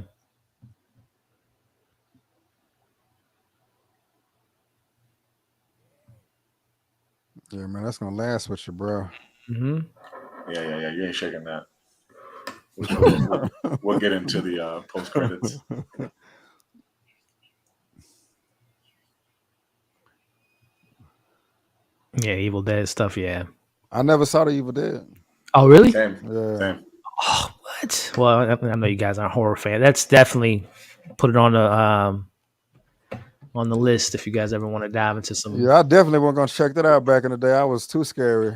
Yeah, man, that's gonna last with you, bro. Mm-hmm. Yeah. You ain't shaking that. which we'll get into the post credits. Yeah, Evil Dead stuff. Yeah. I never saw the Evil Dead. Oh, really? Same, Yeah. same. Oh, what? Well, I know you guys aren't horror fan. That's definitely put it on the list if you guys ever want to dive into some. Yeah, I definitely wasn't gonna check that out back in the day. I was too scary.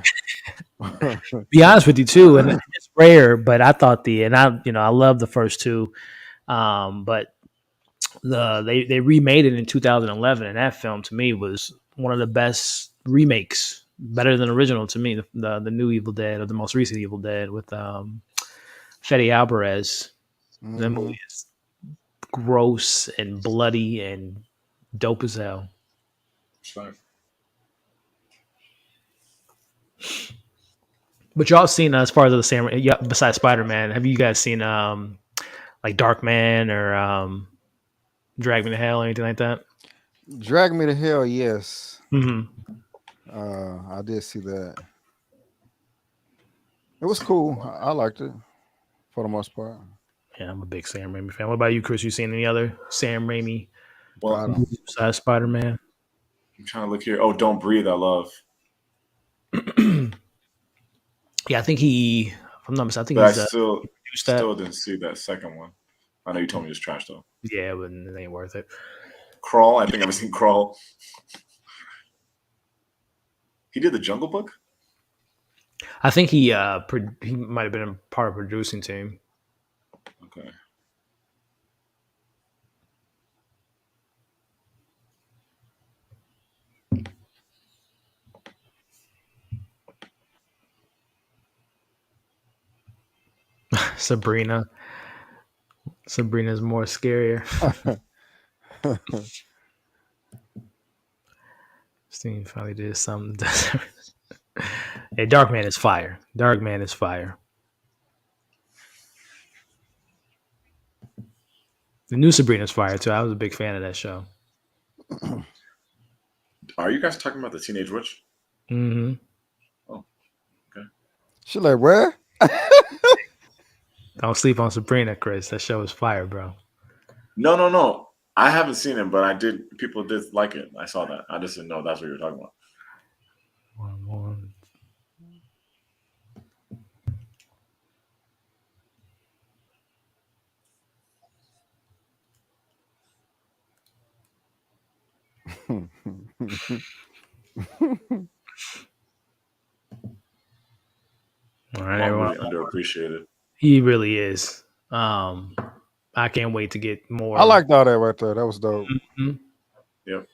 Be honest with you too, and it's rare, but I thought I love the first two, but they remade it in 2011, and that film to me was one of the best remakes, better than the original to me. The new Evil Dead or the most recent Evil Dead with Fede Alvarez. That Mhm. movie is gross and bloody and dope as hell. Sure. But y'all seen as far as the same, yeah, besides Spider Man, have you guys seen like Dark Man or Drag Me to Hell or anything like that? Drag Me to Hell, yes. Mm-hmm. I did see that. It was cool. I liked it for the most part. Yeah, I'm a big Sam Raimi fan. What about you, Chris? You seen any other Sam Raimi Well, I don't. movies besides Spider Man? I'm trying to look here. Oh, Don't Breathe. I love, Yeah, I think if I'm not mistaken, I think but I he's still produced that. still didn't see that second one. I know you told me it was trash though. Yeah, but it ain't worth it. Crawl. I think I've seen Crawl. He did the Jungle Book. I think he might have been a part of a producing team. Okay. Sabrina. Sabrina's more scarier. Steve finally did something. Hey, Darkman is fire. Darkman is fire. The new Sabrina's fire too. I was a big fan of that show. Are you guys talking about the Teenage Witch? Mm-hmm. Oh, okay. She like, where? Don't sleep on Sabrina, Chris. That show is fire, bro. No, no, no. I haven't seen it, but I did. People did like it. I saw that. I just didn't know that's what you were talking about. One. All right, Martin everyone. really underappreciated. He really is. I can't wait to get more. I liked all that right there. That was dope. Mhm. Yep.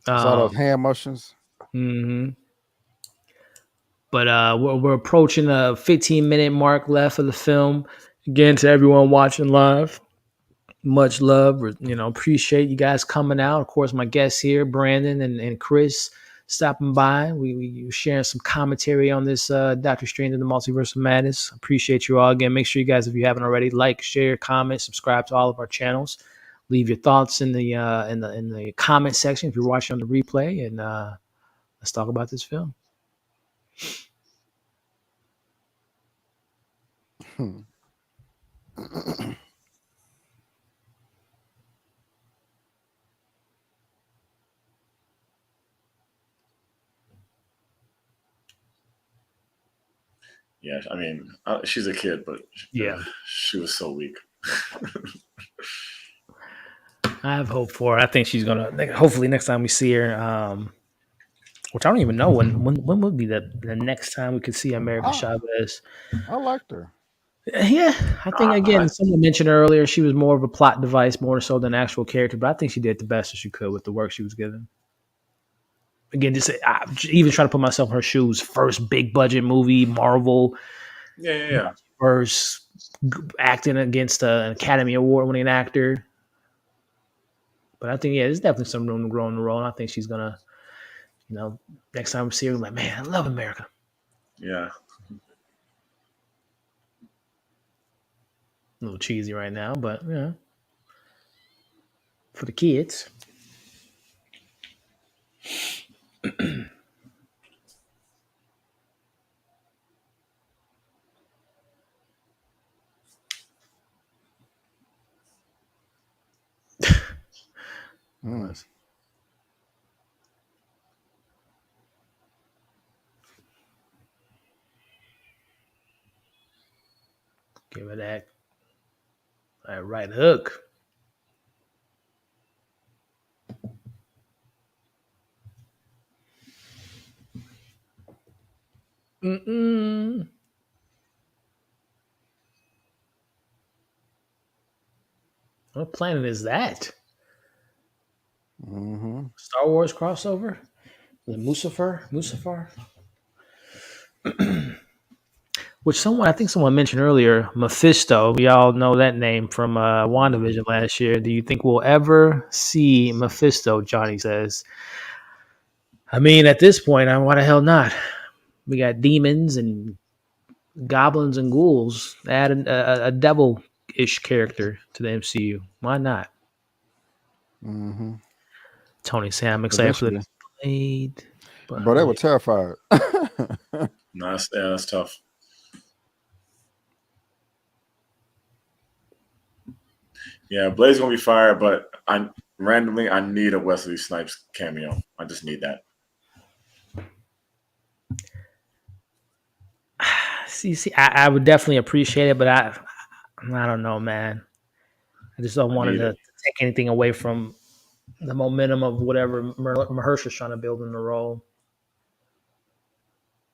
Saw those Um, hand motions. mhm. But we're approaching the 15-minute mark left of the film. Again, to everyone watching live, much love. Appreciate you guys coming out. Of course, my guests here, Brandon and Chris, stopping by. We were sharing some commentary on this Doctor Strange and the Multiverse of Madness. Appreciate you all again. Make sure you guys, if you haven't already, like, share, comment, subscribe to all of our channels. Leave your thoughts in the comment section if you're watching on the replay, and let's talk about this film. Yeah. I mean, she's a kid, but Yeah. she was so weak. I have hope for her. I think she's gonna. Hopefully, next time we see her, which I don't even know when would be the next time we could see America I, Chavez. I liked her. Yeah, I think again, I, someone mentioned earlier she was more of a plot device more so than an actual character, but I think she did the best that she could with the work she was given. Again, just even trying to put myself in her shoes. First big budget movie, Marvel, yeah, yeah, yeah. first acting against an Academy Award winning actor. But I think there's definitely some room to grow in the role. And I think she's gonna, next time we see her, like, man, I love America. Yeah. A little cheesy right now, but for the kids. Mm. Was. Give it that right hook. Mm-mm. What planet is that? Mm-hmm. Star Wars crossover? The Musafar? Which I think someone mentioned earlier, Mephisto. We all know that name from WandaVision last year. Do you think we'll ever see Mephisto? Johnny says. I mean, at this point, why the hell not? We got demons and goblins and ghouls. Add a devil-ish character to the MCU. Why not? Mm-hmm. Tony said, I'm excited for the Eventually, Blade. But bro, they were terrified. No, that's tough. Yeah, Blade's gonna be fire, but I need a Wesley Snipes cameo. I just need that. see, I would definitely appreciate it, but I don't know, man. I just don't I want it need to it. take anything away from the momentum of whatever Mahershal's trying to build in the role.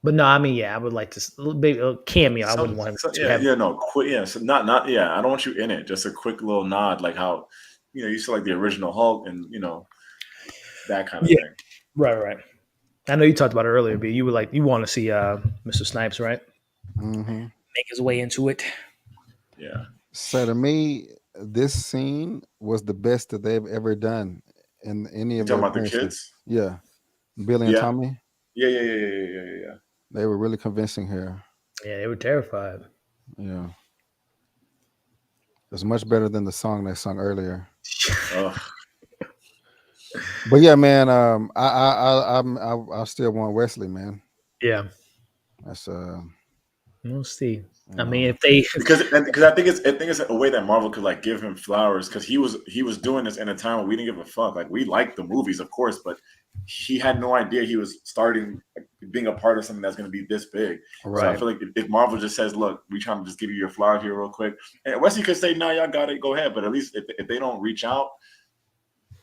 But no, I mean, yeah, I would like to maybe a cameo. I wouldn't want him to have. Quick, yeah. So not, yeah. I don't want you in it. Just a quick little nod, like how, you saw like the original Hulk, and that kind of Yeah, thing. right. I know you talked about it earlier, but you want to see Mr. Snipes, right? Mm-hmm. Make his way into it. Yeah. So to me, this scene was the best that they've ever done in any You of their talking about the appearances. kids? Yeah, Billy and Yeah. Tommy. Yeah. They were really convincing here. Yeah, they were terrified. Yeah, it's much better than the song they sung earlier. Ugh. But yeah, man, I still want Wesley, man. Yeah, That's we'll see. you I know, mean, if they because I think it's a way that Marvel could like give him flowers, because he was doing this in a time when we didn't give a fuck. Like, we liked the movies, of course, but he had no idea he was starting, like, being a part of something that's going to be this big. right. So I feel like if Marvel just says, "Look, we trying to just give you your flower here real quick," and Wesley could say, "No, y'all got it, go ahead." But at least if they don't reach out,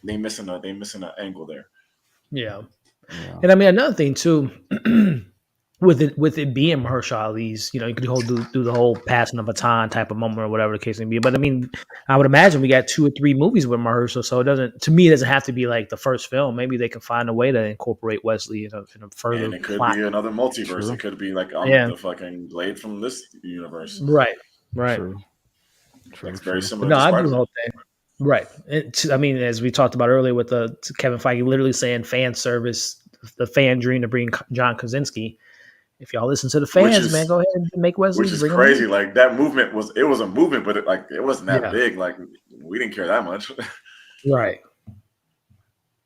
they missing an angle there. yeah. Yeah. And I mean, another thing too, with it being Mahershala Ali's, you could do the whole passing of baton type of moment or whatever the case may be. But I mean, I would imagine we got 2 or 3 movies with Mahershala, so it doesn't have to be like the first film. Maybe they can find a way to incorporate Wesley in a further And it could plot. be another multiverse. True. It could be like Yeah. the fucking Blade from this universe. Right. True. It's very But similar no, to I do the Spider-Man. whole thing. Right. I mean, as we talked about earlier with the Kevin Feige literally saying fan service, the fan dream to bring John Krasinski. If y'all listen to the fans, man, go ahead and make Wesley. Which is bring crazy. him in. Like, that movement was a movement, but it wasn't that Yeah. big. Like, we didn't care that much, Right.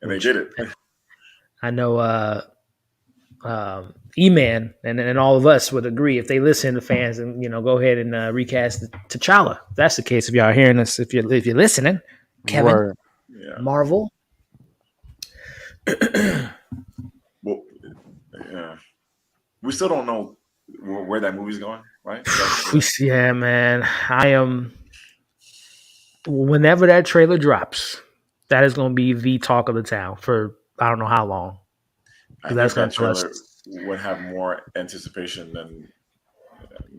and they did it. I know E-Man and all of us would agree if they listen to fans and go ahead and recast T'Challa. If that's the case. If y'all are hearing us, if you're listening, Kevin, Right. Yeah. Marvel. Well, yeah. We still don't know where that movie's going, right? Yeah, man. I am. Whenever that trailer drops, that is going to be the talk of the town for I don't know how long. I think That's going that to tell us. trailer would have more anticipation than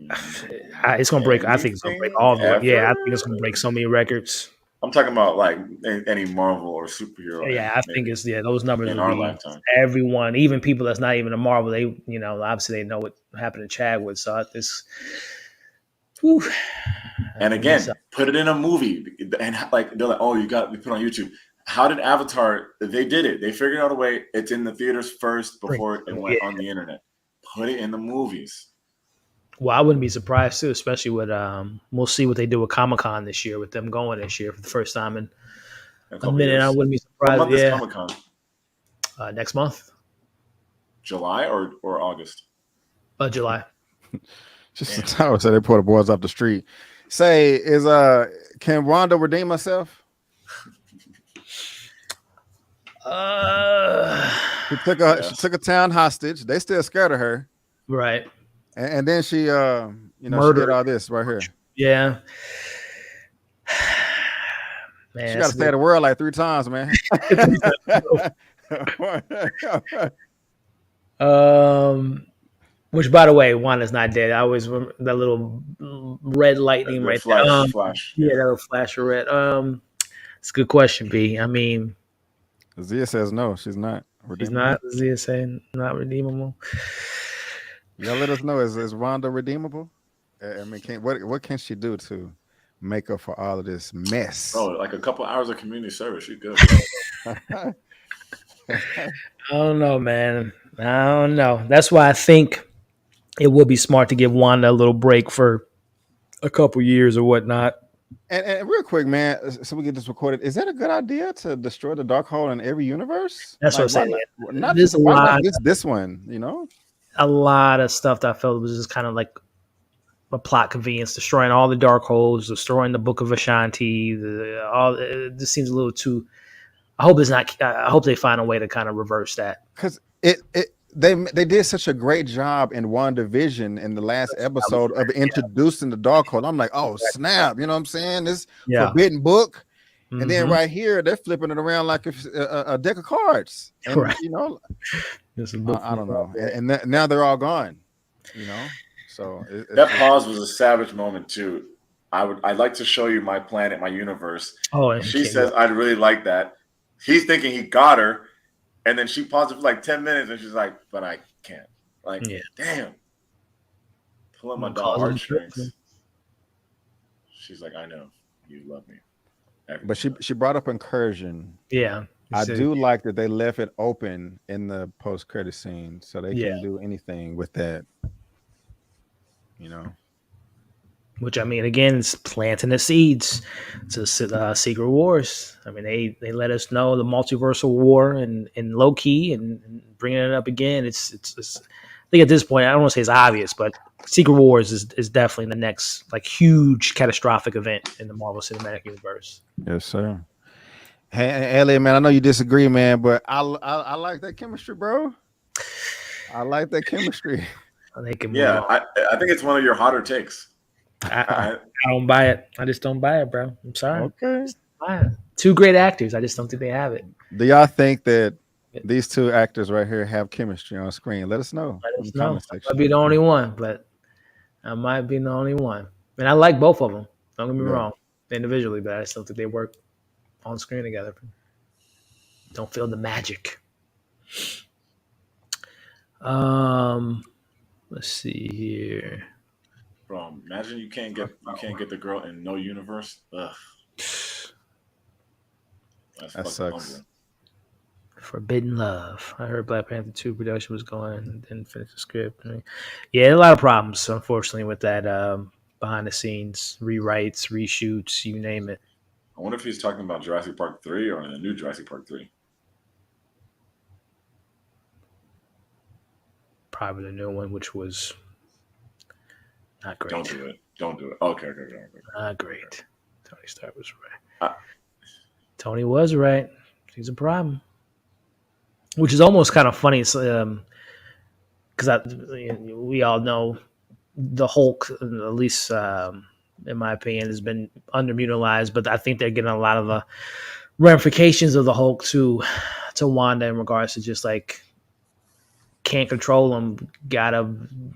It's going to break. I think it's going to break all the. Yeah, I think it's going to break so many records. I'm talking about like any Marvel or superhero. Yeah, I think it's those numbers in will our be lifetime. everyone, even people that's not even a Marvel. They obviously they know what happened to Chadwick. So this. Whew, and again, put it in a movie, and like they're like, "Oh, we put it on YouTube." How did Avatar? They did it. They figured out a way. It's in the theaters first before it went on the internet. Put it in the movies. Well, I wouldn't be surprised too, especially with we'll see what they do with Comic-Con this year, with them going this year for the first time in a minute. Years. I wouldn't be surprised. What month is Comic-Con? Next month, July or August? July. Just the title said they pull the boys off the street. Say, can Wanda redeem herself? She Yes. took a town hostage. They still scared of her, right. and then she she did Murdered. all this right here. Yeah. She Man, got that's to a save good the world like 3 times, man. which by the way, Wanda's not dead. I always remember that little red lightning The right there. flash. Yeah, Yeah. that little flash of red. It's a good question, B. I mean, Zia says no, she's not she's redeemable. not, Zia saying, not redeemable. Y'all let us know, is Rhonda redeemable? I mean, what can she do to make up for all of this mess? Bro, like a couple hours of community service, you good. I don't know, man. I don't know. That's why I think it would be smart to give Wanda a little break for a couple years or whatnot. And real quick, man, so we get this recorded. Is that a good idea to destroy the dark hole in every universe? That's what I'm Like, why saying. not? Not There's just why not just this one? You know? a lot of stuff that I felt was just kind of like a plot convenience, destroying all the dark holes, destroying the Book of Ashanti. It just seems a little too. I hope it's not. I hope they find a way to kind of reverse that. Because they did such a great job in WandaVision in the last episode of introducing the dark hole. I'm like, oh snap! You know what I'm saying? This Yeah. forbidden book. And then Mhm. right here, they're flipping it around like a deck of cards. And, Right. you know, There's a book I don't from- know. And now they're all gone, you know? So That pause was a savage moment too. I'd like to show you my planet, my universe. Oh, and She says, I'd really like that. He's thinking he got her. And then she paused it for like 10 minutes and she's like, but I can't. Like, Yeah. damn. Pulling my I'm doll causing heartstrings. trouble. She's like, I know. You love me. But she brought up incursion. Yeah. I do like that they left it open in the post-credit scene so they Yeah. can do anything with that. You know? Which I mean, again, it's planting the seeds to Secret Wars. I mean, they let us know the multiversal war and low key and bringing it up again. It's I think at this point I don't want to say it's obvious, but Secret Wars is definitely the next like huge catastrophic event in the Marvel Cinematic Universe. Yes, sir. Hey, Elliot, man, I know you disagree, man, but I like that chemistry, bro. I like that chemistry. They can move Yeah, on. I think it's one of your hotter takes. I don't buy it. I just don't buy it, bro. I'm sorry. Okay. Buy it. Two great actors. I just don't think they have it. Do y'all think that these two actors right here have chemistry on screen? Let us know. Let in us the know. comment I section. might be the only one, but I might be the only one. And I like both of them. Don't get me wrong, individually, but I just don't think they work on screen together. Don't feel the magic. Let's see here. Bro, imagine you can't get the girl in no universe. Ugh. That sucks. Humbling. Forbidden Love. I heard Black Panther 2 production was going and didn't finish the script. Yeah, a lot of problems, unfortunately, with that behind the scenes, rewrites, reshoots, you name it. I wonder if he's talking about Jurassic Park 3 or the new Jurassic Park 3. Probably the new one, which was not great. Don't do it. Okay. Not great. Tony Stark was right. Tony was right. He's a problem. Which is almost kind of funny, because we all know the Hulk, at least in my opinion, has been underutilized. But I think they're getting a lot of the ramifications of the Hulk to Wanda in regards to just like can't control him, gotta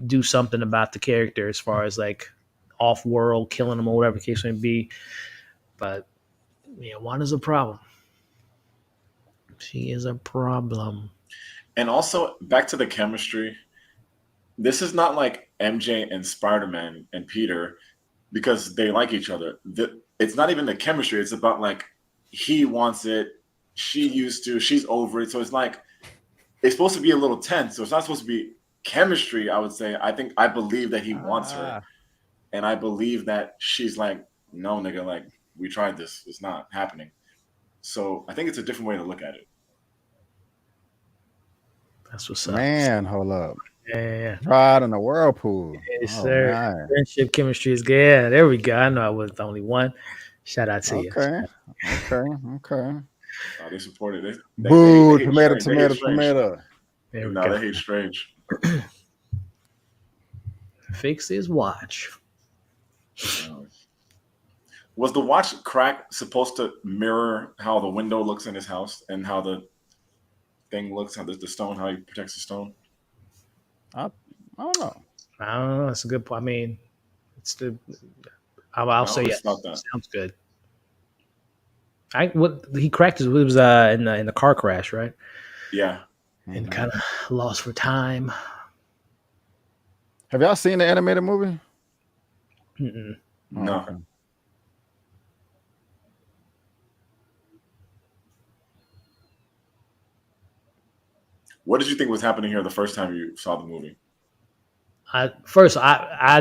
do something about the character as far as like off world killing him or whatever the case may be. But yeah, Wanda's a problem. She is a problem. And also, back to the chemistry. This is not like MJ and Spider-Man and Peter because they like each other. It's not even the chemistry. It's about like he wants it, she used to, she's over it. So it's like it's supposed to be a little tense. So it's not supposed to be chemistry, I would say. I believe that he wants her. And I believe that she's like, no, nigga, like we tried this. It's not happening. So I think it's a different way to look at it. That's what's up. Man, hold up. Yeah. Ride in the whirlpool. Yes, sir. Man. Friendship chemistry is good. Yeah, there we go. I know I was the only one. Shout out to you. Okay. They supported it. They Boo! hate Tomato, Strange. They hate tomato, Strange. tomato. There we No, go. they hate Strange. Fix his watch. Was the watch crack supposed to mirror how the window looks in his house and how the thing looks, how the stone, how he protects the stone? I don't know. I don't know. That's a good point. I mean, it's the. I'll I say always yes. thought that. Sounds good. What he cracked his, it was in the car crash, right? Yeah. And kind of lost for time. Have y'all seen the animated movie? Mm-mm. No. Okay. What did you think was happening here the first time you saw the movie? I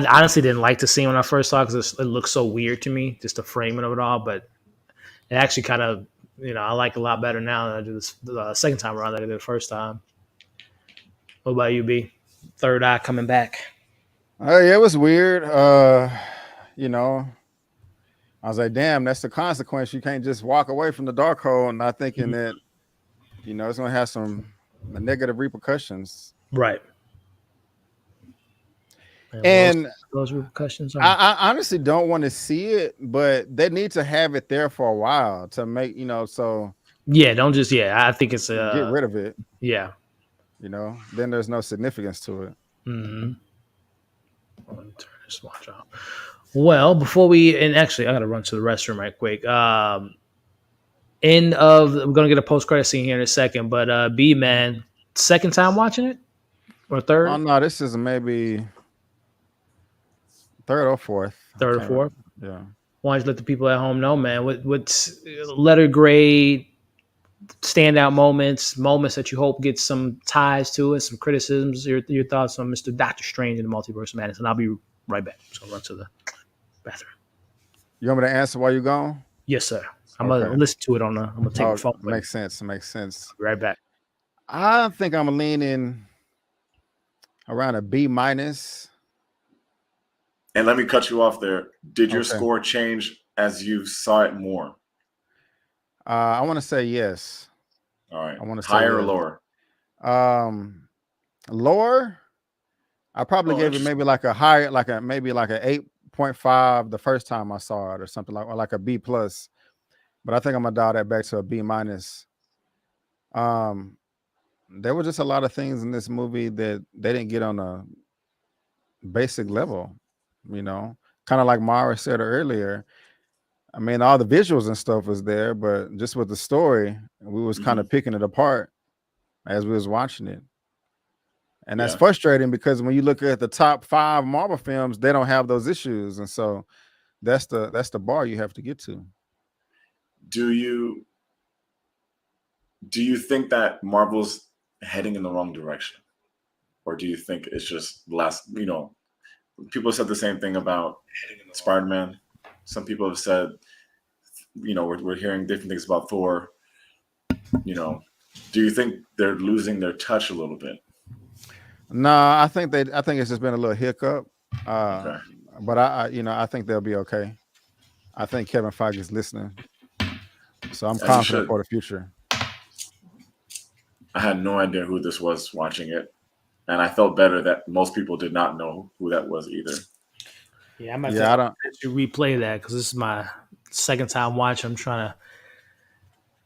honestly didn't like the scene when I first saw it because it looked so weird to me, just the framing of it all. But it actually kind of, I like it a lot better now than I did the second time around than I did the first time. What about you, B? Third eye coming back. Yeah, it was weird. You know, I was like, damn, that's the consequence. You can't just walk away from the dark hole not thinking that, it's gonna have some negative repercussions. Right. And those repercussions are. I honestly don't want to see it, but they need to have it there for a while to make, so Yeah, don't just I think it's get rid of it. Yeah. Then there's no significance to it. Mm-hmm. Let me turn this watch off. Well, before and actually I gotta run to the restroom right quick. End of we're gonna get a post credit scene here in a second, but B man, second time watching it? Or third? Oh no, this is maybe third or fourth. Third or fourth? Yeah. Why don't you let the people at home know, man? What's letter grade, standout moments that you hope get some ties to it, some criticisms, your thoughts on Mr. Doctor Strange in the Multiverse of Madness, and I'll be right back. So I'll run to the bathroom. You want me to answer while you're gone? Yes, sir. I'm gonna listen to it I'm gonna take the phone. Makes sense. Makes sense. I'll be right back. I think I'm leaning around a B minus. And let me cut you off there. Did your score change as you saw it more? I want to say yes. All right. I want to say higher or lower? Lower. I probably gave it maybe like a higher, maybe like a 8.5 the first time I saw it, or something like a B plus. But I think I'm gonna dial that back to a B minus. There were just a lot of things in this movie that they didn't get on a basic level, kind of like Mara said earlier. I mean, all the visuals and stuff was there, but just with the story, we was kind of picking it apart as we was watching it. And that's frustrating because when you look at the top 5 Marvel films, they don't have those issues. And so that's the bar you have to get to. Do you think that Marvel's heading in the wrong direction? Or do you think it's just people said the same thing about Spider-Man. Some people have said, we're hearing different things about Thor. Do you think they're losing their touch a little bit? No, I think it's just been a little hiccup. But I think they'll be okay. I think Kevin Feige is listening. So I'm confident for the future. I had no idea who this was watching it. And I felt better that most people did not know who that was either. Yeah, I'm about to replay that because this is my second time watching. I'm trying to.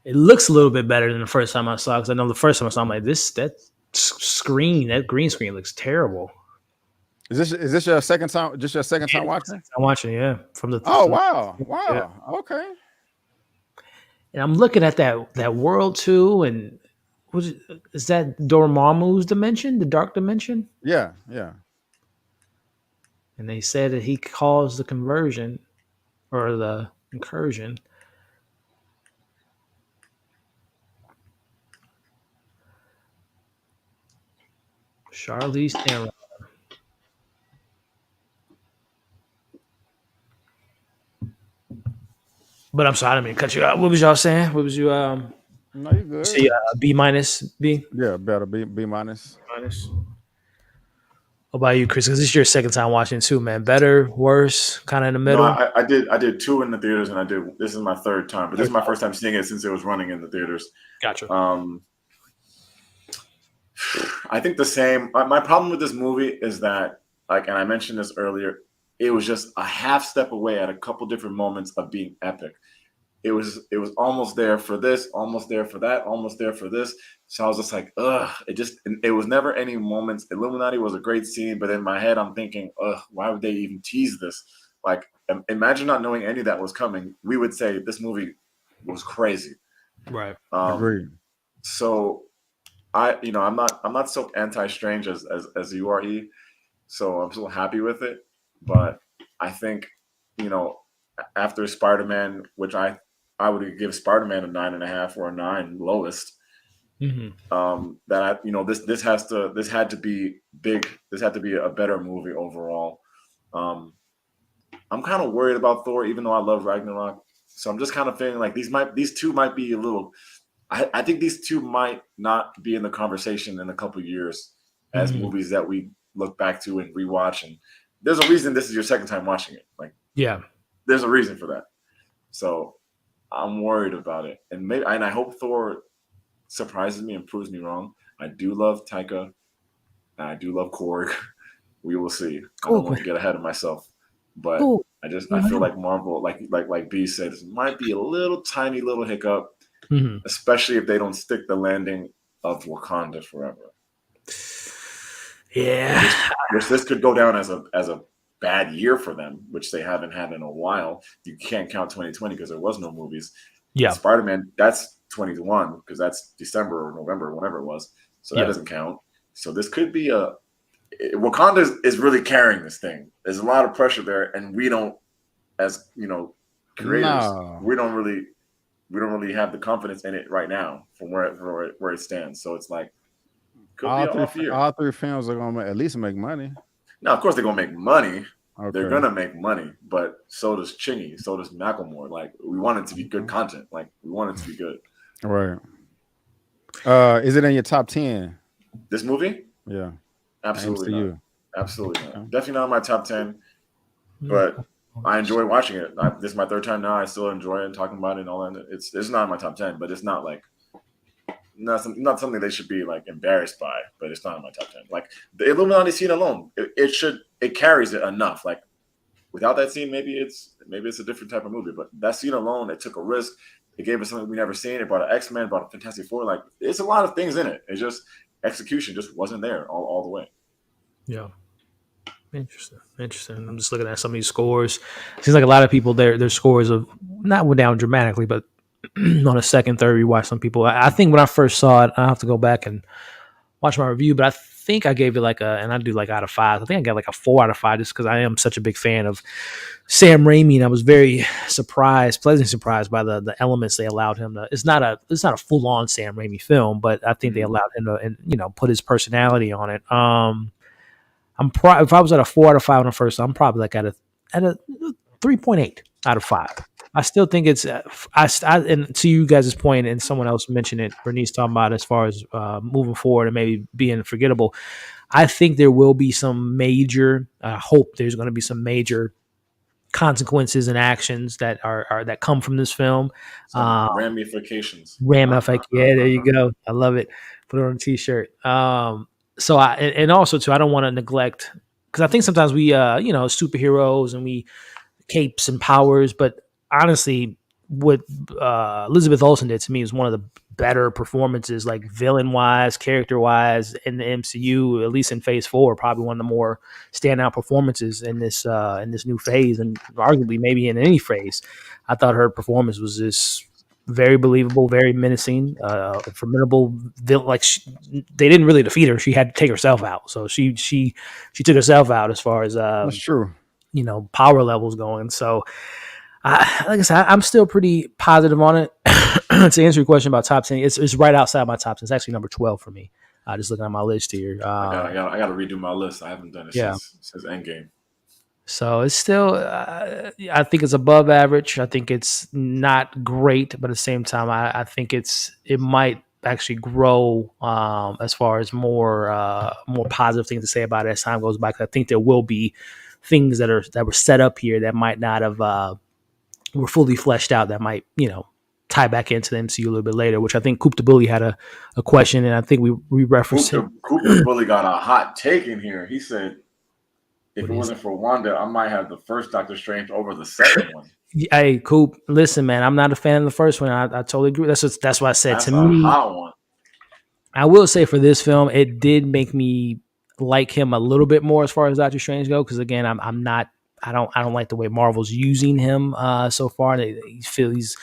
It looks a little bit better than the first time I saw it because I know the first time I saw it, I'm like, that green screen looks terrible. Is this your second time? Just your second time watching? I'm watching, yeah. Wow! Yeah. Okay. And I'm looking at that world too, and is that Dormammu's dimension, the dark dimension? Yeah. And they said that he caused the conversion or the incursion. Charlize Theron. But I'm sorry, I didn't mean to cut you out. What was y'all saying? What was you No, you good. See, B minus B? Yeah, better B minus. Minus. What about you, Chris? Because this is your second time watching too, man. Better, worse, kind of in the No, middle. I did two in the theaters, and this is my third time, but this is my first Okay. time seeing it since it was running in the theaters. Gotcha. Um, I think the same. My problem with this movie is that, like, and I mentioned this earlier, it was just a half step away at a couple different moments of being epic. It was almost there for this, almost there for that, almost there for this. So I was just like, ugh. It was never any moments. Illuminati was a great scene, but in my head, I'm thinking, ugh, why would they even tease this? Like, imagine not knowing any of that was coming. We would say this movie was crazy. Right. Um, Agreed. so I'm not so anti-strange as you are, E. So I'm still happy with it. But I think, you know, after Spider-Man, which I would give Spider-Man a 9.5 or a 9 lowest. Mm-hmm. This had to be big. This had to be a better movie overall. Um, I'm kind of worried about Thor, even though I love Ragnarok. So I'm just kind of feeling like these two might be a little. I think these two might not be in the conversation in a couple of years as Mm-hmm. movies that we look back to and rewatch. And there's a reason this is your second time watching it. Like, Yeah. there's a reason for that. So I'm worried about it, and I hope Thor surprises me and proves me wrong. I do love Taika, and I do love Korg. We will see. I don't Cool. want to get ahead of myself, but Cool. I feel like Marvel, like B said, this might be a little tiny little hiccup, Mm-hmm. especially if they don't stick the landing of Wakanda forever. Yeah. Which this could go down as a bad year for them, which they haven't had in a while. You can't count 2020 because there was no movies. Yeah. Spider-Man, that's 21 because that's December or November, whenever it was. So that Yeah. doesn't count. So this could be Wakanda is really carrying this thing. There's a lot of pressure there, and we don't, as creators, No. we don't really have the confidence in it right now from where it stands. So it's like could be an off year. All three films are gonna at least make money. Now, of course, they're gonna make money. Okay. They're gonna make money, but so does Chingy, so does Macklemore. Like, we want it to be good content. Like, we want it to be good. Right. Is it in your top 10? This movie? Yeah. Absolutely MCU. not. Absolutely not. Okay. Definitely not in my top 10. But I enjoy watching it. This is my third time now. I still enjoy it and talking about it and all that. It's not in my top 10, but it's not like not something they should be like embarrassed by. But it's not in my top 10. Like, the Illuminati scene alone, it carries it enough. Like, without that scene, maybe it's a different type of movie. But that scene alone, it took a risk. It gave us something we never seen. It brought an X-Men, brought a Fantastic Four. Like, it's a lot of things in it. It's just execution just wasn't there all the way. Yeah. Interesting. I'm just looking at some of these scores. Seems like a lot of people their scores have not went down dramatically, but on a second, third rewatch, some people. I think when I first saw it, I have to go back and watch my review, but I think I gave it and I do like out of 5. I think I got like a 4 out of 5 just because I am such a big fan of Sam Raimi, and I was very pleasantly surprised by the elements they allowed him to. It's not a full on Sam Raimi film, but I think they allowed him to, and put his personality on it. If I was at a 4 out of 5 on the first, I'm probably like at a 3.8 out of 5. I still think it's and to you guys' point, and someone else mentioned it, Bernice talking about as far as moving forward and maybe being forgettable. I think there will be some major. I hope there's going to be some major consequences and actions that that come from this film. Ramifications. Yeah, there you go. I love it. Put it on a t-shirt. So and also too, I don't want to neglect, because I think sometimes we superheroes and we capes and powers, but honestly, what Elizabeth Olsen did to me was one of the better performances, like villain wise, character wise, in the MCU, at least in Phase 4. Probably one of the more standout performances in this new phase, and arguably maybe in any phase. I thought her performance was just very believable, very menacing, formidable. Like, they didn't really defeat her; she had to take herself out. So she took herself out as far as That's true. Power levels going. So, like I said, I'm still pretty positive on it. To answer your question about top 10, it's right outside my top 10. It's actually number 12 for me. Just looking at my list here. I got to redo my list. I haven't done it since Endgame. So it's still, I think it's above average. I think it's not great, but at the same time, I think it might actually grow as far as more positive things to say about it as time goes by. 'Cause I think there will be things that were set up here that might not have were fully fleshed out that might tie back into the MCU a little bit later. Which I think Coop the Bully had a question, and I think we referenced him. Coop the Bully got a hot take in here. He said, "If it wasn't for Wanda, I might have the first Doctor Strange over the second one." Hey, Coop, listen, man, I'm not a fan of the first one. I totally agree. That's what I said. That's To a me, hot one. I will say for this film, it did make me like him a little bit more as far as Doctor Strange go. Because again, I'm not. I don't like the way Marvel's using him so far. He's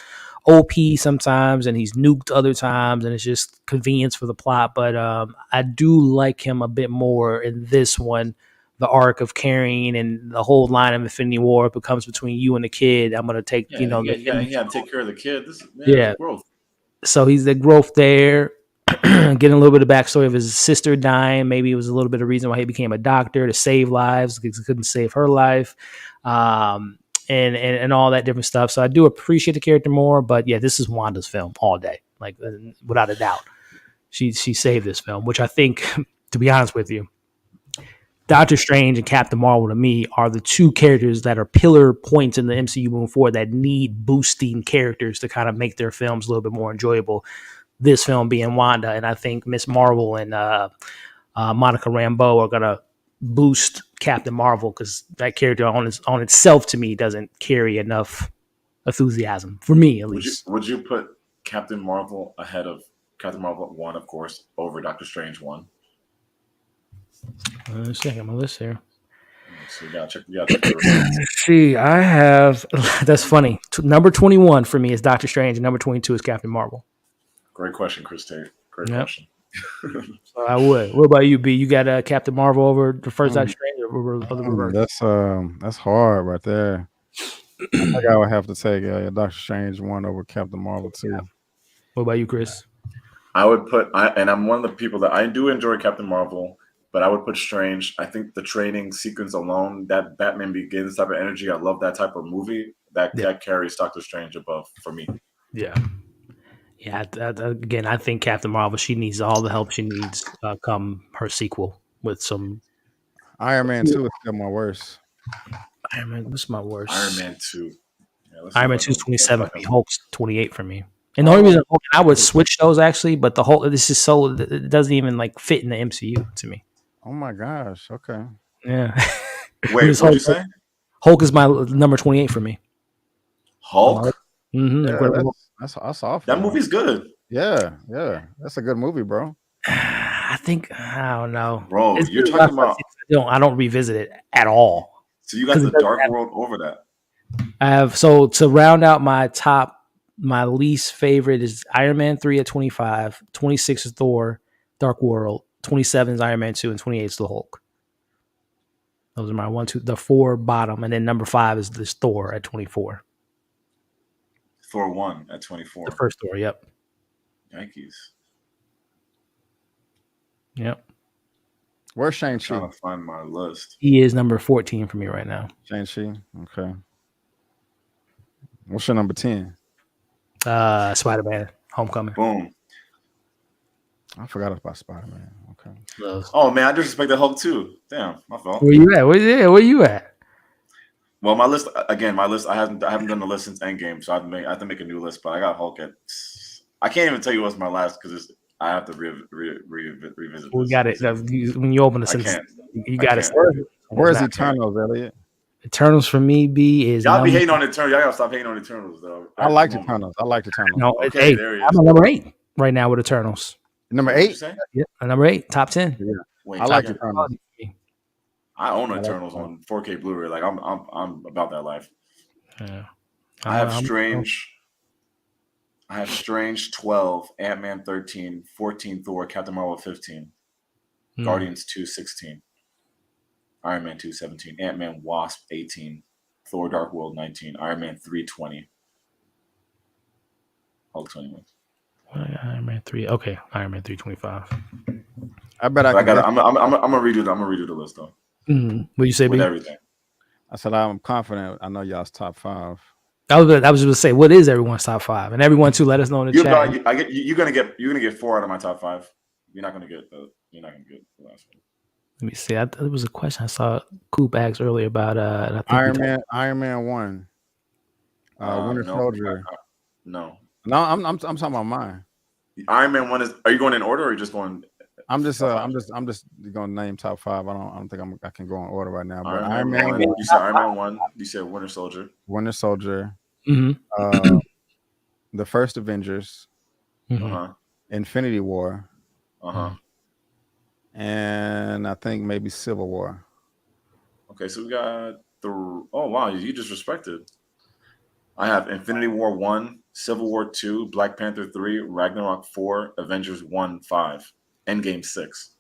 OP sometimes and he's nuked other times, and it's just convenience for the plot. But I do like him a bit more in this one. The arc of carrying and the whole line of Infinity War becomes between you and the kid. I'm gonna take He got to take care of the kid. This is growth. So he's the growth there. Getting a little bit of backstory of his sister dying. Maybe it was a little bit of reason why he became a doctor to save lives because he couldn't save her life, and all that different stuff. So I do appreciate the character more. But yeah, this is Wanda's film all day, like without a doubt. She saved this film, which I think, to be honest with you, Doctor Strange and Captain Marvel to me are the two characters that are pillar points in the MCU moving forward that need boosting characters to kind of make their films a little bit more enjoyable. This film being Wanda, and I think Miss Marvel and Monica Rambeau are gonna boost Captain Marvel because that character on itself to me doesn't carry enough enthusiasm for me at least. Would you put Captain Marvel ahead of Captain Marvel 1, of course, over Doctor Strange 1? Let's check my list here. So you gotta check the receipts. See, I have. That's funny. Number 21 for me is Doctor Strange, and number 22 is Captain Marvel. Great question, Chris Tate. Great question. So I would. What about you, B? You got Captain Marvel over the first Doctor Strange, or the reverse? That's hard right there. I think I would have to take Doctor Strange 1 over Captain Marvel 2. Yeah. What about you, Chris? I would put, and I'm one of the people that I do enjoy Captain Marvel, but I would put Strange. I think the training sequence alone, that Batman Begins type of energy, I love that type of movie. That carries Doctor Strange above for me. Yeah. Yeah. Again, I think Captain Marvel, she needs all the help she needs come her sequel with some. Iron Man 2 is still my worst. Iron Man, what's my worst? Iron Man 2. Yeah, Iron Man 2 is 27 for me. Hulk's 28 for me. And the only reason I would switch those actually, but the whole this is so it doesn't even like fit in the MCU to me. Oh my gosh! Okay. Yeah. Wait, what you say? Hulk is my number 28 for me. Hulk. Mm-hmm. Yeah, that's awful. That movie's good. Yeah, that's a good movie, bro. I don't know, bro. You're talking about. I don't revisit it at all. So you got the Dark World over that. I have so to round out my top. My least favorite is Iron Man 3 at 25, 26 is Thor, Dark World, 27 is Iron Man 2, and 28 is the Hulk. Those are my 1, 2, the 4 bottom, and then number 5 is this Thor at 24. Thor 1 at 24. The first Thor, yep. Yankees. Yep. Where's Shang-Chi? Trying to find my list. He is number 14 for me right now. Shang-Chi, okay. What's your number 10? Spider-Man, Homecoming. Boom. I forgot about Spider-Man. Okay. Oh man, I disrespected Hulk too. Damn, my fault. Where you at? Where you at? Well, my list again. My list. I haven't done the list since Endgame, so I have to make a new list. But I got Hulk at. I can't even tell you what's my last because I have to revisit. We got it. When you open the sentence, you got it. Where's Eternals, Elliot? Eternals for me, B is. Y'all be hating on Eternals. Y'all gotta stop hating on Eternals, though. I like Eternals. No, okay, I'm at number 8 right now with Eternals. Number 8? Yeah, number 8, top 10. Yeah. Wait, I like Eternals. I own Eternals on 4K Blu-ray. Like I'm about that life. Yeah. I have Strange 12, Ant-Man 13, 14 Thor, Captain Marvel 15, Guardians 2 16. Iron Man 2, 17. Ant-Man Wasp, 18. Thor Dark World, 19. Iron Man 3, 20. Hulk, 21. Iron Man 3. Okay. Iron Man 3, 25. I bet I'm gonna redo the list though. Mm-hmm. What you say, with B? Everything. I said I'm confident. I know y'all's top 5. I was just going to say, what is everyone's top 5? And everyone too, let us know in the chat. You're gonna get 4 out of my top 5. You're not gonna get the last one. Let me see. There was a question I saw Coop asked earlier about and I think Iron Man 1. Winter Soldier. No, I'm talking about mine. Iron Man 1 is. Are you going in order, or are you just going? I'm just gonna name top 5. I don't think I can go in order right now. But Iron Man 1. You said Iron Man 1. You said Winter Soldier. Winter Soldier. Mm-hmm. The first Avengers. Mm-hmm. Infinity War. Mm-hmm. And I think maybe Civil War. Okay, so we got the. Oh wow, you disrespected. I have Infinity War 1, Civil War 2, Black Panther 3, Ragnarok 4, Avengers 1, 5, Endgame 6.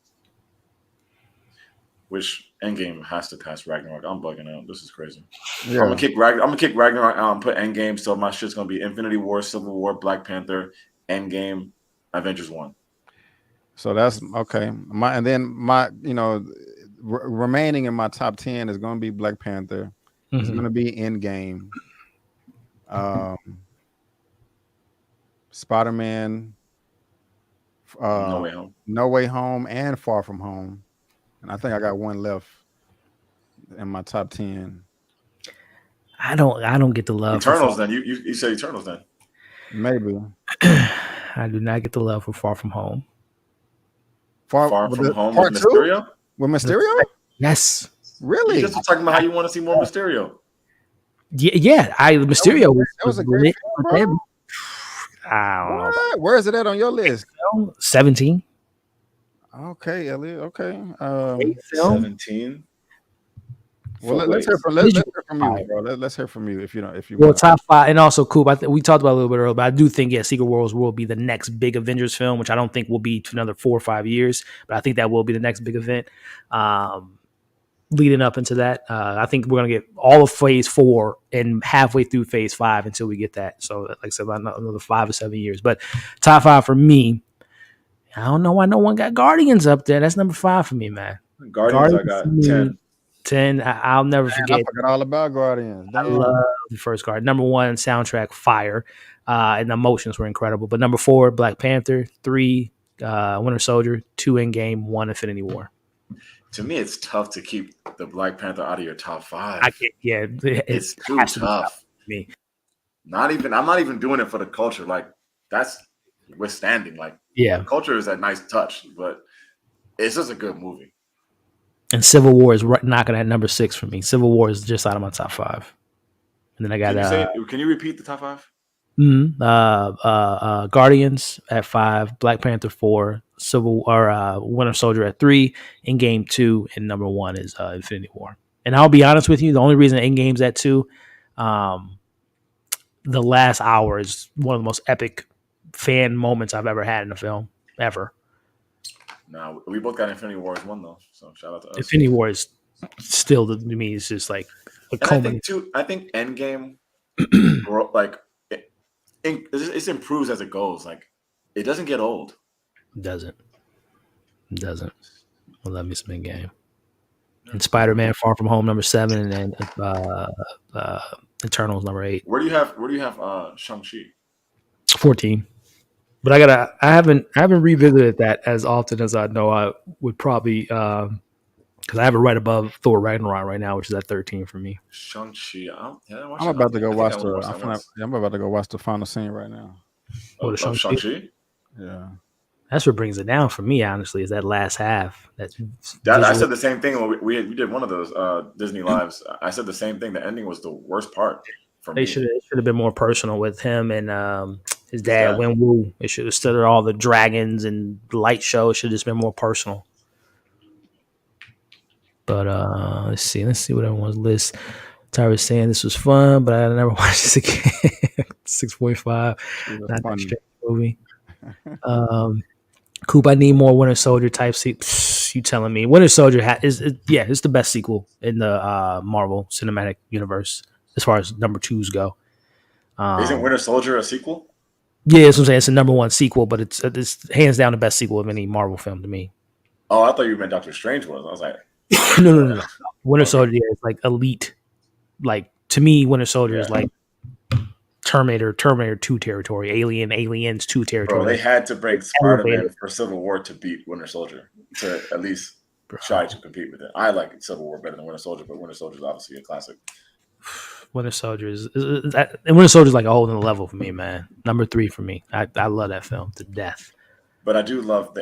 Which Endgame has to pass Ragnarok. I'm bugging out. This is crazy. Yeah. I'm gonna kick Ragnarok out and put Endgame. So my shit's gonna be Infinity War, Civil War, Black Panther, Endgame, Avengers 1. So that's okay. Remaining in my top 10 is gonna be Black Panther. It's gonna be Endgame. Spider-Man, No Way Home, and Far From Home, and I think I got one left in my top 10. I don't get the love. Eternals. Then you said Eternals. Then maybe I do not get the love for Far From Home. Far From Home with Mysterio. With Mysterio? Yes. Really? You just were talking about how you want to see more Mysterio. Yeah. Mysterio was a great film, bro. I don't know. Where is it at on your list? 17. Okay, Elliot. Okay. 17. Well, let's hear from you, bro. Let's hear from you if you want. Top 5, and also Coop. We talked about it a little bit earlier, but I do think Secret Wars will be the next big Avengers film, which I don't think will be to another 4 or 5 years, but I think that will be the next big event. Leading up into that, I think we're gonna get all of Phase 4 and halfway through Phase 5 until we get that. So, like I said, about another 5 or 7 years. But top 5 for me. I don't know why no one got Guardians up there. That's number 5 for me, man. Guardians I got 10. 10. I'll never forget. I forgot all about Guardians. Damn. I love the first Guardian. Number 1, soundtrack, fire. And the emotions were incredible. But number 4, Black Panther. 3, Winter Soldier. 2, Endgame. 1, Infinity War. To me, it's tough to keep the Black Panther out of your top 5. It's too tough. Me. I'm not even doing it for the culture. Like, that's withstanding. Like, the culture is a nice touch, but it's just a good movie. And Civil War is knocking at number 6 for me. Civil War is just out of my top 5. And then I got. Can you repeat the top 5? Guardians at 5, Black Panther 4, Winter Soldier at 3, Endgame 2, and number 1 is Infinity War. And I'll be honest with you, the only reason Endgame's at 2, the last hour is one of the most epic fan moments I've ever had in a film ever. No, we both got Infinity War as 1 though, so shout out to us. Infinity War is still, to me, it's just like a culmination. I think Endgame, like it improves as it goes. Like, it doesn't get old. It doesn't. I love me some Endgame. And Spider-Man: Far From Home number 7, and Eternals number 8. Where do you have Shang-Chi? 14. But I haven't revisited that as often as I know I would probably, because I have it right above Thor Ragnarok right now, which is at 13 for me. Shang-Chi. I'm about to go watch the final scene right now. Oh, Shang-Chi? Yeah. That's what brings it down for me, honestly, is that last half. I said the same thing when we did one of those Disney Lives. I said the same thing. The ending was the worst part for me. They should have been more personal with him and his dad, Wen Wu. It should have stood at all the dragons and light show. It should have just been more personal. But let's see what everyone's list. Tyra's saying this was fun, but I never watched this again. 6.5. Not that strange movie. Coop, I need more Winter Soldier type. You telling me Winter Soldier it's the best sequel in the Marvel Cinematic Universe as far as number 2s go. Isn't Winter Soldier a sequel? Yeah, that's what I'm saying. It's a number 1 sequel, but it's hands down the best sequel of any Marvel film to me. Oh, I thought you meant Doctor Strange was. I was like, no. Winter Soldier is like elite. Like, to me, Winter Soldier is like Terminator 2 territory, Aliens 2 territory. Bro, they like, had to break elevated. Spider-Man for Civil War to beat Winter Soldier to at least Bro. try to compete with it. I like Civil War better than Winter Soldier, but Winter Soldier is obviously a classic. Winter Soldier is Winter Soldier is like a whole other level for me, man. Number 3 for me. I love that film to death. But I do love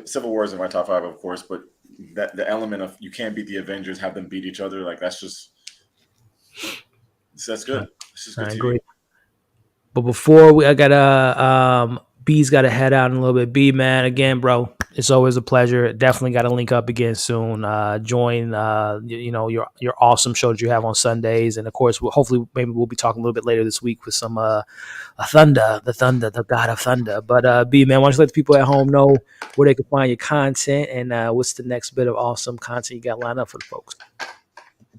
Civil War is in my top 5, of course. But that the element of you can't beat the Avengers, have them beat each other, like that's good. It's just good I TV. agree. But before I gotta B's got to head out in a little bit. B, man, again, bro, it's always a pleasure. Definitely got to link up again soon. Join, your awesome shows you have on Sundays, and of course, hopefully, maybe we'll be talking a little bit later this week with some the God of Thunder. But B, man, why don't you let the people at home know where they can find your content and what's the next bit of awesome content you got lined up for the folks?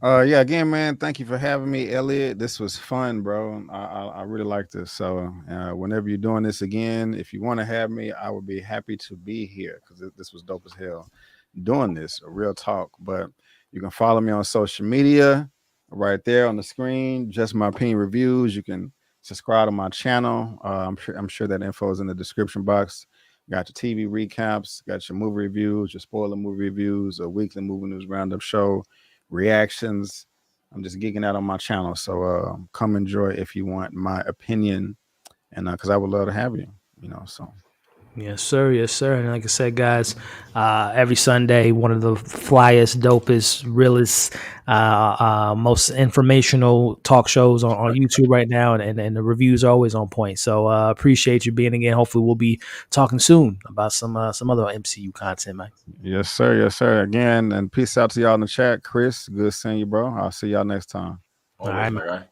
Yeah, again, man, thank you for having me, Elliot. This was fun, bro. I really like this. So whenever you're doing this again, if you want to have me, I would be happy to be here because this was dope as hell doing this, a real talk. But you can follow me on social media right there on the screen, Just My Opinion Reviews. You can subscribe to my channel. I'm sure that info is in the description box. Got your TV recaps, got your movie reviews, your spoiler movie reviews, a weekly movie news roundup show, reactions. I'm just geeking out on my channel, so come enjoy if you want my opinion, and because I would love to have you. So Yes, sir. Yes, sir. And like I said, guys, every Sunday, one of the flyest, dopest, realest, most informational talk shows on YouTube right now, and the reviews are always on point. So appreciate you being again. Hopefully, we'll be talking soon about some other MCU content, man. Yes, sir. Yes, sir. Again, and peace out to y'all in the chat. Chris, good seeing you, bro. I'll see y'all next time. Always, all right, my guy.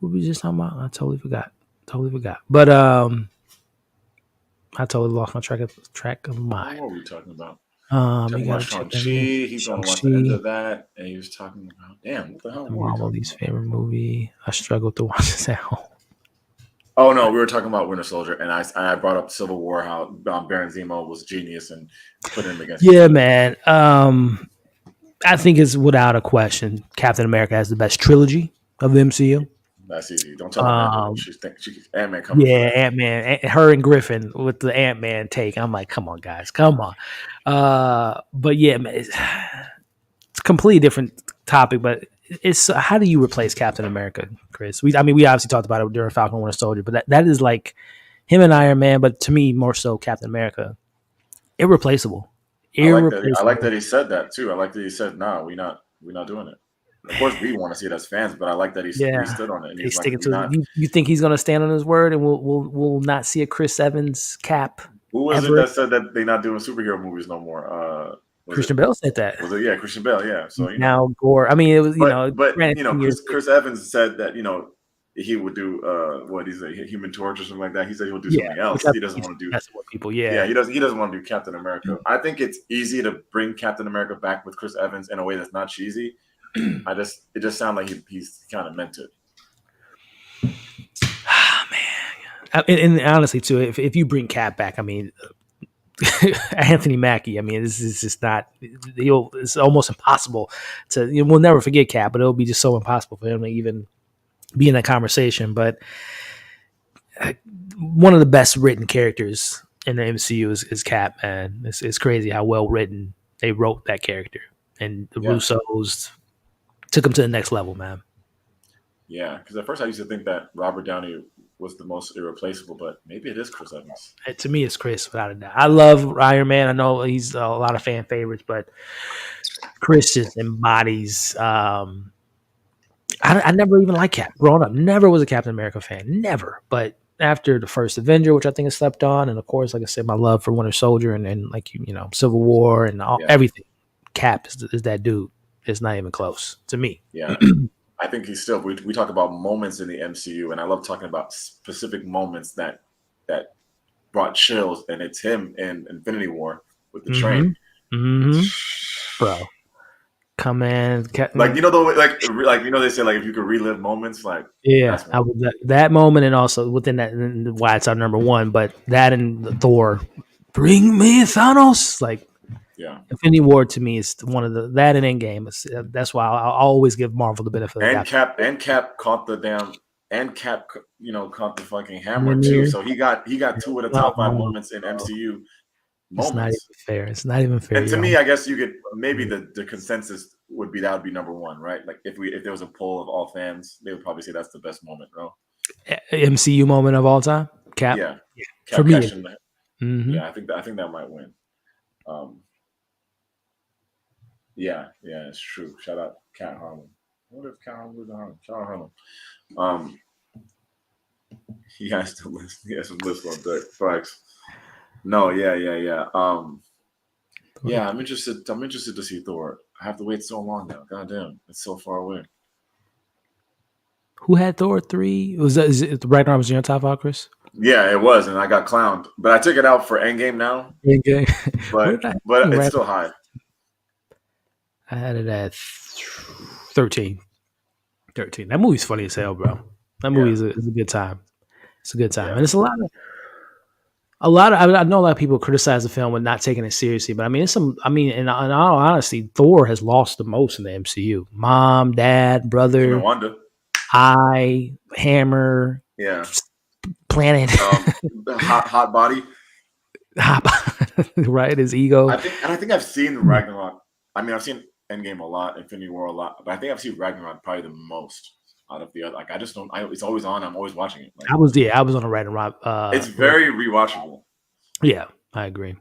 What we just talking about? I totally forgot. But I totally lost my track of mind. What were we talking about? You got Shang-Chi. He's going to watch the end of that, and he was talking about what the hell? Marvel least favorite movie. I struggled to watch this at home. Oh no, we were talking about Winter Soldier, and I brought up Civil War, how Baron Zemo was genius and put him against. Yeah, man. I think it's without a question, Captain America has the best trilogy of the MCU. That's easy. Don't tell her Ant-Man coming. Yeah, Ant-Man. Her and Griffin with the Ant-Man take. I'm like, come on, guys. Come on. But yeah, man, it's a completely different topic, but it's how do you replace Captain America, Chris? We obviously talked about it during Falcon Winter Soldier, but that is like him and Iron Man, but to me, more so Captain America. Irreplaceable. I like that he said that too. I like that he said, "No, we're not doing it." Of course, we want to see it as fans, but I like that he stood on it. And he's sticking to it. You think he's going to stand on his word, and we'll not see a Chris Evans Cap? Who was it that said that they're not doing superhero movies no more? Christian Bale said that. Was it? Yeah, Christian Bale. Yeah. So now Gore. I mean, it was Chris Evans said that he would do what he's a Human Torch or something like that. He said he would do something else. He doesn't want to do. That's what people. Yeah. Yeah. He doesn't want to do Captain America. Mm-hmm. I think it's easy to bring Captain America back with Chris Evans in a way that's not cheesy. It just sounds like he's kind of meant it. Ah, man. And honestly, too, if you bring Cap back, I mean, Anthony Mackie, I mean, this is just not. It's almost impossible to. We'll never forget Cap, but it'll be just so impossible for him to even be in that conversation. But one of the best written characters in the MCU is Cap, man. It's crazy how well written they wrote that character, and the Russos took him to the next level, man. Yeah, because at first I used to think that Robert Downey was the most irreplaceable, but maybe it is Chris Evans. To me, it's Chris, without a doubt. I love Iron Man. I know he's a lot of fan favorites, but Chris just embodies. I never even liked Cap. Growing up, never was a Captain America fan. Never. But after the first Avenger, which I think is slept on, and of course, like I said, my love for Winter Soldier and like Civil War and everything, Cap is that dude. It's not even close to me. Yeah. I think he's still. We talk about moments in the MCU, and I love talking about specific moments that brought chills, and it's him in Infinity War with the train. Mm-hmm. Bro, come in, like they say, like if you could relive moments, like that moment, and also within that, why it's our number one. But that and Thor, bring me Thanos, like Yeah. Infinity War to me is one of that and Endgame. That's why I'll always give Marvel the benefit of the And doubt. Cap caught the damn and Cap, caught the fucking hammer too. Yeah. So he got two of the top five No, moments in MCU it's not even moments. fair. It's not even fair. And to You're me, almost I guess you could maybe the consensus would be that would be number one, right? Like if there was a poll of all fans, they would probably say that's the best moment, bro. MCU moment of all time. Cap. Yeah, For Cap me. catching that. Mm-hmm. Yeah, I think that might win. Yeah, it's true. Shout out Cat Harlem. What if Cat Harlem lives in Harlem? Shout out Harlem. Um, he has to list. He has to list on deck. Facts. No, yeah. Yeah, I'm interested. I'm interested to see Thor. I have to wait so long now. God damn, it's so far away. Who had Thor 3? Is it Ragnarok was in your top 5, Chris? Yeah, it was, and I got clowned. But I took it out for Endgame now. Okay. Where But did I it's still high. I had it at 13. 13. That movie's funny as hell, bro. That movie is a good time. It's a good time. Yeah. And it's a lot of I know a lot of people criticize the film with not taking it seriously, but I mean, in all honesty, Thor has lost the most in the MCU. Mom, dad, brother, Even Wanda. Hammer, Yeah. Planet, hot body. right? His ego. I think I've seen Ragnarok. I mean, I've seen Endgame a lot, Infinity War a lot, but I think I've seen Ragnarok probably the most out of the other. Like, I just don't. It's always on. I'm always watching it. Like, I was on a Ragnarok. It's very rewatchable. Yeah, I agree.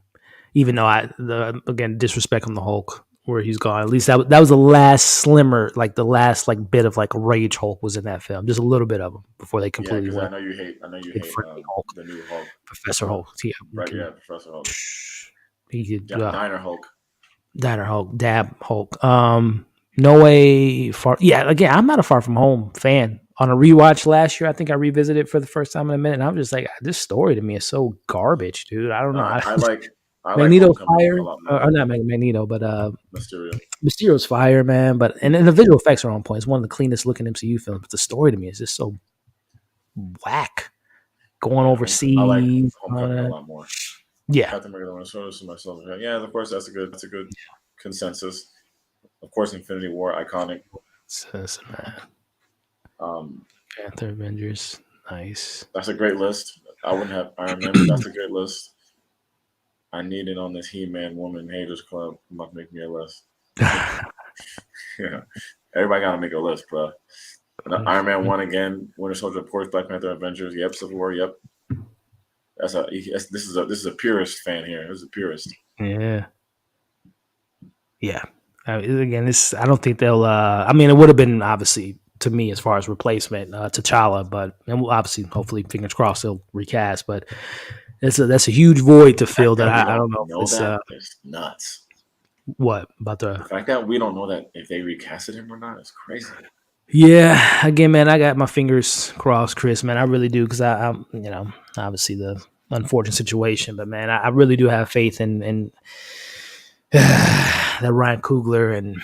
Even though again disrespect on the Hulk where he's gone. At least that was the last slimmer, like the last like bit of like rage Hulk was in that film. Just a little bit of him before they completely went. I know you hate Hulk, the new Hulk, Professor Hulk. Yeah, right? Yeah, Professor Hulk. He could Diner Hulk. Diner Hulk, Dab Hulk. No Way Far. Yeah, again, I'm not a Far From Home fan. On a rewatch last year, I think I revisited it for the first time in a minute, and I'm just like, this story to me is so garbage, dude. I don't know. I like Magneto's fire, or not Magneto, but Mysterio. Mysterio's fire, man. But and the visual effects are on point. It's one of the cleanest looking MCU films. But the story to me is just so whack. Going overseas, I like Homecoming a lot more. Yeah, Captain America: Winter Soldier myself. Yeah, of course that's a good consensus. Of course, Infinity War, iconic. Panther, Avengers, nice. That's a great list. I wouldn't have Iron Man, but that's a great list. I need it on this He-Man Woman Haters Club. I'm about to make me a list. Yeah, everybody got to make a list, bro. Iron Man 1 again, Winter Soldier, of course, Black Panther, Avengers, yep, Civil War, yep. This is a purist fan here. This is a purist. Yeah. Again, I don't think they'll. I mean, it would have been obviously to me as far as replacement T'Challa, but and obviously, hopefully, fingers crossed, they'll recast. But that's a huge void to fill. That I don't know. It's nuts. What about the fact that we don't know that if they recasted him or not? It's crazy. Yeah, again, man, I got my fingers crossed, Chris. Man, I really do because I'm, obviously the unfortunate situation, but man, I really do have faith in that Ryan Coogler, and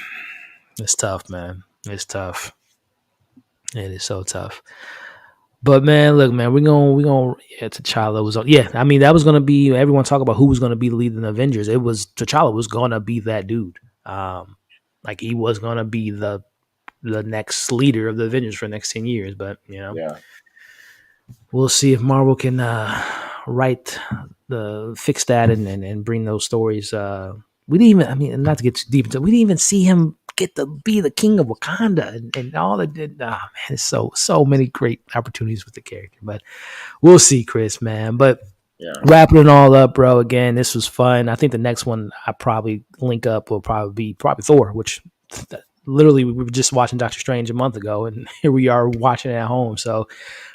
it's tough, man. It's tough. It is so tough. But man, look, man, we're gonna T'Challa was on. Yeah, I mean that was gonna be everyone talk about who was gonna be leading the Avengers. It was T'Challa was gonna be that dude. Like he was gonna be the next leader of the Avengers for the next 10 years. But we'll see if Marvel can fix that and bring those stories. We didn't even, I mean, not to get too deep into it, we didn't even see him get to be the king of Wakanda and all that. Man, it's so many great opportunities with the character. But we'll see, Chris, man. But wrapping it all up, bro. Again, this was fun. I think the next one I probably link up will probably be Thor, which literally we were just watching Doctor Strange a month ago, and here we are watching it at home. So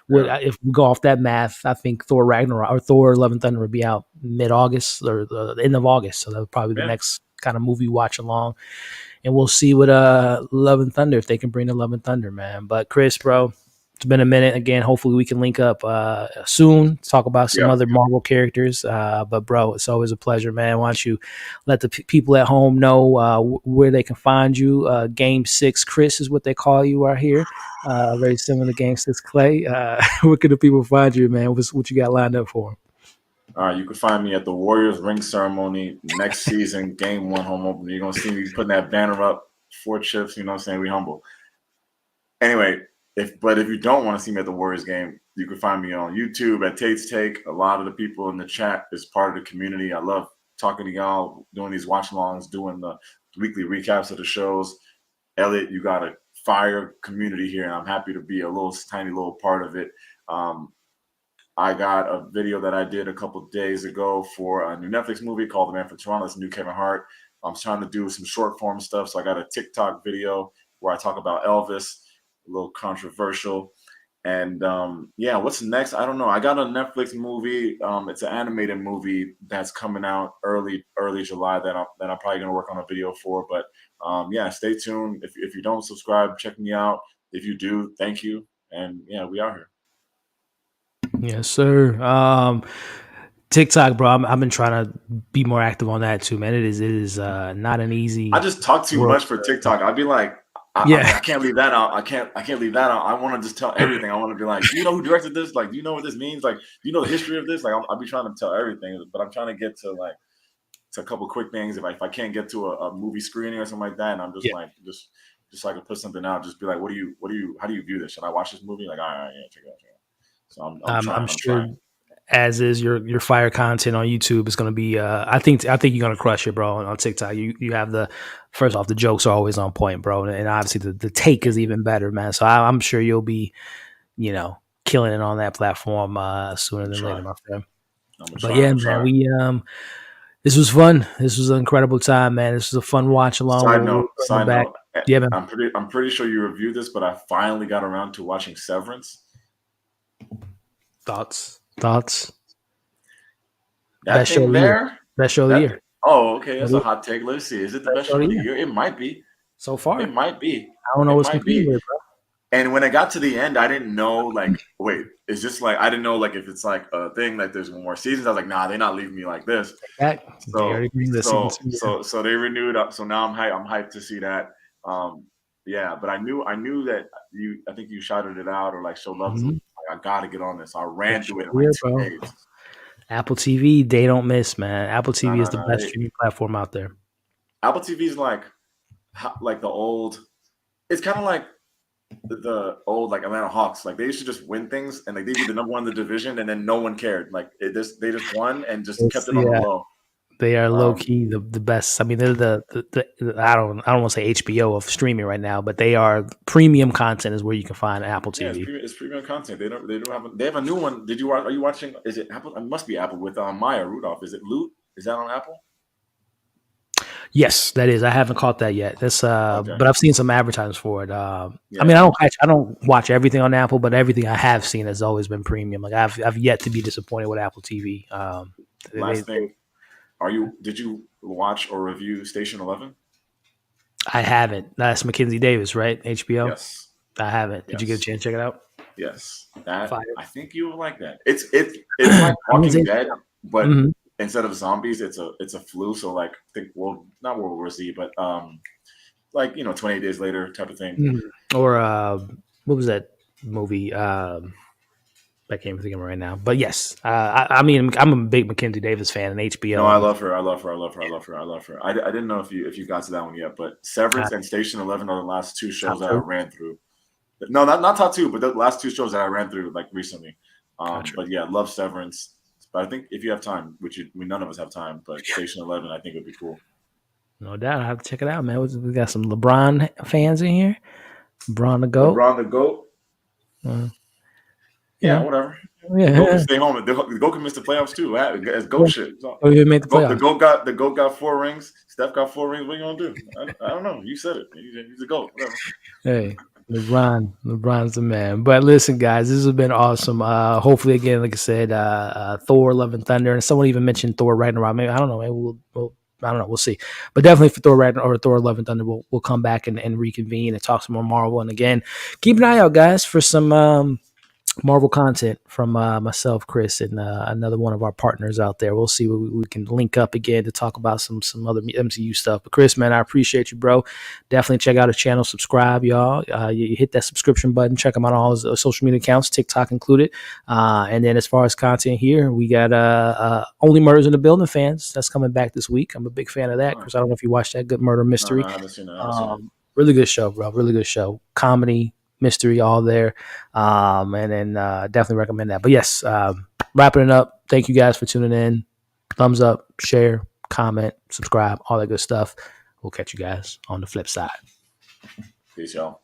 if we go off that math, I think Thor Ragnarok or Thor Love and Thunder would be out mid-August or the end of August. So that would probably be the next kind of movie watch along. And we'll see what Love and Thunder, if they can bring the Love and Thunder, man. But Chris, bro, it's been a minute. Again, hopefully we can link up soon, talk about some other Marvel characters. But, bro, it's always a pleasure, man. Why don't you let the people at home know where they can find you? Game 6 Chris is what they call you out here. Very similar to Game 6 Clay. Where can the people find you, man? What you got lined up for them? All right, you can find me at the Warriors ring ceremony next season, game 1 home opener. You're gonna see me putting that banner up, 4 chips. You know what I'm saying? We humble. Anyway, if you don't want to see me at the Warriors game, you can find me on YouTube at Tate's Take. A lot of the people in the chat is part of the community. I love talking to y'all, doing these watch alongs, doing the weekly recaps of the shows. Elliot, you got a fire community here, and I'm happy to be a tiny little part of it. I got a video that I did a couple of days ago for a new Netflix movie called The Man from Toronto. It's a new Kevin Hart. I'm trying to do some short form stuff. So I got a TikTok video where I talk about Elvis, a little controversial. And yeah, what's next? I don't know. I got a Netflix movie. It's an animated movie that's coming out early July that I'm probably gonna work on a video for. But yeah, stay tuned. If you don't subscribe, check me out. If you do, thank you. And yeah, we are here. Yes, sir. TikTok, bro. I've been trying to be more active on that too, man. It is not an easy. I just talk too much for TikTok. I'd be like, I can't leave that out. I can't leave that out. I want to just tell everything. I want to be like, do you know who directed this? Like, do you know what this means? Like, do you know the history of this? Like, I'll be trying to tell everything, but I'm trying to get to like to a couple quick things. If I can't get to a movie screening or something like that, and I'm just like just so I can put something out, just be like, how do you view this? Should I watch this movie? Like, all right, yeah, check it out. So I'm sure. As is your fire content on YouTube is going to be. I think you're going to crush it, bro. On TikTok, you have first off, the jokes are always on point, bro, and obviously the take is even better, man. So I'm sure you'll be, killing it on that platform sooner than later, my friend. But yeah, man, this was fun. This was an incredible time, man. This was a fun watch along. Side note. Yeah, man. I'm pretty sure you reviewed this, but I finally got around to watching Severance. Thoughts? That thing there? Best show of the year. Oh, okay. That's a hot take. Let's see. Is it the best show of the year? It might be. So far. It might be. I don't know what's competing with, bro. And when I got to the end, I didn't know, like, wait, it's just like, I didn't know, like, if it's like a thing, like there's more seasons. I was like, nah, they're not leaving me like this. So they renewed up. So now I'm hyped to see that. Yeah, but I knew that I think you shouted it out or like showed love. Mm-hmm. I gotta get on this. I ran through it in like 2 days. Apple TV, they don't miss, man. Apple TV is the best streaming platform out there. Apple TV is like the old. It's kind of like the old like Atlanta Hawks. Like they used to just win things and like they'd be the number one in the division and then no one cared. Like they just won and just kept it on the low. They are low key the best. I mean, they're the I don't want to say HBO of streaming right now, but they are premium content is where you can find Apple TV. Yeah, it's premium content. They have a new one. Are you watching? Is it Apple? It must be Apple with Maya Rudolph. Is it Loot? Is that on Apple? Yes, that is. I haven't caught that yet. That's but I've seen some advertisements for it. I mean, I don't watch everything on Apple, but everything I have seen has always been premium. Like I've yet to be disappointed with Apple TV. Last thing. Did you watch or review Station 11? I haven't. That's Mackenzie Davis, right? HBO? Yes. I haven't. Did you get a chance to check it out? Yes. I think you will like that. It's like Walking Dead, but instead of zombies, it's a flu. So like not World War Z, but like 28 Days Later type of thing. Mm-hmm. Or what was that movie? I can't even think of it right now, but yes, I mean, I'm a big Mackenzie Davis fan and HBO. No, I love her. I didn't know if you got to that one yet, but Severance and Station 11 are the last 2 shows that I ran through. No, not top 2, but the last 2 shows that I ran through like recently. But yeah, love Severance. But I think if you have time, which none of us have time, but Station 11 I think would be cool. No doubt, I have to check it out, man. We got some LeBron fans in here. LeBron the GOAT. Yeah, whatever. Yeah, GOAT can stay home. The GOAT can miss the playoffs too. It's GOAT shit. So, made the playoffs. The GOAT got 4 rings. Steph got 4 rings. What are you gonna do? I don't know. You said it. He's a GOAT. Whatever. Hey, LeBron's the man. But listen, guys, this has been awesome. Hopefully, again, like I said, Thor: Love and Thunder, and someone even mentioned Thor Ragnarok. Maybe I don't know. Maybe I don't know. We'll see. But definitely for Thor Ragnarok or Thor: Love and Thunder, we'll come back and reconvene and talk some more Marvel. And again, keep an eye out, guys, for some Marvel content from myself, Chris, and another one of our partners out there. We'll see what we can link up again to talk about some other MCU stuff. But Chris, man, I appreciate you, bro. Definitely check out his channel, subscribe, y'all. You hit that subscription button, check him out on all his social media accounts, TikTok included. And then as far as content here, we got Only Murders in the Building fans. That's coming back this week. I'm a big fan of that, Chris. I don't know if you watched that Good Murder Mystery. No, I haven't seen it. Really good show, bro. Really good show. Comedy, mystery, all there. And then definitely recommend that. But yes, wrapping it up. Thank you guys for tuning in. Thumbs up, share, comment, subscribe, all that good stuff. We'll catch you guys on the flip side. Peace, y'all.